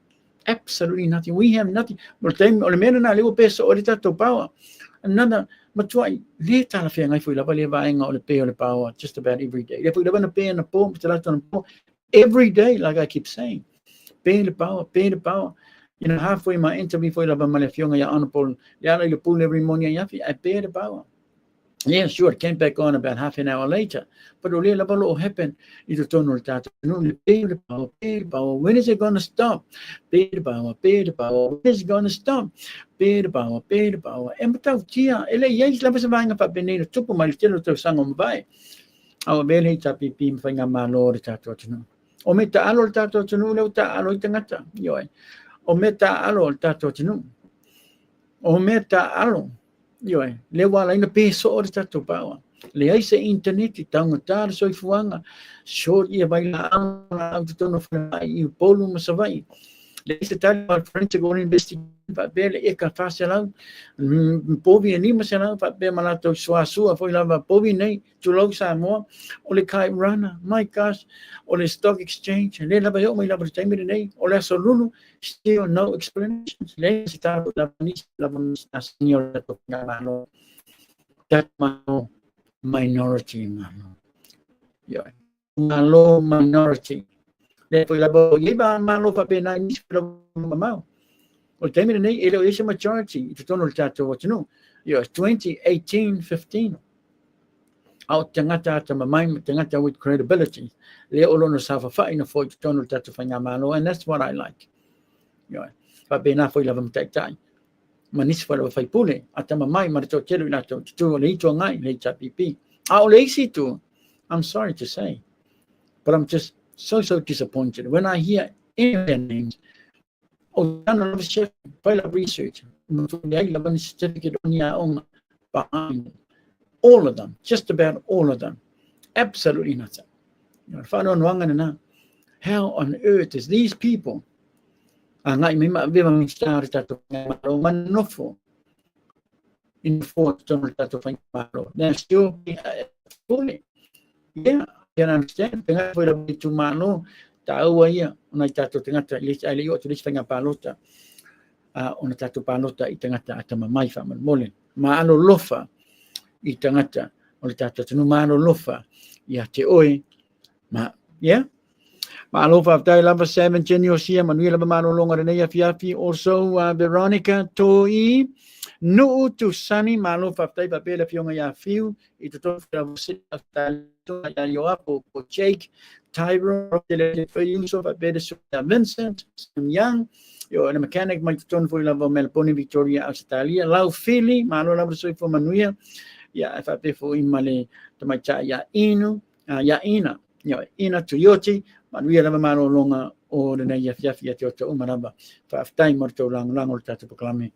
Speaker 1: absolutely nothing we have nothing but time o le mena na le peso o ta to power another matuai le tala fe ngai foi lava le va nga o le pe o le power just about every day le foi lava na pe na po tala ton po every day like I keep saying pay the power you know halfway my interview foi lava malefionga ya honorable ya le pool every morning ya I pay the power yeah sure it came back on about half an hour later but ole lava lo happen I to turn that no pay the power when is it going to stop pay the power when is it going to stop pay the power e matau tia ele yes lava sa vanga pa beneno tupu mai telo to sanga mbai au bele tapi pim fanga malo de tato no o meta alo tato no le ta alo tangata yo o meta alo tato no o meta alo yo le wala ina peso o tato pawa le ai se internet tanga tar so fuanga short ia vai la au tono fai I polu masavai le se tal par frente go investigate pa bele e ka fasela povi ni masela pa be malato sua foi lava povi nei to lo Samoa o le kai rana my gosh o le stock exchange le lava yo mai lava time nei o le solulu still no explanations le se tal la signora to ngalo that minority ngalo yo ngalo minority le foi lava iba malo pa be na ni mamau o time nei ele o ese majority to tono tato what no yo 2018-15 au tangata mamai tangata with credibility le o lono safa fa ina foi to tono tato fanga malo and that's what I like yo pa be na foi lava mtai manis fa fai pule ata mamai marto telo na to le ito ngai le chapipi au le situ I'm sorry to say but I'm just so disappointed when I hear any names of done chef file of research certificate on your own behind all of them, just about all of them, absolutely nothing. How on earth is these people? They're still fully, yeah. Can understand tengah boleh cuma no tahu aja una tato tengah list ali yo tulis tengah palota una tato palota I tengah ata mai fa mole ma alo lofa I tengah ona tato tunu ma alo lofa ya te oi ma yeah ma lofa dai lava 7 genio sia manuel lava ma longa rene ya fiafi also Veronica toi no to sunny ma lofa dai papel fionga ya fiu I to ya yo apo po Jake Tyro de use of a better Vincent Young yo na mechanic my ton for lava Melbourne Victoria Australia lau Philly malo lava so for manuia ya if I pay for imale to my cha ya inu ya ina yo ina Toyota manuia lava malo longa o de ya fia Toyota umaraba fa time morto lang or tatu proclame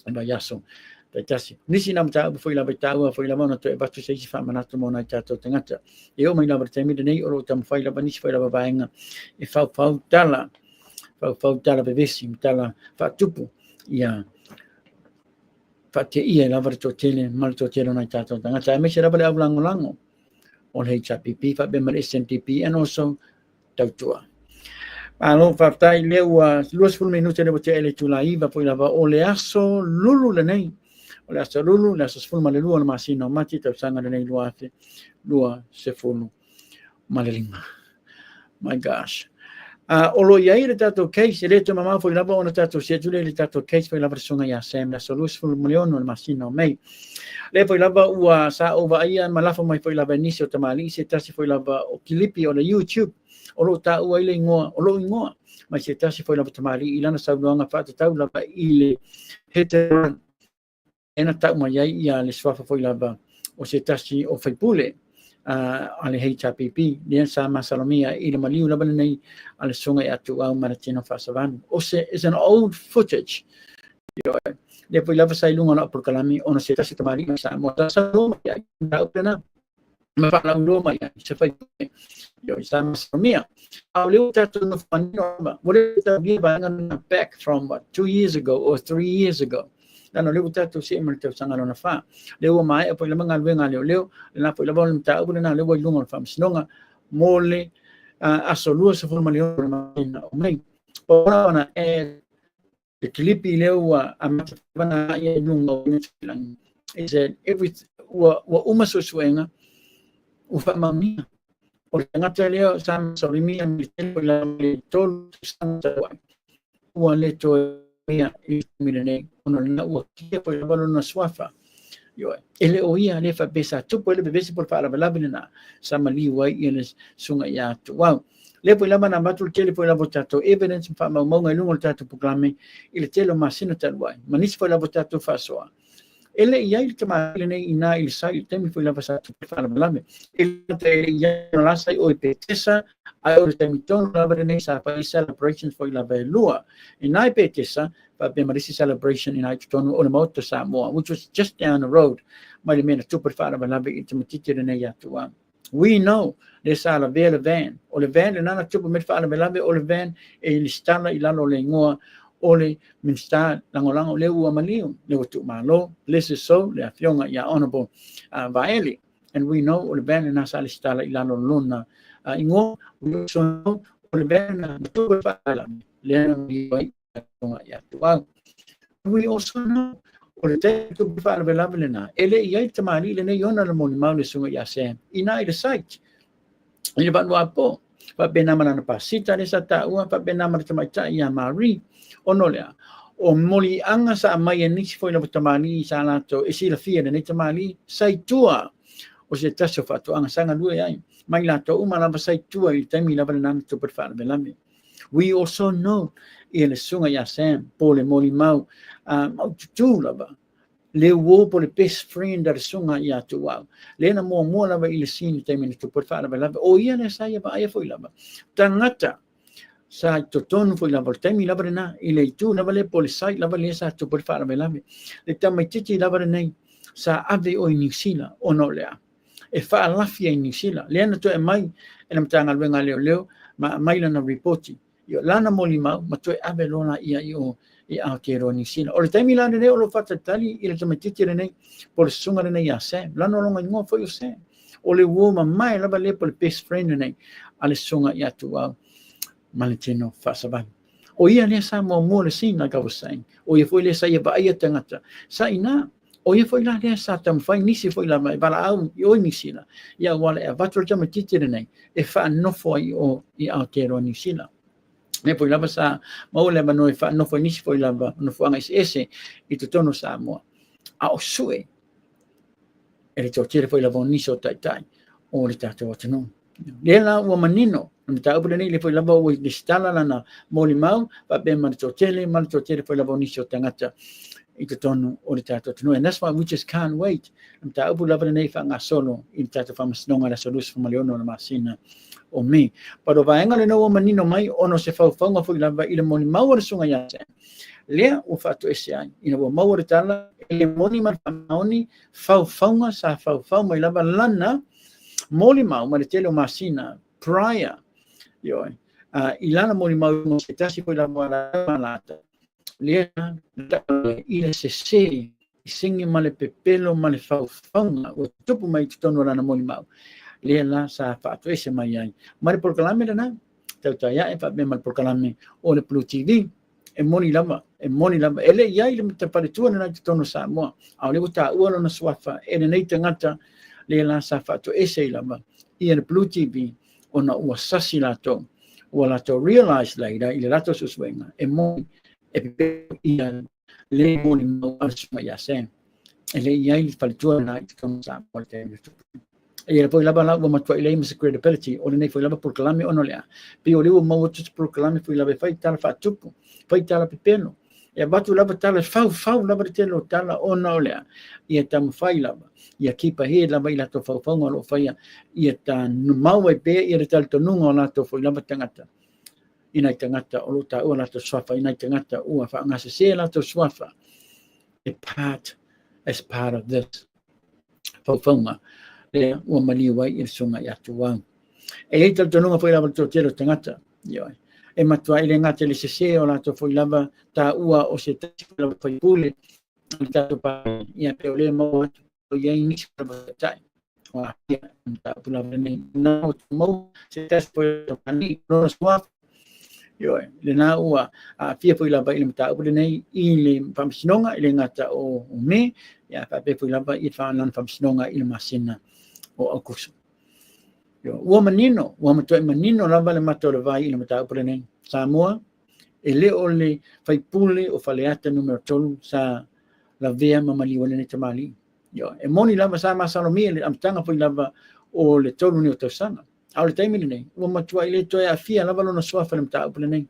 Speaker 1: and yaso Tasi. Nisi na mata foi la betaua foi la mona to batu sei fa manatu mona tato tangata. E o mai la bertemi de nei o tam foi la banis foi la bainga. E fa tala bevesi tala fa tupu. Ia fa te ia la verto tele mal to tele na tato tangata. Me sera bale avlango on HPP fa be mal SNTP and also tautua. Alo fa tai lewa luas ful minuto de bote ele tulai va foi la va ole aso lulu le nei. Oleh asal la sefulu malelu on masih no mati tak sangat dengan lua sefulu malelima. My gosh. Olo yai le tato case le to mama foi lava on tato schedule le tato case foi lava sunga ya sem la solus fulu milion on masih no mai. Le foi lava ua sa over ia malafa mai foi lava inisio tamali se tasi foi lava o kilipi on YouTube. Olo ta ua ile ngoa mai se tasi foi lava tamali ilana sa luanga fa tau lava ile heteran ena tak mai ia le swafa foi lava o se tasi o faipule ale HPP dia sama salomia ile maliu lava nei ale sunga atu au maratino fasavan o se is an old footage le foi lava sai lunga na prokalami ona se tasi tamari sa mo sa roma ia na upena ma fa la roma ia se fai yo sama salomia au le tatu no fanino what is the given back from 2 years ago or 3 years ago. Dan oleh tu si mereka sangat lona fa. Lewa mai apa lama ngalwe ngaleo na pa lama mta ubu na lewa lunga fa msinonga mole asolua se forma leo na mai. Ora na the klipi lewa amata bana ya lunga lang. Is that every wa umaso suenga ufa mamia. Ora ngata leo sam sorimi ang la tol sang wa leto ia iminene ono na ua kia po lava na swafa yo ele oia le fa besa tu po le besi por para la na sa mali wai ele sunga ya tu wow le po lava na matul tele po lava tato evidence fa ma mo ngai tato programe ile telo masino tal wai manis po lava tato fa soa ele ia il tema le nei ina il sai temi po lava sa tu para la ele te ia la sai o petesa ai o temi ton lava nei sa pa celebrations for lava lua inai petesa but the Marisi celebration in Aitonu Olamoto Samoa, which was just down the road. Might mean a super far of a labi intimatity in Ayatuan. We know this ala vela van, or the van and another super mid far of a labi, or the van, a listala ilalo lengoa, ole minsta langolango leu amalium, leu to malo, less is so, le afionga ya honorable vaeli. And we know or the van and asa listala ilalo luna ingo, we also know or the van super far of a we also know or the to be far available na ele ia tamani le yona le moni maule sunga ya sem ina ile site ile ba no apo pa benama na pasita le sata ua pa benama te mai ya mari onolea o moli anga sa mai ni foi na tamani sa na to isi la fia ne tamani sai tua o se taso fa to anga sanga lu ya mai la to uma la sai tua i temi la na to per far available. We also know ele sunga ya sem pole moli mau mau tu lava le wo pole best friend dar sunga ya tu wow le na mo lava ile sin temi to por fara lava o ia ne sa ya ba ia foi lava tangata sa to ton foi lava temi lava na ile tu lava le pole sai lava le sa to por fara lava le tami titi lava nei sa ave o inisila o no lea e fa lafia inisila le na to e mai ena mtanga lwenga leo ma mai na reporti yo lana molima matoi ave lona ia io i AIRWAYS ni sina o le taimi lana ne o lo fatatali i le tamatiti ne por sunga ne ia se lana longa ngo foi o se o le woma mai lava le por best friend ne ale sunga ia tu malentino fasaban o ia ne sa mo le sina ka wasai o ia foi le sa ia ba ia tangata sa ina o ia foi la le sa tam fai nisi foi la mai bala au i ni sina ia wala e vatro tamatiti ne e fa no foi o i AIRWAYS ni sina ne foi lava sa mau le manoi fa no foi nisi foi lava no foi ese i to tono Samoa a o sue e le tōtire foi lava nisi o tai o le tātou atano le la ua manino na ta upule nei le foi lava o le stala lana moli mau pa be man tōtire foi lava nisi o tangata i to tono o le tātou atano and that's why we just can't wait na ta upule lava nei fa ngā solo i tātou whamasnonga la solus whamaleono na masina o me pero vaenga le no manino mai ono se fau fanga foi lava ile moni mau le sunga ya lea o fatu ese ai ina wa mau re tala ele moni ma maoni faunga sa fau mai lava lana moli mau ma le tele masina prior yo ilana moli mau mo se tasi ko la malata lea ile se singi male pepelo male faunga o tupu mai tono lana moli mau lea la sa fatu ese mai ai mari por kalame na tautaya e fa be mal por kalame o le Blue TV e moni lava ele ia le taparitua na tono Samoa au le ta ua na swafa e nei tangata le la sa fatu ese lava ia le Blue TV ona ua sasi lato ua lato realize later i le lato suswenga e moni e pe ia le moni mau asma ya sen ele ia le paritua na tono Samoa te e poi lava la ma tua ile mis credibility o nei foi lava por kalame ono lea pe o le mau tu por kalame foi lava fai tala fa tupu fai tala pepeno e batu lava tala fau lava te lo tala ono lea ia tam fai lava ia kipa he lava ila to fau lo fai ia ta mau e pe ia tal to nunga na to foi lava tangata ina tangata o ta o na to swafa ina tangata o fa ngase se la to swafa as part of this fau le ua maliwai i sunga i atu wang. E hei tal tonunga foi lava to telo tangata. E matua i le ngata le sese o lato foi lava ta ua o se tati foi lava foi pule. I tato pa ia pe o le mau atu o iei nisi lava tai. O Apia, ta pula vene. Na o mau se tati foi lava pani. Nona suaf. Le na ua a Apia foi lava i le mata upule nei i le pamsinonga i le ngata o me. Ia pa pe foi lava i whaanan pamsinonga i le masina. O akusu. Ua manino lava le mato le vai i le mata upule nei. Samoa, e le o le faipule o faleata numero tolu sa la vea mamaliwa le tamali. E moni lava sa masalomia le amtanga foi lava o le tolu ni o tausanga. Au le taimili nei, ua matua i le toe Afia lava lona suafa le mata upule nei.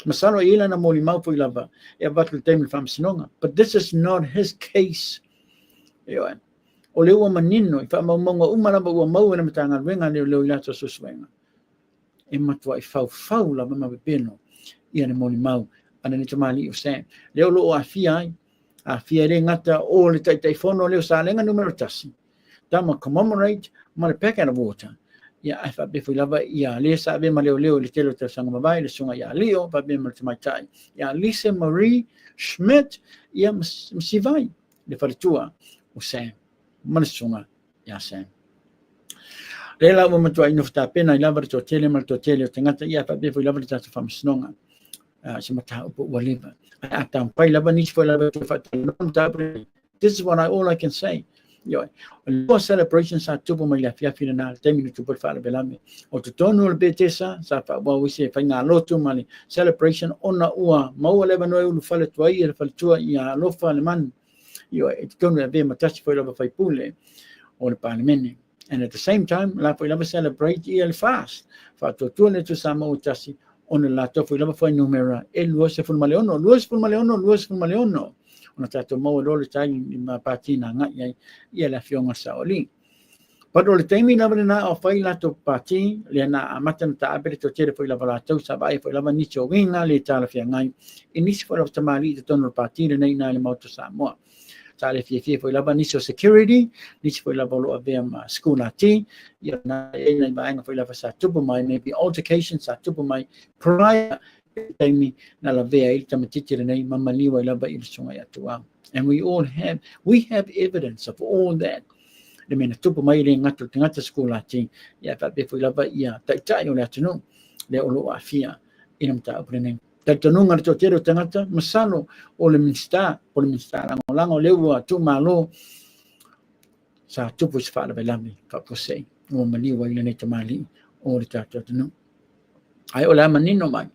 Speaker 1: Masalo i ila na moli mau foi lava e abatu le taimili whamsinonga. But this is not his case. O le ua manino, i whaamaunga umaraba ua mau ena matanga wenga leo i lato suswenga. E matua i fau lava mawepeno i ane moli mau, ana ni tamali o Sam. Leo lo o Afia re ngata o le taifono leo sa lenga numero tasi. Tama commemorate ma le packet of water. Ia ai whape lava ia le sa be ma leo le telo te sanga mawai le sunga ia leo, whape ma le tamaitai. Ia Lisa Marie Schmidt, ia msivai le wharitua o Sam. Malisunga ya Sam. Le la mo matua ino fta pena i lava to tele mal to tele tangata ia pa be foi lava ta famsnonga. Se mata upo waliva. Ata pai lava ni foi lava to fata non ta. This is what all I can say. Lo celebration sa tupo mai la fia na termino tu por fala belame. O to tono le betesa sa fa wa we se fa nga lotu mali celebration ona ua mau leva no u fale tu ai le fale tu ia lo fale man. It's going to be matasi foi lava fai pule o le parliament. And at the same time, la foi lava celebrate i el fast. Fa to tune tu Samoa tasi ona la to foi lava fai numera e luas fulmaleono. Ona tato mau lo le tai i ma patina nga ia la fionga saoli. But o le taimi lava na o fai la to pati le na matan ta abe to tere foi lava la to sabai foi lava ni cho winga le tala fia ngai. Inisi foi lava tamali to tono pati le nei na le moto Samoa. Tale fie foi lava niso security, niso foi lava lo avea school ati, ia na e mai foi lava sa tupu mai maybe altercation sa tupu mai prior taimi na lavea il tamatiti nei mamaliwa lava il sunga ya tua. And we have evidence of all that. Le mena tupu mai le ngata school ati, ia fa be foi lava ia tai o le atunu le olo Afia inam ta upreneng. Tanunga le totero tangata masalo o le minsta lango leu tu malo sa tupu se fala belami ka posei o maliwa ile nei tamali o le tato tunu ai o la manino mai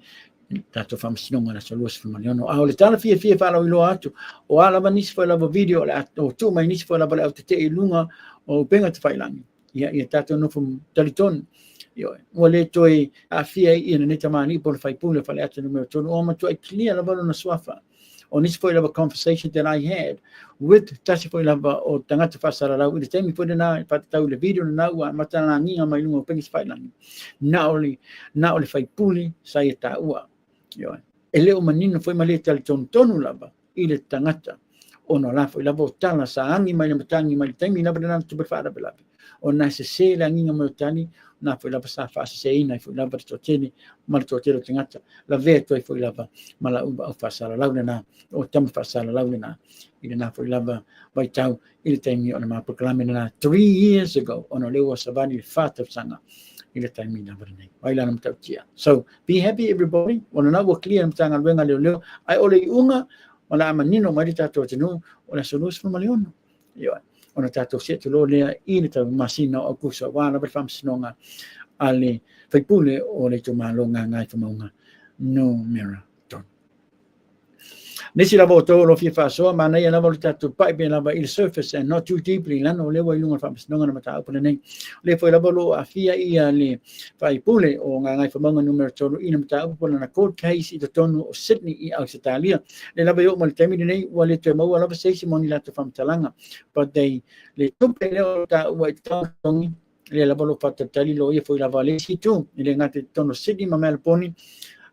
Speaker 1: tato famsinonga na saluas famaliano a o le tala fia fala o ilo atu o ala vanis foi lava video la o tu mai nis foi lava o te ilunga o penga te failangi ia tato no fum taliton o le toi Afia i na tamani por fai pule fale atu numero tonu o ma toi clear lava na swafa o nis foi lava conversation that I had with tasi foi lava o tangata fasara la with the time foi na patau le video na ua matana nginga mai lunga pengis fai langi na ole fai pule sai ta ua Ele o manino foi male tal tonu lava i le tangata ona la foi lava o tala sa angi mai le matangi mai le taimi lava na tu berfara bela o na se la nginga mo tani na foi lava sa fa se ina foi lava to teni mal to tero tangata la veto foi lava mala uba o fa sala launa o tam fa sala launa i na foi lava vai tau i le taimi ona ma proclame na 3 years ago ona le o savani fata sanga i le taimi na verne vai la na tia. So be happy everybody ona na wo clear mtanga wenga leo ai ole unga ona manino mai tato tenu ona solus fo maliono yo ona tato se lo le i le tau masina o kusa wana ba fam sinonga ale fai pule o le tu malonga ngai fo maunga no mirror. Nisi la voto lo fifa so ma nei la volta tu pai ben la il surface and not too deeply la no le wa lunga fam sinonga na mata opone nei le foi la bolo a fia ia le fai pule o ngai fo maunga numero tolu ina mata opone na court case i to tonu o Sydney i Australia le la yo mal temi nei wa le te mau la se simoni la to fam talanga but they le tumpe le ta wa tong le la bolo fata tali lo ia foi la vale si tu le ngate tonu Sydney ma Melbourne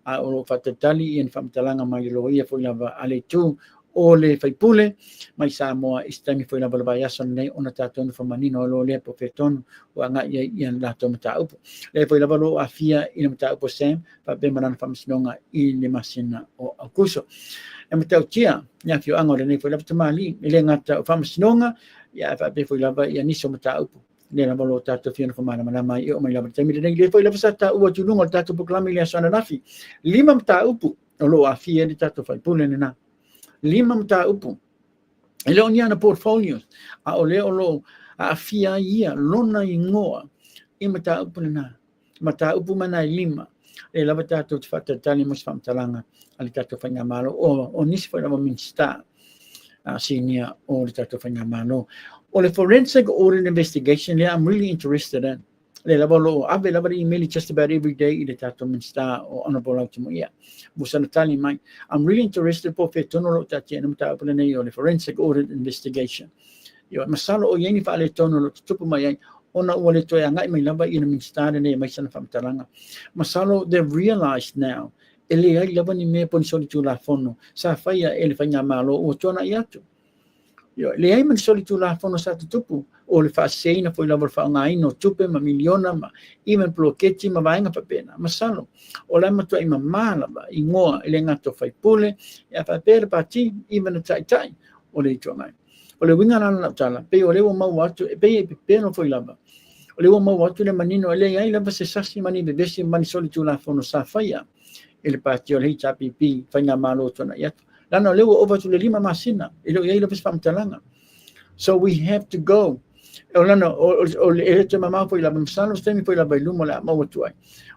Speaker 1: a o fatatali en famtalanga mai lo ia foi lava ale tu o le faipule mai Samoa istami foi lava lava yaso nei ona taton fa manino lo le profeton o anga ia la to mata upo le foi lava lo afia ina mata upo sem fa be manan fam sinonga i le masina o akuso e mata tia nya fio anga le nei foi lava tamali le ngata fam sinonga ia fa be foi lava ia niso mata upo le la bolo tato fino fa mana mai o mai la temi le foi la sata o tu lungo tato proclami le sana nafi lima mta upu lo afia di tato fai pule na lima mta upu ele onia na portfolios a ole lo afia ia lona ingoa i mta upu na mta upu mana lima e la tato fata tali mos fam talanga ali tato fanga malo o nisi foi la minsta senior o tato fanga malo or the forensic audit investigation, I'm really interested in. I've been email just about every day in the Tatoman Star or Honorable Automoya. I'm really interested in the forensic audit investigation. Masalo o yeni fa ale tono tupu mai ona wale to nga mai lava ina min star ne mai sana fam talanga. Masalo they've realized now ele ai lava ni me pon solitu la fono sa faia ele fanya malo o tona yatu. Le ai man solitu la fono sa tupu o le fa seina foi lava fa ngai no tupe ma miliona ma even bloketti ma vainga pa pena masalo o la ma to ima mala ba ingoa ele ngato fai pule ya fa per pati even tai tai o le to mai o le winga na tala pe o le o mau atu pe no foi lava o le o mau atu le manino ele ai lava se sasi mani be besi mani solitu la fono sa faia ele pati o le HPP fanga malo to na ya lana lewa over to le lima masina ilo ia ilo fam talanga so we have to go lana o le te mama foi la msano stemi foi la bailumo la mo tuai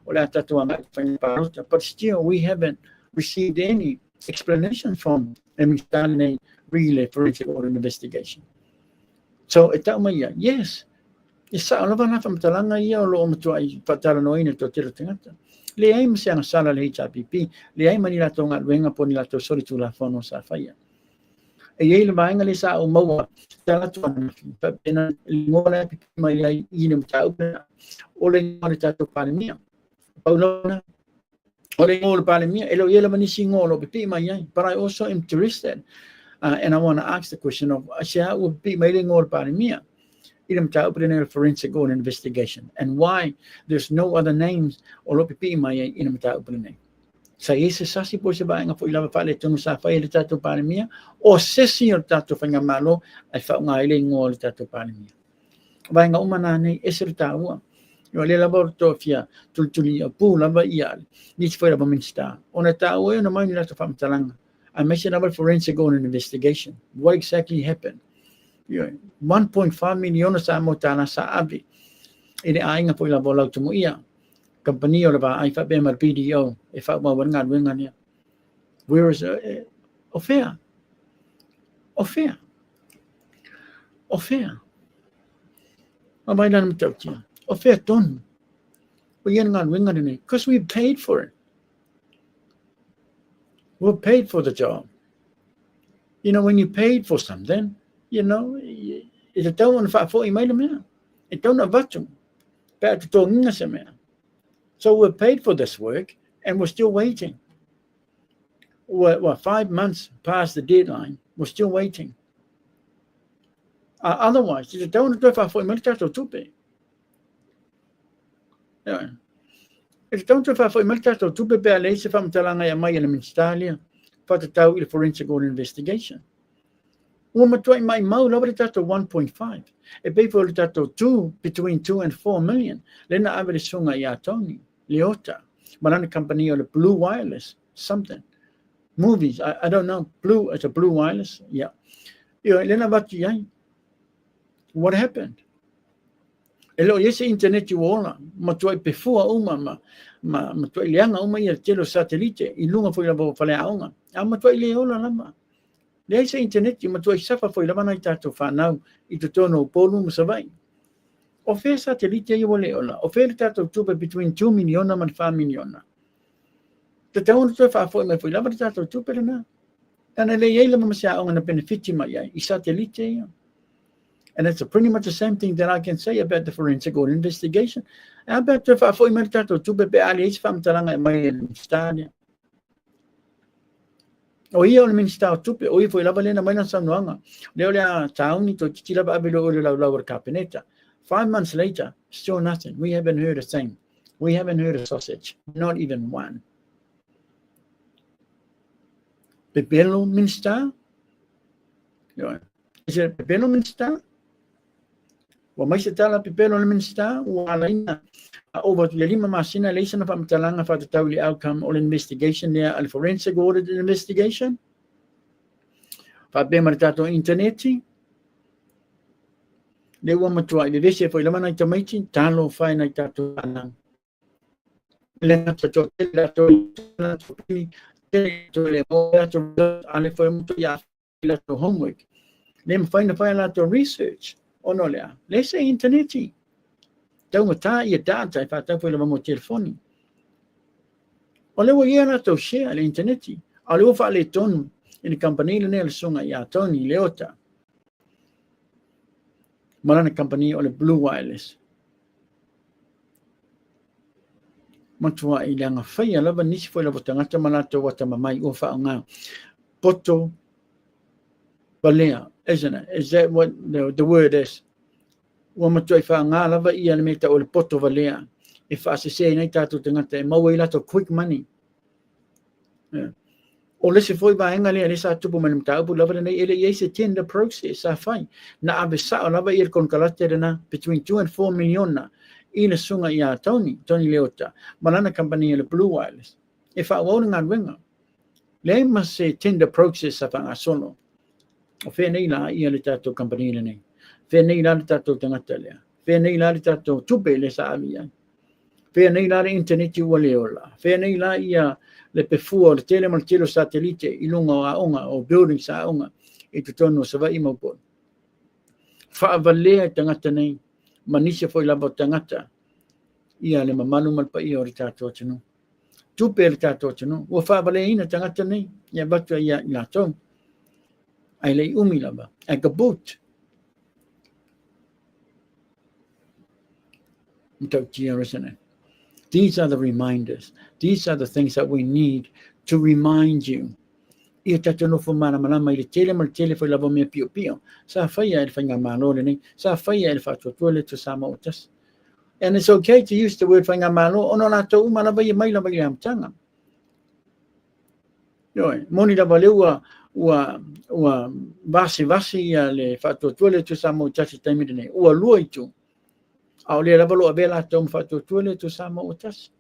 Speaker 1: o la tatuanga fam parota but still we haven't received any explanation from MITTY really forensic audit investigation so eta mai yes isa ona va na fam talanga ia o lo mo tuai patala no ina to tira tangata le ai msianga sala le HPP le ai manila tonga wenga poni la to sori tu la fono sa faia e ye le vainga le sa o maua tala tu pa pena ngola mai ai ina mta o le ngore tato palemia paulona o le ngore palemia elo ye le manisi ngolo pe mai ai but I also am interested and I want to ask the question of asha would be mai le ngore palemia in forensic audit investigation and why there's no other names or lopipi mai in the sa ese sasi po se bainga fo ilava fale tonu sa fa ele tato palemia o sesi o tato fanga malo ai fa nga ile ngol tato palemia bainga umana nei ese taua yo le laborto fia tultuli pu lava ia ni foi la minsta ona taua no mai ni tato fam talanga I mentioned about forensic audit investigation what exactly happened 1.5 million sa mo tana sa abi ine ainga po la bola tumo ia company o ba ai fa be mar PDO e fa ma wenga ya where is offer ma bai dan mtauti offer ton we ngan wenga ni because we paid for it we paid for the job when you paid for something it's a town for email man. It don't about to so we're paid for this work and we're still waiting. We're 5 months past the deadline. We're still waiting. Otherwise, you don't do it for military tupe. Yeah. If don't do it for military tupe, be lazy from telanga ya mai in Australia for the tau forensic investigation. Woman try my mouth over that to 1.5. A people that to 2 between 2 and 4 million. Then I will sunga ya Tony Leota. Banana company or the Blue Wireless something. Movies, I don't know. Blue as a Blue Wireless, yeah. Then about you. What happened? Hello, yes, internet you all. Matuai before uma matuai lianga uma ia telo satellite. Ilunga foi la bo fale aunga. Matuai leola lama. There's internet you matuai safa foi la mana itato fa now ito tono polu musavai. Ofe satellite you leola. Ofe tato tuba between 2 million and 5 million. The town to fa foi me foi la tato tuba na. Ana le yela masia aunga na benefit ma ya. I satellite. And it's pretty much the same thing that I can say about the forensic or investigation. About the for military to be allies from Talanga my stadia. O ia o minsta tupe o foi la valena mai na sanuanga. Leola town to tila babilo o la capineta. 5 months later, still nothing. We haven't heard a thing. We haven't heard a sausage. Not even one. Bebelo minsta? Is it Bebelo minsta? Wa mai se tala pipelo le minsta wa laina over to lima masina leisa na pamtalanga fa the outcome or investigation there al forensic audit investigation fa be martato interneti le wa matua de vese foi lama na tamaiti talo fa na tato anang le na to la to le mo to ale foi muto ya la to homework le find the file to research. No lea. Let's say interneti. Tau ngata ia data fa tau foi la mo telefoni. O le ia na to share le interneti. O le fa le tonu in company le ne sunga ya Tony Leota. Malana company o le Blue Wireless. Matua i langa fai lava nisi foi la botangata malato wata mamai o fa nga. Poto balea. Isn't it? Is that what the word is? Wamatua fa nga lava ia le meta o le poto valea. If I say nei tatu tangata e mau ila to quick money. O le se foi ba enga le sa tupu man mta pu lava nei ele ye se tender process sa fai. Na abesa o lava ir kon kalate na between 2 and 4 million na ina sunga ia Tony Leota. Malana company le Blue Wireless. If I won't ngan wenga. Le must say tender process sa fa solo. O fe nei la ia le tato company nei. Fe nei la le tato tangata lea. Fe nei la le tato tupe le sa avia. Fe nei la le internet u leola. Fe nei la ia le pefua le tele maltelo satellite ilunga a onga o building sa onga e tutono sa vai mo bon. Fa valea tangata nei manisia foi la tangata. Ia le mamalu mal pa ia le tato tino. Tupe le tato tino. O fa valea ina tangata nei. Ia batu ia la tong. Ai lei umi lava, ai ka boot. These are the reminders. These are the things that we need to remind you. Ia tatono fo mana malama ile tele mal tele fo lava me pio pio. Sa faia il fanga malo le ni. Sa faia il fatto tole to sama otas. And it's okay to use the word fanga malo. Ono na to uma lava ia mai lava ia amtanga. Yo, moni lava leua ua vasi ia le whatuatuele tu sa mo tasi taimiri nei. Ua lua i tu. Au le ravalo a vela tau whatuatuele tu sa mo tasi.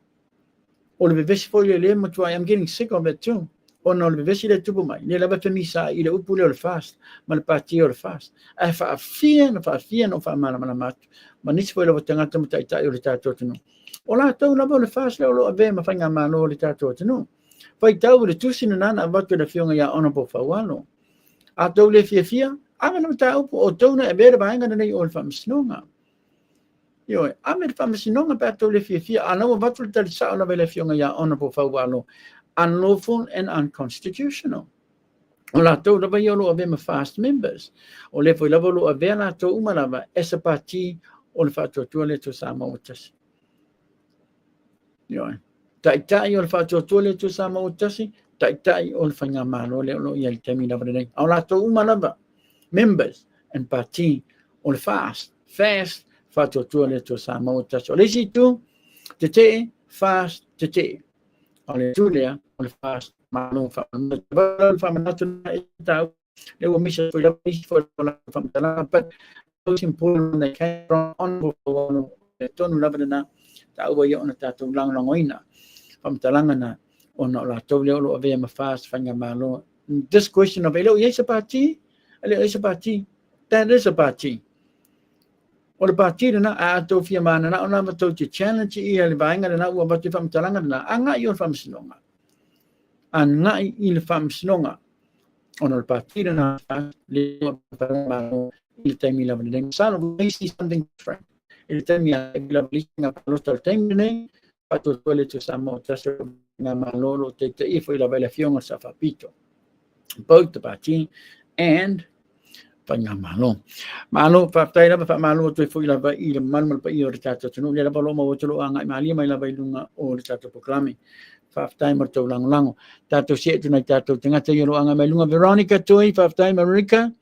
Speaker 1: O le bevesi foli le matua, I'm getting sick of it too. O no le bevesi le tupu mai. Le lava femisa i le upu le o le fast. Ma le pati o le fast. A whaafia no wha mana matu. Ma nisi fo i lava tangata mo taitai o le tātou tunu. O la tau lava o le fast le o lo a ve ma whainga malo o le tātou tunu. Pai tau le tusina nana avatu le fionga ya honorable fawalo. A tau le fia, anga no tau o tauna e bere bainga nei o le whamsinonga. Yo, ame le whamsinonga pa tau le fia, ana o vatu le tali sao na le fionga ya honorable fawalo. Unlawful and unconstitutional. O la tau lava iolo ave ma fast members. O le foi lava lo ave la tau umalava esa pati o le fatu tuale to sama utas. Yo, tai o le fatu tuale to sama utasi, tai o le whainga malo le o ia i temi lava nei. Au lato umalava, members and party o le fast, whātua le to Samoa taso. Le si tu, te fast, te. O le tu lea, o le fast, malo whamanatu na e tau, le ua misa fui lava isi fui la whamatala, but those important they came from on le tonu lava na tau wa ia ona tātou langoina. Whamatalanga na ona o la tau leo lo avea ma fast, whainga malo. This question of, leo yes a party? Leo yes a party? That is a party. O le party na a tau fia mana na ona ma tau te challenge I le vainga na ua batu whamatalanga na a ngai o whamasinonga. A ngai I le whamasinonga. Ona le party na leo malo I taimi lava nei. Salo we see something different. I taimi lava lisinga palota taimi nei. Patu tole to Samoa taso nga malolo te ifo I lava le fionga sa whapito. Both the party and whainga malo. Malo whaptai lava whamalo to ifo I lava I le malmal pa I o re tato tunu. Le lava loma o tolo anga I malia mai lava I lunga o re tato poklami. Whaptai mar tau lango. Tato sie tunai tato tangata I lo anga mai lunga. Veronica Tui, whaptai Marika.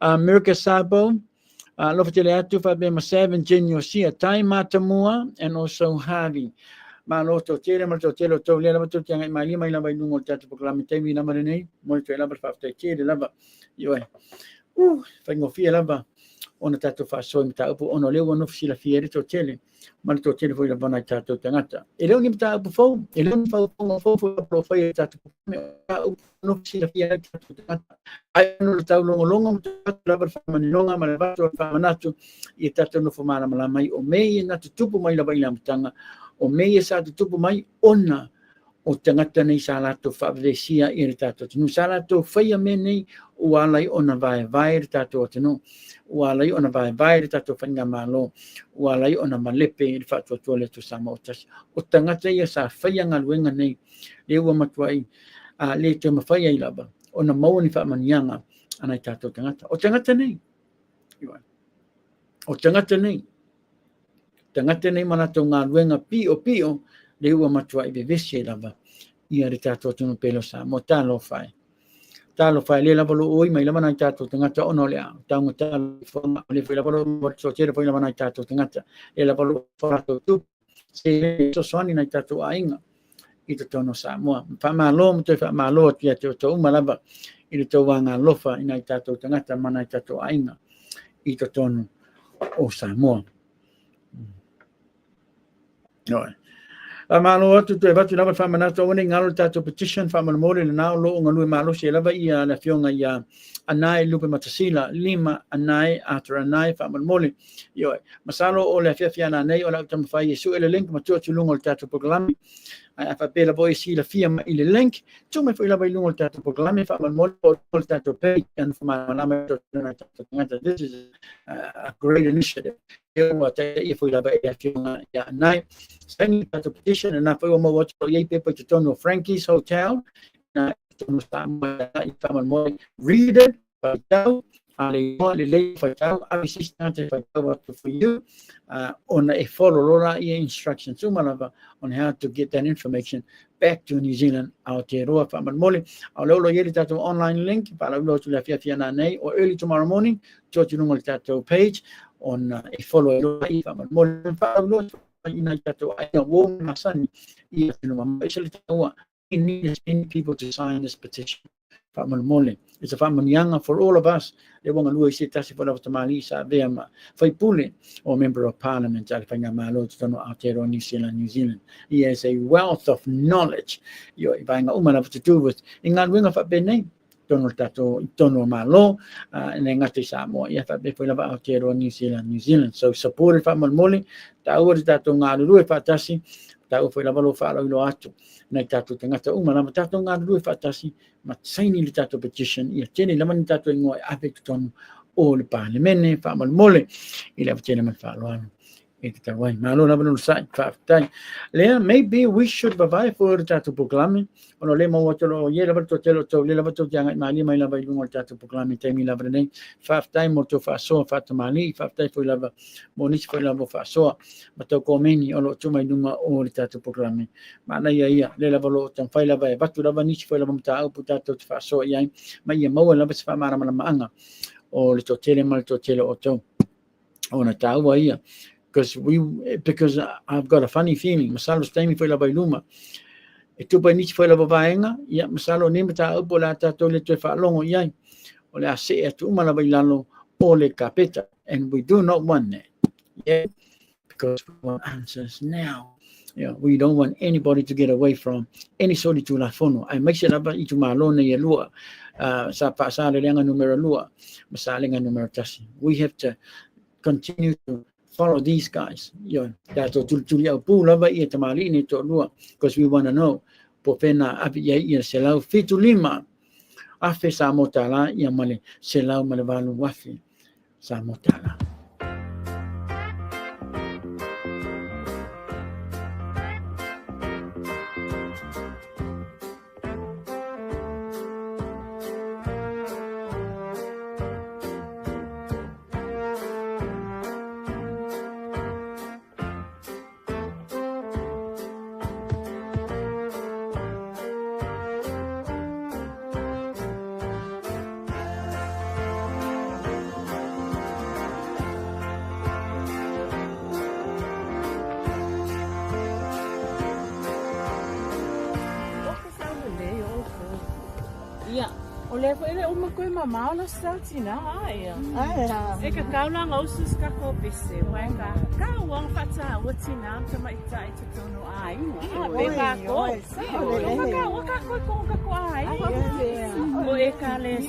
Speaker 1: Mirka Sabo, Lofitele Atu, Fabema 7, Genio Sia, Tai Matamua, and also Harvey. Maloto Tele, Mato Telo, Tolia, Mato Tang, Malima, Lava, Lungo, Tatu, Proclamitavi, Namarene, Molto Lava, Fafte, Lava, Yoe. Fangofia Lava, on a Tatu Faso, Tapu, on a Leon of Sila Fierito Tele, Malto Tele for Lavana Tato Tangata. Elon Tapu Fo, Elon Fo for Profile Tatu, no Sila Fierito Tangata. I know the town long rubber Famanonga, Malabato, Famanato, Yetato no Famana Malamai, or may not to tupu my Labayam Tanga, or may sa to tupu my owner, or Tangatani Salato Favresia irritato, Nusalato, Fayamene, Walai on a vai tato no, Walai on a vai tato Fangamalo, Walai on a Malepe, Fato Toilet to Samotas, or Tangata sa Fayang al Wingane, they were Matwai, later Mafaya Laba. O na mau ni whamanianga anai tātou tangata. O tangata nei. O tangata nei. Tangata nei manatou ngā luenga pio, le ua matua I bevesi e lava. Ia re tātou tunu pelo sa. Mo tālo whai. Tālo whai le lava lo oi mai lava nai tātou tangata ono lea. Tāunga tālo whanga. Le whi lava lo so tere whi lava nai tātou tangata. Le lava lo wharatou tu. Se so soani nai tātou ainga. I te tono Samoa. Whamalo, mo te whamalo tia te o tau malava I te tau wanga lofa I nai tātou tangata mana I tātou ainga I te tono o Samoa. Noi. Malo atu te watu lava whamanato wane ngalo tātou petition whamanamore le nao lo o ngalui malo se lava I la fionga I anai lupe matasila 5 anai atra anai whamanamore. Ioi. Masalo o le fiafiana nei o la utamawhai Yesu ele link matua tulungo le tātou proklami. Fa pela boy si la firma il link tu me foi la vai lungo tato proclame fa mal tato pay and for my this is a great initiative eu até foi la vai firma ya night sending tato petition and foi uma outro e paper to tono Frankie's Hotel na tono sta I fa mal read it but le lei fatau assistante fatau for you on a follow instructions on how to get that information back to New Zealand Aotearoa whamanmole au lolo yeri tatou online link para lo tu la fiafiana nei or early tomorrow morning to lungo le tatou page on a follow whamanmole para lo ina tatou ai wo masani I no mamaisele taua we need as many people to sign this petition. It's a whamanianga for all of us. Le wonga lua I se tasi whala tamali sa veama. Whai pule or member of parliament al whainga malo te tono Aotearoa New Zealand. He has a wealth of knowledge. Yo I vainga umana to do with inga luenga whapene. Tono malo and then ngati Samoa. Ia whape whai lava Aotearoa New Zealand. So supported whamanmole. Ta uri tato ngā lua whatasi. Tau foi lava lo whaarau ilo atu. Nei tātou tangata umana, ma tātou ngā rui whatasi, ma saini li tātou petition, ia tēne lama ni tātou ingoa ape tonu o le parlemene, whaamale mole, I lewa tēne man whaaloanu. Ita wai malo na banu sa faaftai le maybe we should provide for tatu proklami ono le mo tolo ye la to telo to le la to janga mali mai la vai lungo tatu proklami te mi la brene faaftai mo to fa so fa to mali faaftai foi la mo ni foi la mo fa so ma to komeni ono to mai lungo o tatu proklami mana ia le la volo tan fai la vai batu la ni foi la mo ta o tatu fa so ia mai ia mo la fa mara mala anga o le to tele mal to tele o to ona ta wa ia because I've got a funny feeling masalo stemi foi la bailuma e tu pai ni foi la babaenga ia masalo ni mata o la ta to le te fa longo ia o le ase e tu mala bailalo o le kapeta and we do not want that yeah because we want answers now. Yeah, we don't want anybody to get away from any sort of telefono. I make sure about itu malone ye lua sa pa sa le nga numero lua masale nga numero tasi. We have to continue to follow these guys. Yeah, that's to tulia pu lava ia tamali ni to lua because we want to know po pena Apia ia selau fitu lima afe sa motala ia male selau male valu wafi sa motala.
Speaker 7: Ole ko ele uma ko mama ona statina ai. E ka kaula ngausus ka ko pese, wa ka wang fata watina ta mai tai te tono ai. Be ka ko. Wa ka ko ai. O e ka le.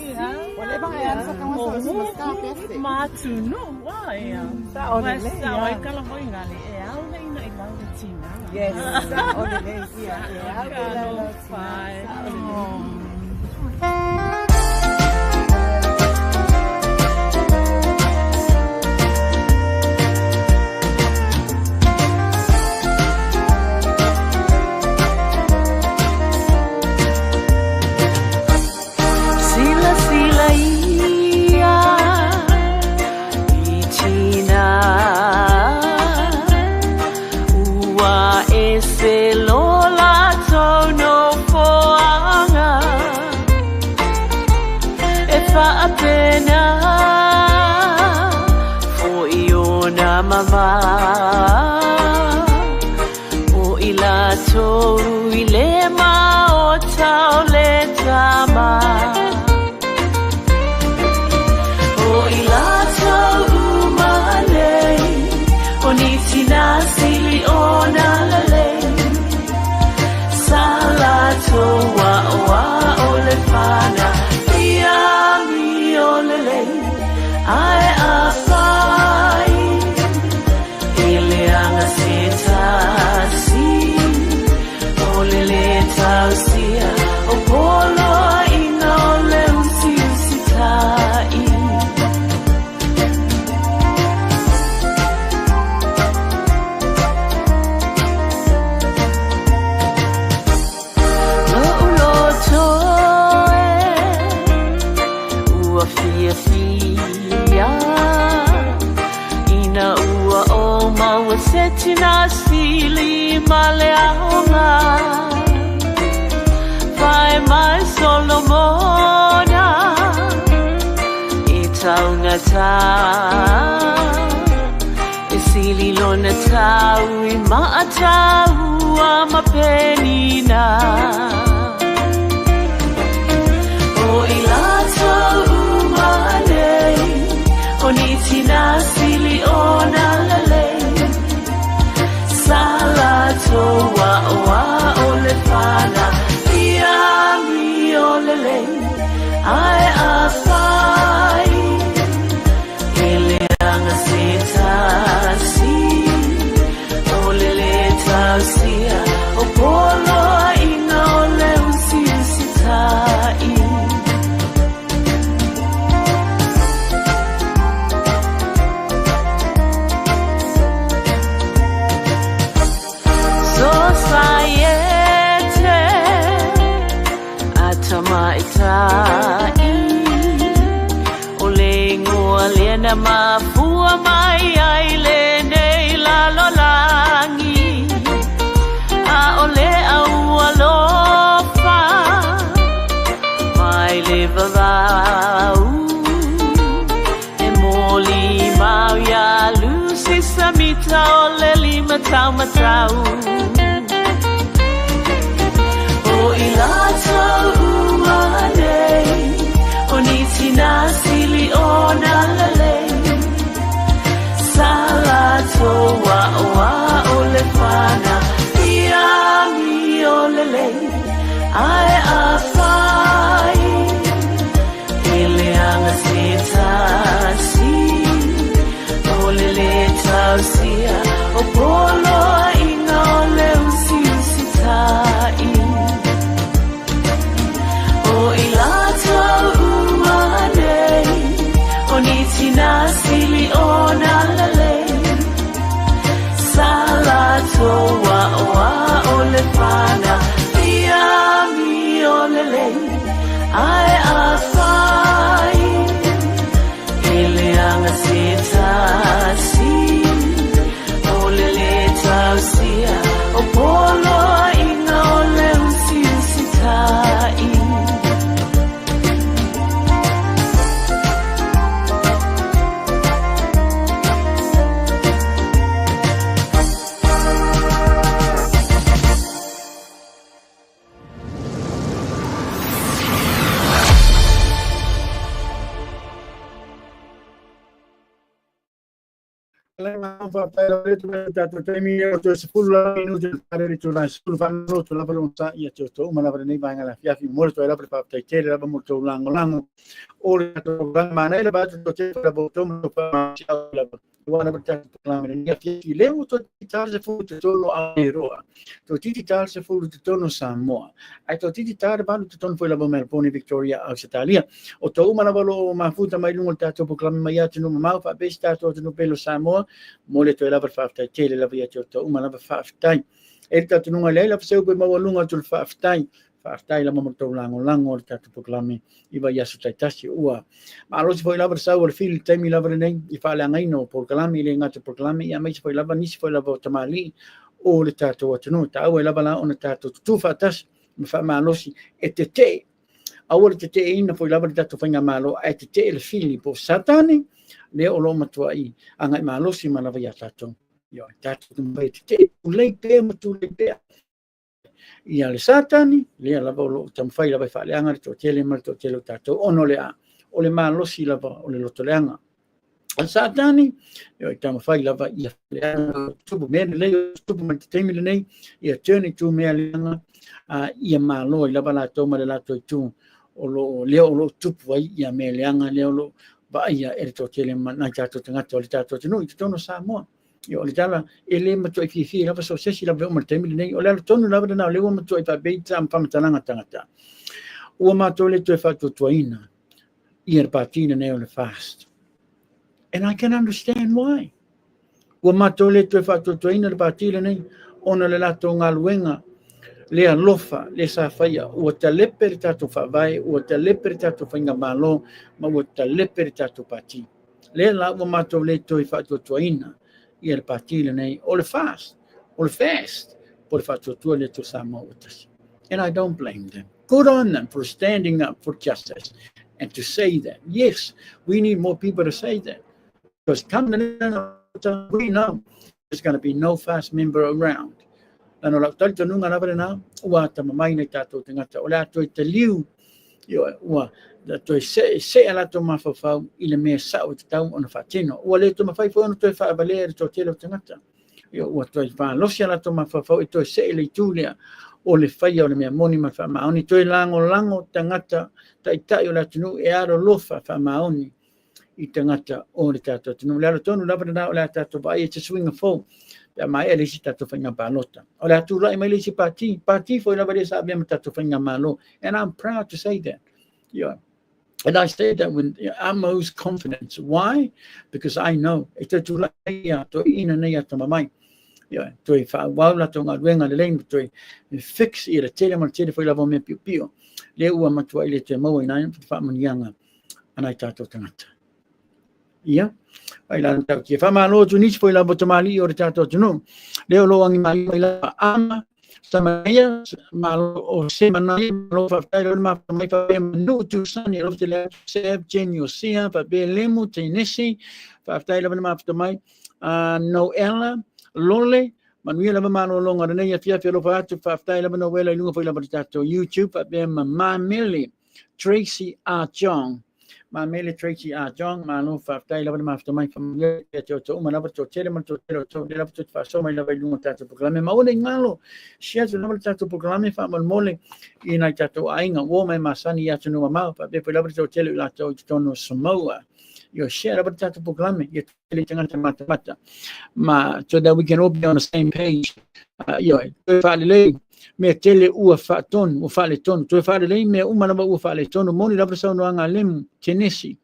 Speaker 7: Ole ba ya sa ka mo sa pese. Ma tu no wa ya. Sa ole le. Sa wa ka la moi ngale e au nei nei la watina. Yes, sa ole le ia. Ka no fai.
Speaker 8: O ila toru ilema o taole tama O ila toru male O nitina sili ona lale Salato wa ole fana Ia mi olele Ai afai Tausia o polo ina ole usitai no ulo toe ua fia ina ua o maua setina sili maleaonga Vai mai Solomona I taunga ta E sili lona tau I maatau a mapenina O I lato umanei O nitina sili ona lalei Salato wa ole fana Ai afai Ele anga setasi Olele tausia O polo ina ole usitai Ia mafua mai ai le nei lalolangi A ole au alofa Mai le vavau E moli mau ia lusi samita ole lima tau matau O ilato uanei O nitina sili o nalale Salato wa o le fana Ia mi o lele Ai a fai Ele anga setasi O lele tausia O polo inga o le usiusitai O ilato uanei O nitina sili o nalale Salato wa o le fana Ia mi o lele Ai a fai Ele anga setasi O lele tausia O polo inga o le usiusitai
Speaker 1: Wana bertanya pengalaman ini ya lemo to titar se fu to lo AIRWAYS to titar se fu to no Samoa ai to titar balu to ton foi la Melbourne Victoria Australia o to uma la balo mafuta mai lungo tato proclama mai atu no mau fa besta to no pelo Samoa mole to la verfafta tele la via to uma la verfafta e tato no le la se ko mau lungo to verfafta Fartai la momento lango tato proclama iba ya su taitasi ua ma lo si foi la versa o fil temi la verne I fa la ngaino proclama ile ngata proclama ya mai foi la nisi foi la tamali o le tato atunu ta o la bala on tato tu fatas me fa malosi etete awol tete ina foi la tato fanga malo etete il fili po satani le o lo matuai anga malosi malava ya tato yo tato tumbe tete ulei pe matu le pe Ia le satani, le lava o tamfai lava fa le anga to tele mal to tele tato ono le a o le malosi lava o le loto le anga al satani yo tamfai lava ia le anga tubu me le tubu me temi le nei ia turn to me le anga ia malo lava la toma le lato tu o lo tupu ai ia me le anga le lo ba ia e to tele na tato tanga to le tato no to no Samoa yo le tala ele mato I fifi la so sesi la vemo temi nei o le tonu la na le mato I pa beita am pamatanga tangata o mato le to fa to toina ir patina nei on fast and I can understand why o mato le to fa to toina le patina nei ona le lato ngaluenga le alofa le sa faia o te leper tato fa vai o te leper tato finga malo ma o te leper tato pati le la o mato le to fa to toina ia le patile nei o le fast por fatto tuo le to Samoa and I don't blame them. Good on them for standing up for justice and to say that. Yes, we need more people to say that because we know there's going to be no fast member around. Ano la talto nunga na na wa ta mai nei tato tangata o la to te liu yo wa da to se ala to mafafau ile me sa o tau ona fatino o le to mafai fo no to fa valer to tele tangata yo wa to fa lo sia ala to mafafau to se le tulia o le fai o le me moni ma fa maoni to lango tangata tai o la tunu e aro lofa fa maoni I tangata o le tato tunu la to no la na o la tato ba I swing a phone ya mai ele si tato fanga balota o la tu lai mai le si parti foi la vale sa abbiamo tato fanga malo and I'm proud to say that yeah and I say that with utmost confidence. Why? Because I know ito tu lai ya to ina nei to mai yeah to fa wala to ngadwenga le leng to fix ira tele mal tele foi la vo me pio le ua matua ile te mo ina fa manianga ana tato tangata ia ai la tau ke fa malo tu nis foi la botamali o tato tu no leo lo angi mai la ama samaya malo o semana lo fa tai ma mai fa no tu sani lo te le save genio sia fa be lemu te nisi fa tai la ma fa mai noella lole manuela malo longa ne ya fia lo fa tu fa tai la no wela lunga foi la tato YouTube fa be ma mili Tracy Arjong ma mele Tracy Arjong ma no fa tai la ma fa mai famiglia to ma na to chere ma to la to fa so mai la vai lunga tato programa ma o ngalo sia to la tato programa fa mal mole ina tato ainga wo mai masani ya no ma fa be la to chere la to no Samoa yo share about tato programa ye tele tanga mata ma so that we can all be on the same page yo fa le me tele ua faton o fale ton to fale le me uma na ua fale ton moni la persona no anga lem tenesi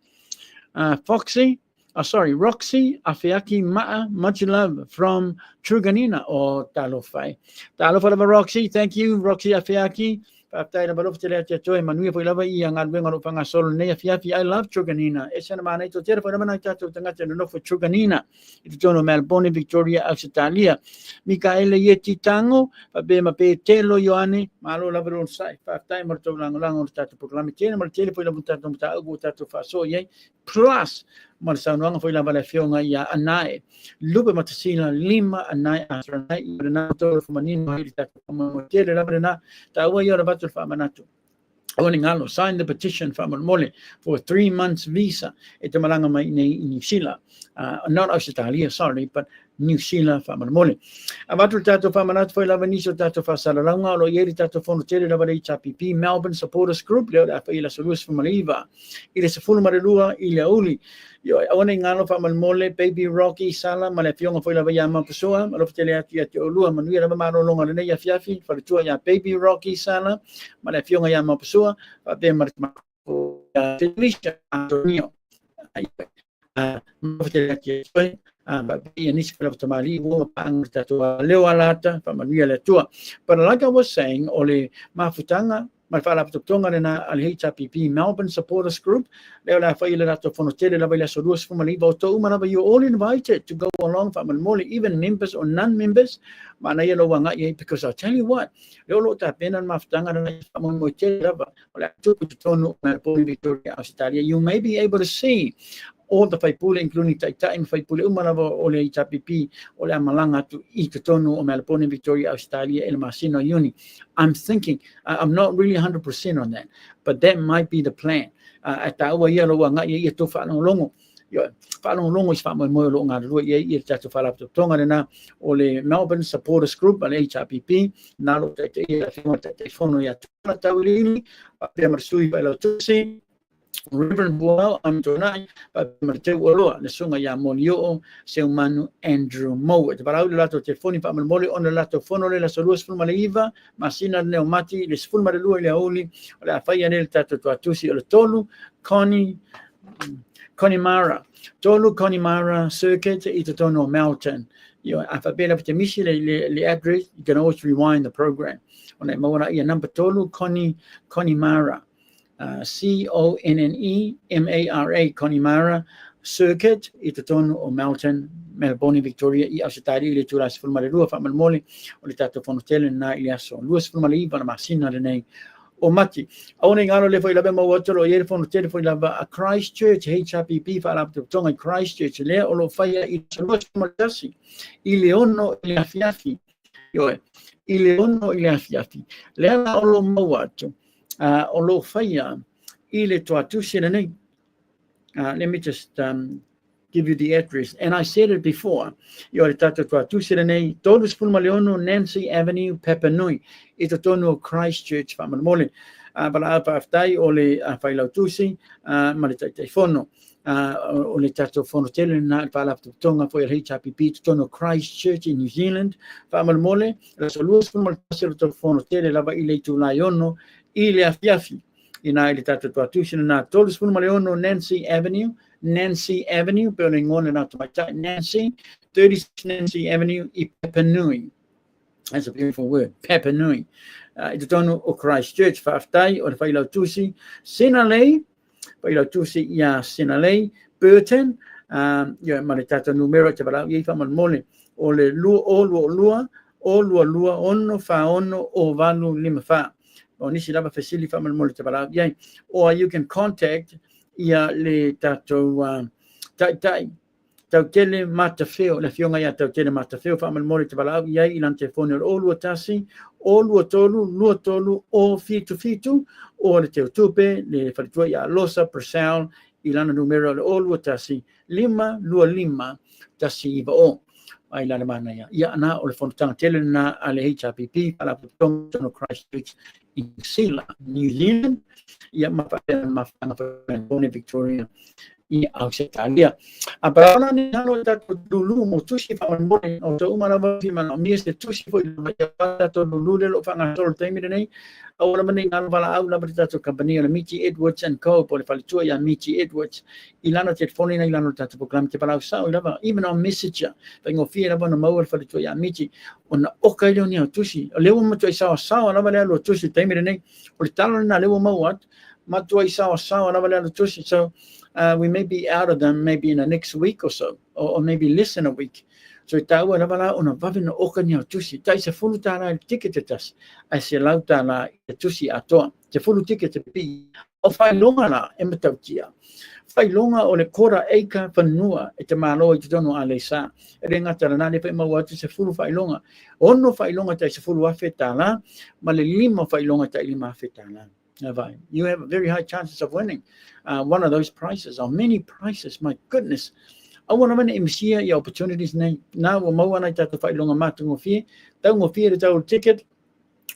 Speaker 1: Foxy Roxy Afiaki much love from Truganina or Talofai Roxy, thank you Roxy Afiaki Paptai na balof tele te toi manui foi lava I anga benga no panga solo ne Afiaki I love Truganina e sana mana to tere foi na mana tato tanga te no for Truganina it tono Melbourne Victoria Australia Mikaele Yeti Tango be ma pe telo Yoane malo la bron sai Paptai mo to lang tato proclame tele mo tele foi la tato tato fa so ye plus ma sa no foi la vale fionga ya anai lupe matasina lima anai asranai na to fumanino I tato mo tele la brena ta wa yo batul fa manatu ngalo sign the petition for mole for a 3 months visa ito malanga mai in New Zealand not Australia sorry but New Zealand fa mole abatul tato fa manatu foi la veniso tato fa salalanga lo yeri tato fono tele la vale HPP Melbourne supporters group le da fa ila solus fa maliva ile se full marelua ile uli yo awone ngalo fa mole baby Rocky sala male fionga foi la vaya ma pessoa lo tele ati olua manuia la ma longa le ya fiafi fa tua ya baby Rocky sala male fionga ya ma pessoa fa be mar Felicia Antonio lo tele ati but in this of Tamali, Leo Alata, from Maria Tua. But like I was saying, Ole Mafutanga, my father to Tonga and HPP Melbourne supporters group, Leo La Faila to Fonotele, La Villa Sodus from Malibo, Tomanaba, you all invited to go along from Moli, even members or non members. Manayelo Wanga, because I'll tell you what, Lolo Tapin and Maftanga and Motelava, or I took to Tono, Melbourne, Victoria, Australia, you may be able to see. All the faipule, including Taitain faipule umanava ole HPP ole malanga to Ikatono or Melbourne Victoria Australia El Masino Uni. I'm thinking I'm not really 100% on that, but that might be the plan. At our yellow wanga ye to follow longo. Yo follow longo is famo mo longa ru ye to follow up to tonga na ole Melbourne supporters group al HPP na lo te telefono ya tawili pe marsui pa lo tusi Reverend Boal Antonai pa marte wolo le sunga ya monio se umanu Andrew Moe te parau lato telefoni pa mole on lato fono le la solus fu maliva masina neumati le fu malu le oli la faya nel tato to atusi le tolu Connemara circuit itatono mountain you alphabet of the mission le address you can always rewind the program on that mona ya number tolu Connemara CONNEMARA Connemara circuit itatono o mountain Melbourne Victoria I Australia le turas fu malu fa mole o le tato fonotel na iaso luas fu maliva na masina le o mati aone ngalo le foi la bema watero ye fono tele foi la a Christchurch HPP fa la tonga Christchurch le o lo fai I sono malasi I leono le afiafi yo I leono le afiafi le ala o lo mawato o lo fai I le to atusi nei let me just give you the address. And I said it before. Yo tato to atusi nei todos pulma leono Nancy Avenue Papanui ito tono Christchurch fa mole but aftai ole fa la tusi malita telefono ole tato fono tele na fa la tonga for HPP tono Christchurch in New Zealand fa mole la solus pulma to fono tele la va ile tu la yono ile afiafi ina ile tato to atusi na todos pulma leono Nancy Avenue building on and out to my Nancy 36 Nancy Avenue I Papanui. That's a beautiful word, Papanui. Ito tono o Christchurch faaftai o Failautusi, Sinalei, Failautusi ia Sinalei, Burton, Ia ma le tata numero te palau ia whaman mole o le lua ono wha ono o walu lima wha. O nisi lava fesili whaman mole te palau ia. Or you can contact ia le tatou tau tele matawheo, le whionga ia tau tele matawheo whaman mole te palau ia i lan telefone o lua tasi, o lua tolu, o fitu, o le teo tupe, le whalitua ia losa per sound, i lana numero le o lua tasi, 525 tasi iwa o. Ai lana mana ia. Ia ana o le whanutanga tele na a le HRPP, ala putonga no Christchurch i New Zealand, ia mawhanga Victoria. I Australia. Apalagi ni kalau tato dulu mo tusi faman mo o to umana ba fi man mi se tusi fo tato dulu le lo fanga tol temi nei awala man ngal bala au la tato company la MITTY Edwards and Co por falitua ya MITTY Edwards ilana telefoni na ilana tato program te pala sa la even on messenger vengo fi la bona mo falitua ya MITTY ona okailo ni tusi le mo to sa la bala lo tusi temi nei o talo na le mo wat ma to sa la bala lo tusi so we may be out of them maybe in the next week or so, or maybe less than a week. So taua na wala ona vavina oka ni tusi. Tai se fulu tana ticket tas. Ai se lau tana tusi atoa. Se fulu ticket pi. O fai longa la e matautia. Fai longa o le kora eika whanua e te malo i te tono a le sa. E re ngata rana le fai mawatu se fulu fai longa. Ono fai longa tai se fulu afe tala, ma le lima fai longa tai lima afe tala. You have very high chances of winning one of those prizes, or many prizes. My goodness. I want to MCA your opportunities now. Mo wana tato fai longa matungo fie. Taungo fie tau ticket.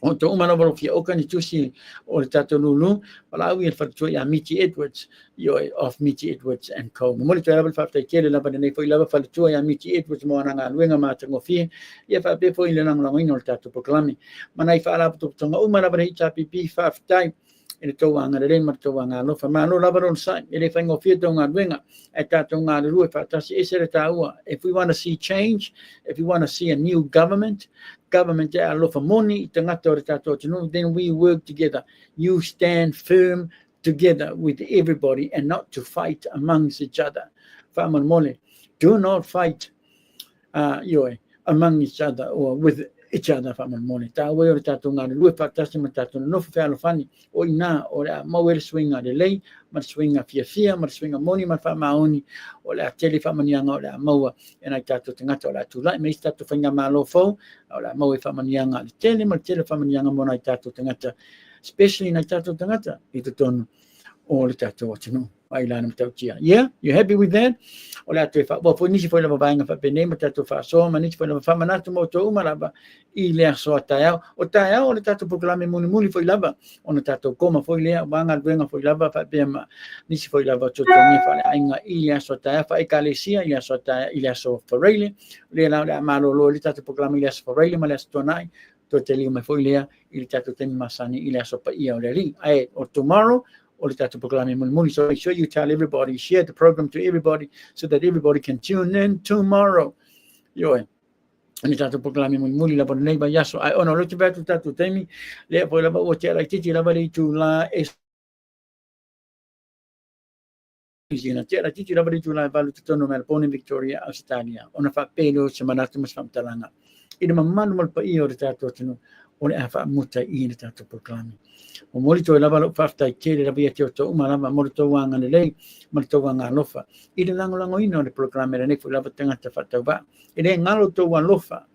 Speaker 1: O to umana valo fie oka ni tusi o le tato lulu. Pala awi e whatutua ia MITTY Edwards. Of MITTY Edwards and Co. Mo moli to level whaftai kele lava nei fo i lava whatutua ia MITTY Edwards mo ananga luenga matungo fie. Ia whape fo i le nangalangoina o le tato proklami. Manai whaala putonga umana vare HRPP whaftai. Ele tau anga le ma tau anga lo fa ma lo lava on site ele fa ngo fie tau nga wenga e ta tau nga lu fa tasi e sere taua. If we want to see change, if we want to see a new government e lo fa moni tanga to ta to then we work together. You stand firm together with everybody and not to fight amongst each other. Fa man mole, do not fight among each other or with each other fa man mole. Ta we o tatu nga lu fa tasi ma tatu no fa lo fani o ina o la ma we swinga de lei ma swinga fia ma swinga moni ma fa maoni o la tele fa manianga o la maua e na tatu tangata o la tu lai me tatu fa nga malo fo o la maua fa manianga le tele ma tele fa manianga mo na tatu tangata, especially na tatu tangata I te tonu o le tatu o tino ai la na tautia. Yeah, you happy with that? O la tu fa bo fo nisi fo la bainga fa pene ma tatu fa so ma nisi fo la fa manatu mo to uma lava I le so taia o taia o le tatu proklame muni fo lava o na tatu koma fo le banga venga fo lava fa pe ma nisi fo lava to ni fa le ainga I so taia fa ekalesia I so taia I so forele le la malo lo le tatu proklame I so forele ma le so nai to te li me fo le I tatu ten masani I so pa ia o le ri ai o tomorrow or tatu proklame muni. So make sure you tell everybody, share the program to everybody so that everybody can tune in tomorrow. Yo, ani tatu proklame muni la bon nei ba yaso ai ono lo tibatu tatu temi le po la ba o te la titi la ba tu la es Ina te la titi la ba tu la va tu no Melbourne Victoria Australia ona fa pelo semana tu mas famtalanga ina mamanu mal pa I o tatu tino ole afa muta I le tatu proklame. O mori to lava lo fafta kele la bia to uma lava mori to wanga le mori to wanga lofa I le lango ino le programa le fu lava tanga ta fata ba I le ngalo to wan lofa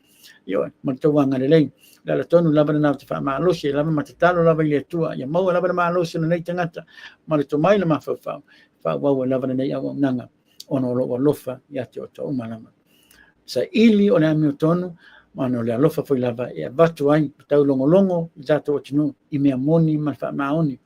Speaker 1: yo mori to wanga le la tonu lava na ta fa ma lo se lava matatalo lava le tua ya mo lava ma lo se le tanga ta mori to mai le ma fa wa lava le ya nanga ono lo lofa ya to uma lava sa ili o le mi tonu mano le alofa foi lava e batu ai tau longo zato o tino I mea moni ma fa maoni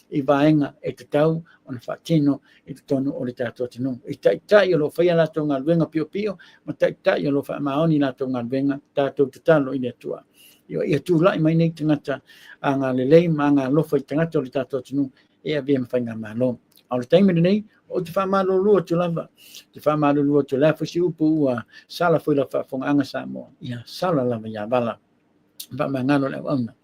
Speaker 1: I vaenga e te tau ona fa tino I te tonu o le tato o tino I tai o lo fai ala to ngalwenga pio ma tai o lo fa maoni la to ngalwenga tato te talo I le tua yo ia tu lai mai nei tangata anga le lei ma anga lofa I tangata o le tato o tino e a via mawhainga malo au le taimi nei o te whamalo lua tu lava. Te whamalo lua tu lava si upu ua sala fui la whafonga anga Samoa. Ia sala lava ia wala. Whamangano le wauna.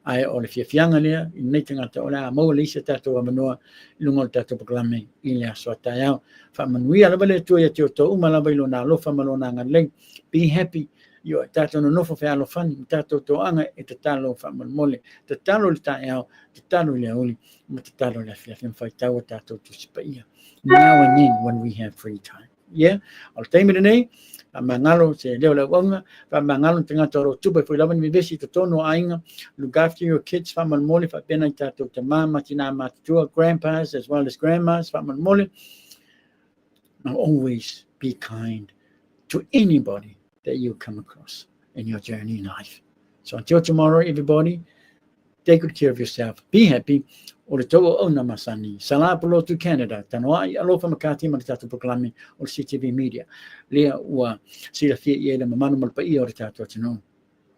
Speaker 1: ai o le fiafianga lea I nei tangata o le a mau le isa tatou amanoa I lunga o tatou proklame I le aso atai au whamanuia lava le tua ia te o tō uma lava I lona alofa malona ngalei be happy yo tatou no nofo fe alofani tatou tō anga e te talo whamanmole te talo le tae au te talo le auli ma te talo le fiafia whaitau tatou tusipa ia now and then when we have free time yeah al taimere nei mangalo se leo la wanga mangalo tenga toro tupa foi lava ni vesi to tono ainga look after your kids faman mole fa pena tato te mama tina matua grandpas as well as grandmas faman mole now always be kind to anybody that you come across in your journey in life so until tomorrow everybody take good care of yourself be happy o le tau o na masani. Sala polo to Canada. Tano ai alofa makati ma le tatu proklame o le CTV Media. Lea ua sila fia ia le mamanu malpa ia o le tatu atino.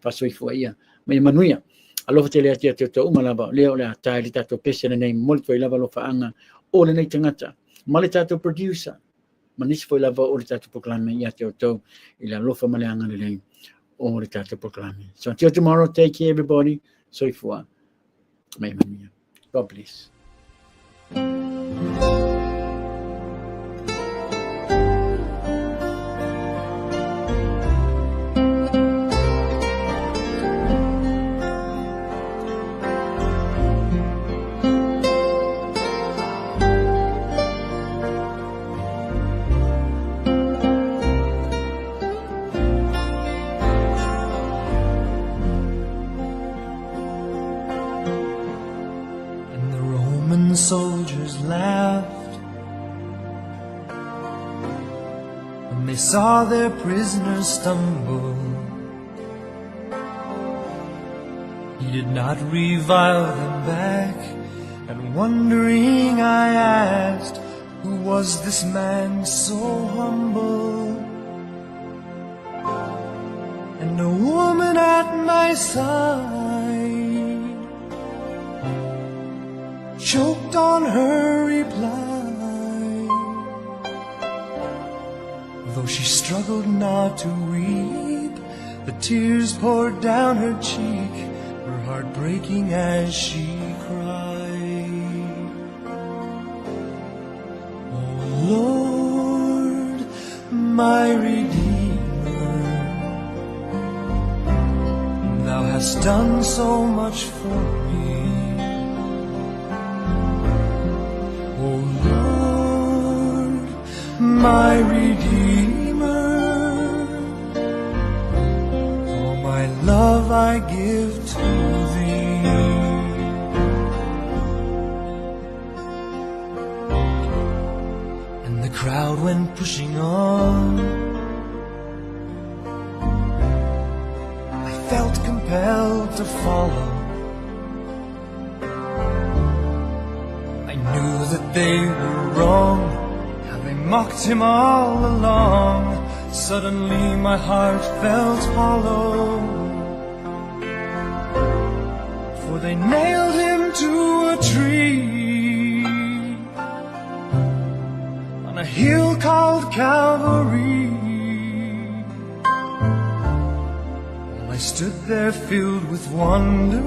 Speaker 1: Fasoi fua ia. Mai manuia. Alofa te lea tia te tau umalaba. Lea o le atai le tatu pese le nei moli foi lava alofa anga o le nei tangata. Ma le tatu producer. Ma nisi foi lava o le tatu proklame ia te tau I le alofa ma le anga le nei o le tatu proklame. So until tomorrow, take care everybody. Soi fua. Mai manuia. God bless.
Speaker 9: Soldiers laughed when they saw their prisoners stumble. He did not revile them back, and wondering I asked, who was this man so humble? And a woman at my side choked on her reply, though she struggled not to weep. The tears poured down her cheek, her heart breaking as she cried. Oh Lord, my Redeemer, Thou hast done so much for me. My Redeemer, all my love I give to Thee. And the crowd went pushing on. I felt compelled to follow. I knew that they were wrong. Mocked him all along. Suddenly my heart felt hollow, for they nailed him to a tree on a hill called Calvary. While I stood there filled with wonder,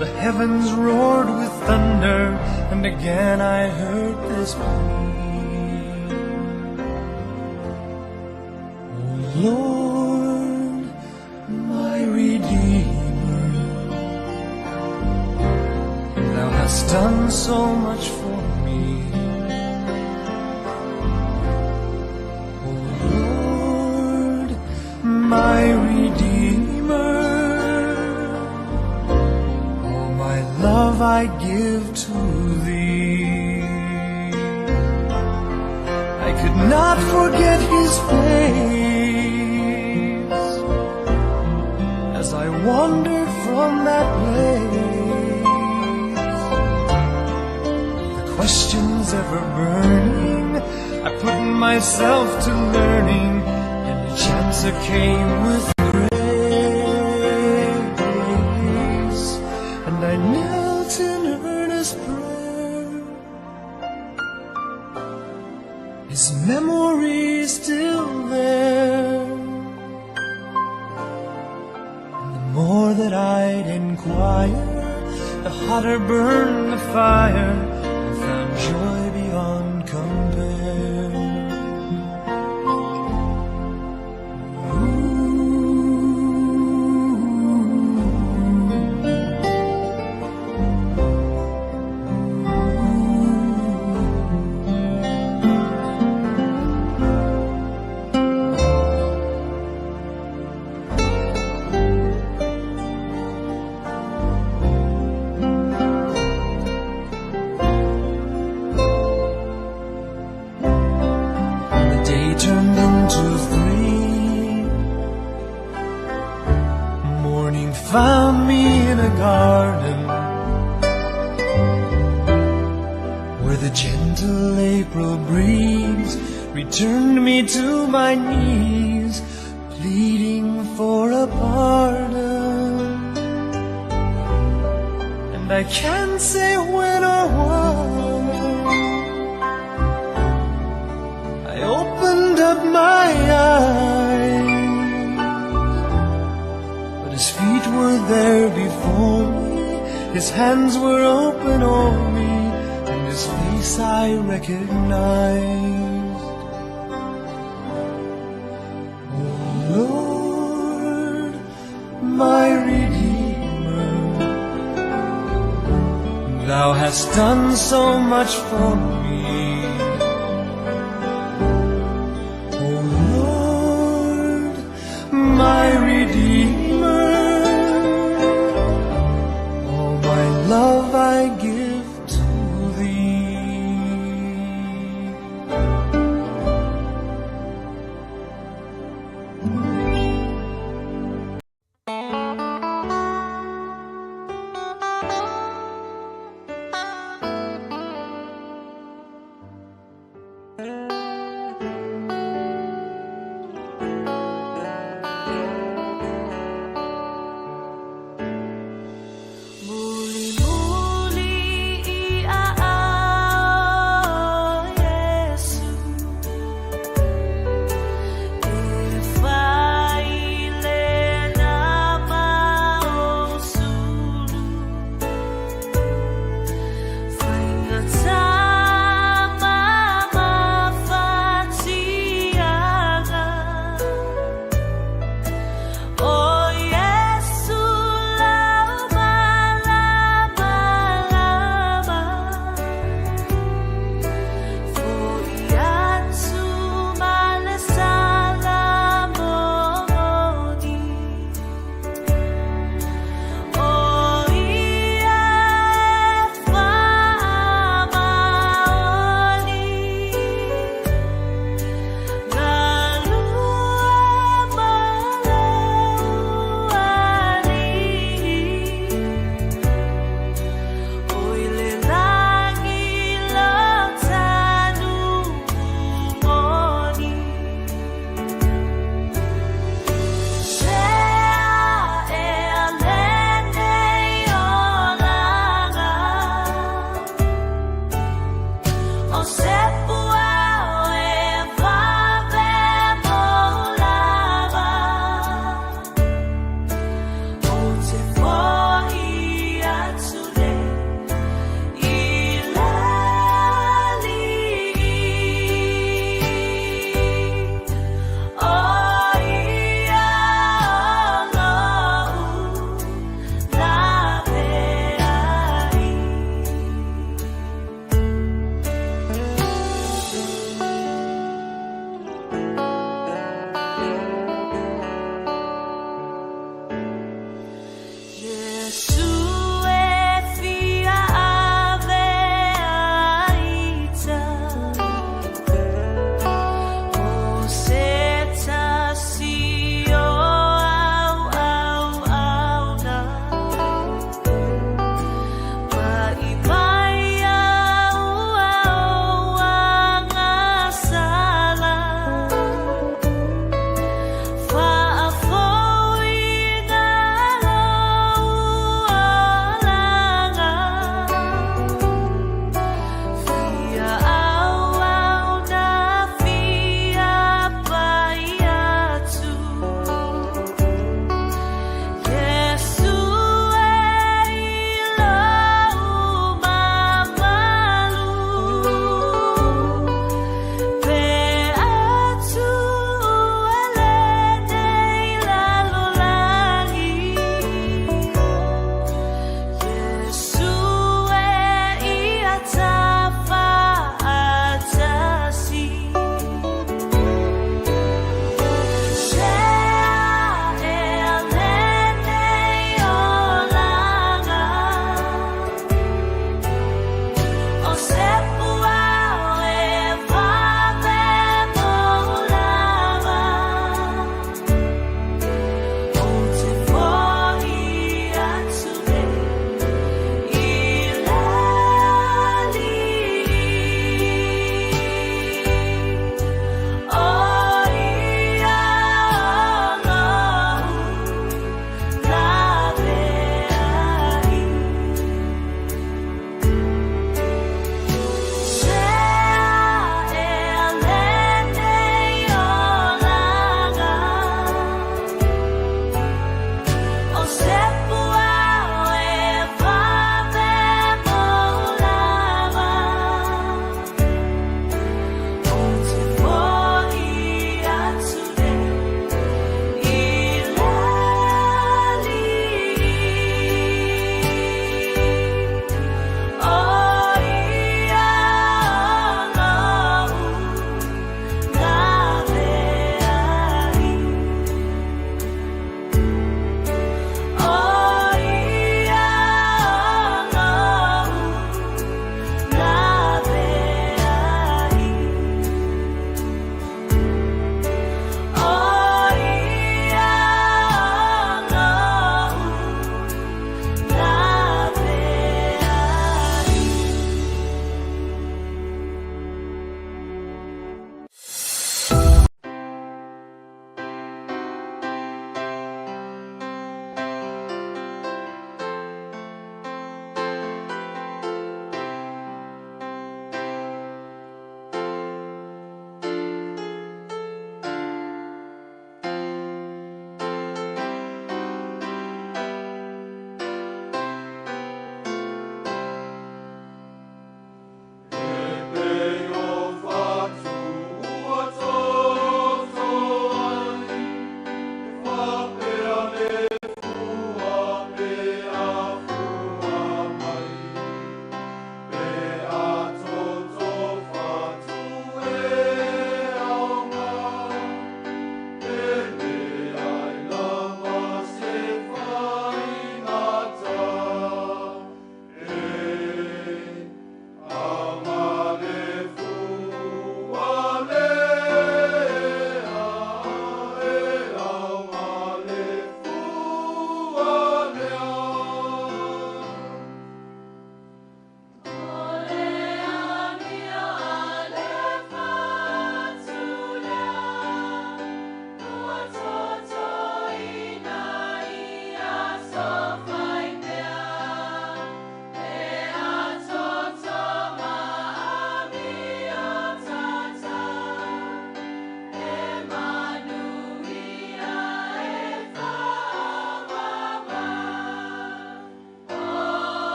Speaker 9: the heavens roared with thunder, and again I heard this plea. Lord, my Redeemer, Thou hast done so much for me. Oh Lord, my Redeemer, all my love I give to Thee. I could not forget His face as I wandered from that place. The questions ever burning, I put myself to learning, and each answer came with grace. And I knelt in earnest prayer, His memory still there. And the more that I'd inquire, the hotter burned the fire, I found joy beyond compare. Turned into 3. Morning found me in a garden where the gentle April breeze returned me to my knees, pleading for a pardon. And I can't say when or why I opened up my eyes, but his feet were there before me, his hands were open on me, and his face I recognized. Oh Lord, my Redeemer, thou hast done so much for me. My Redeemer,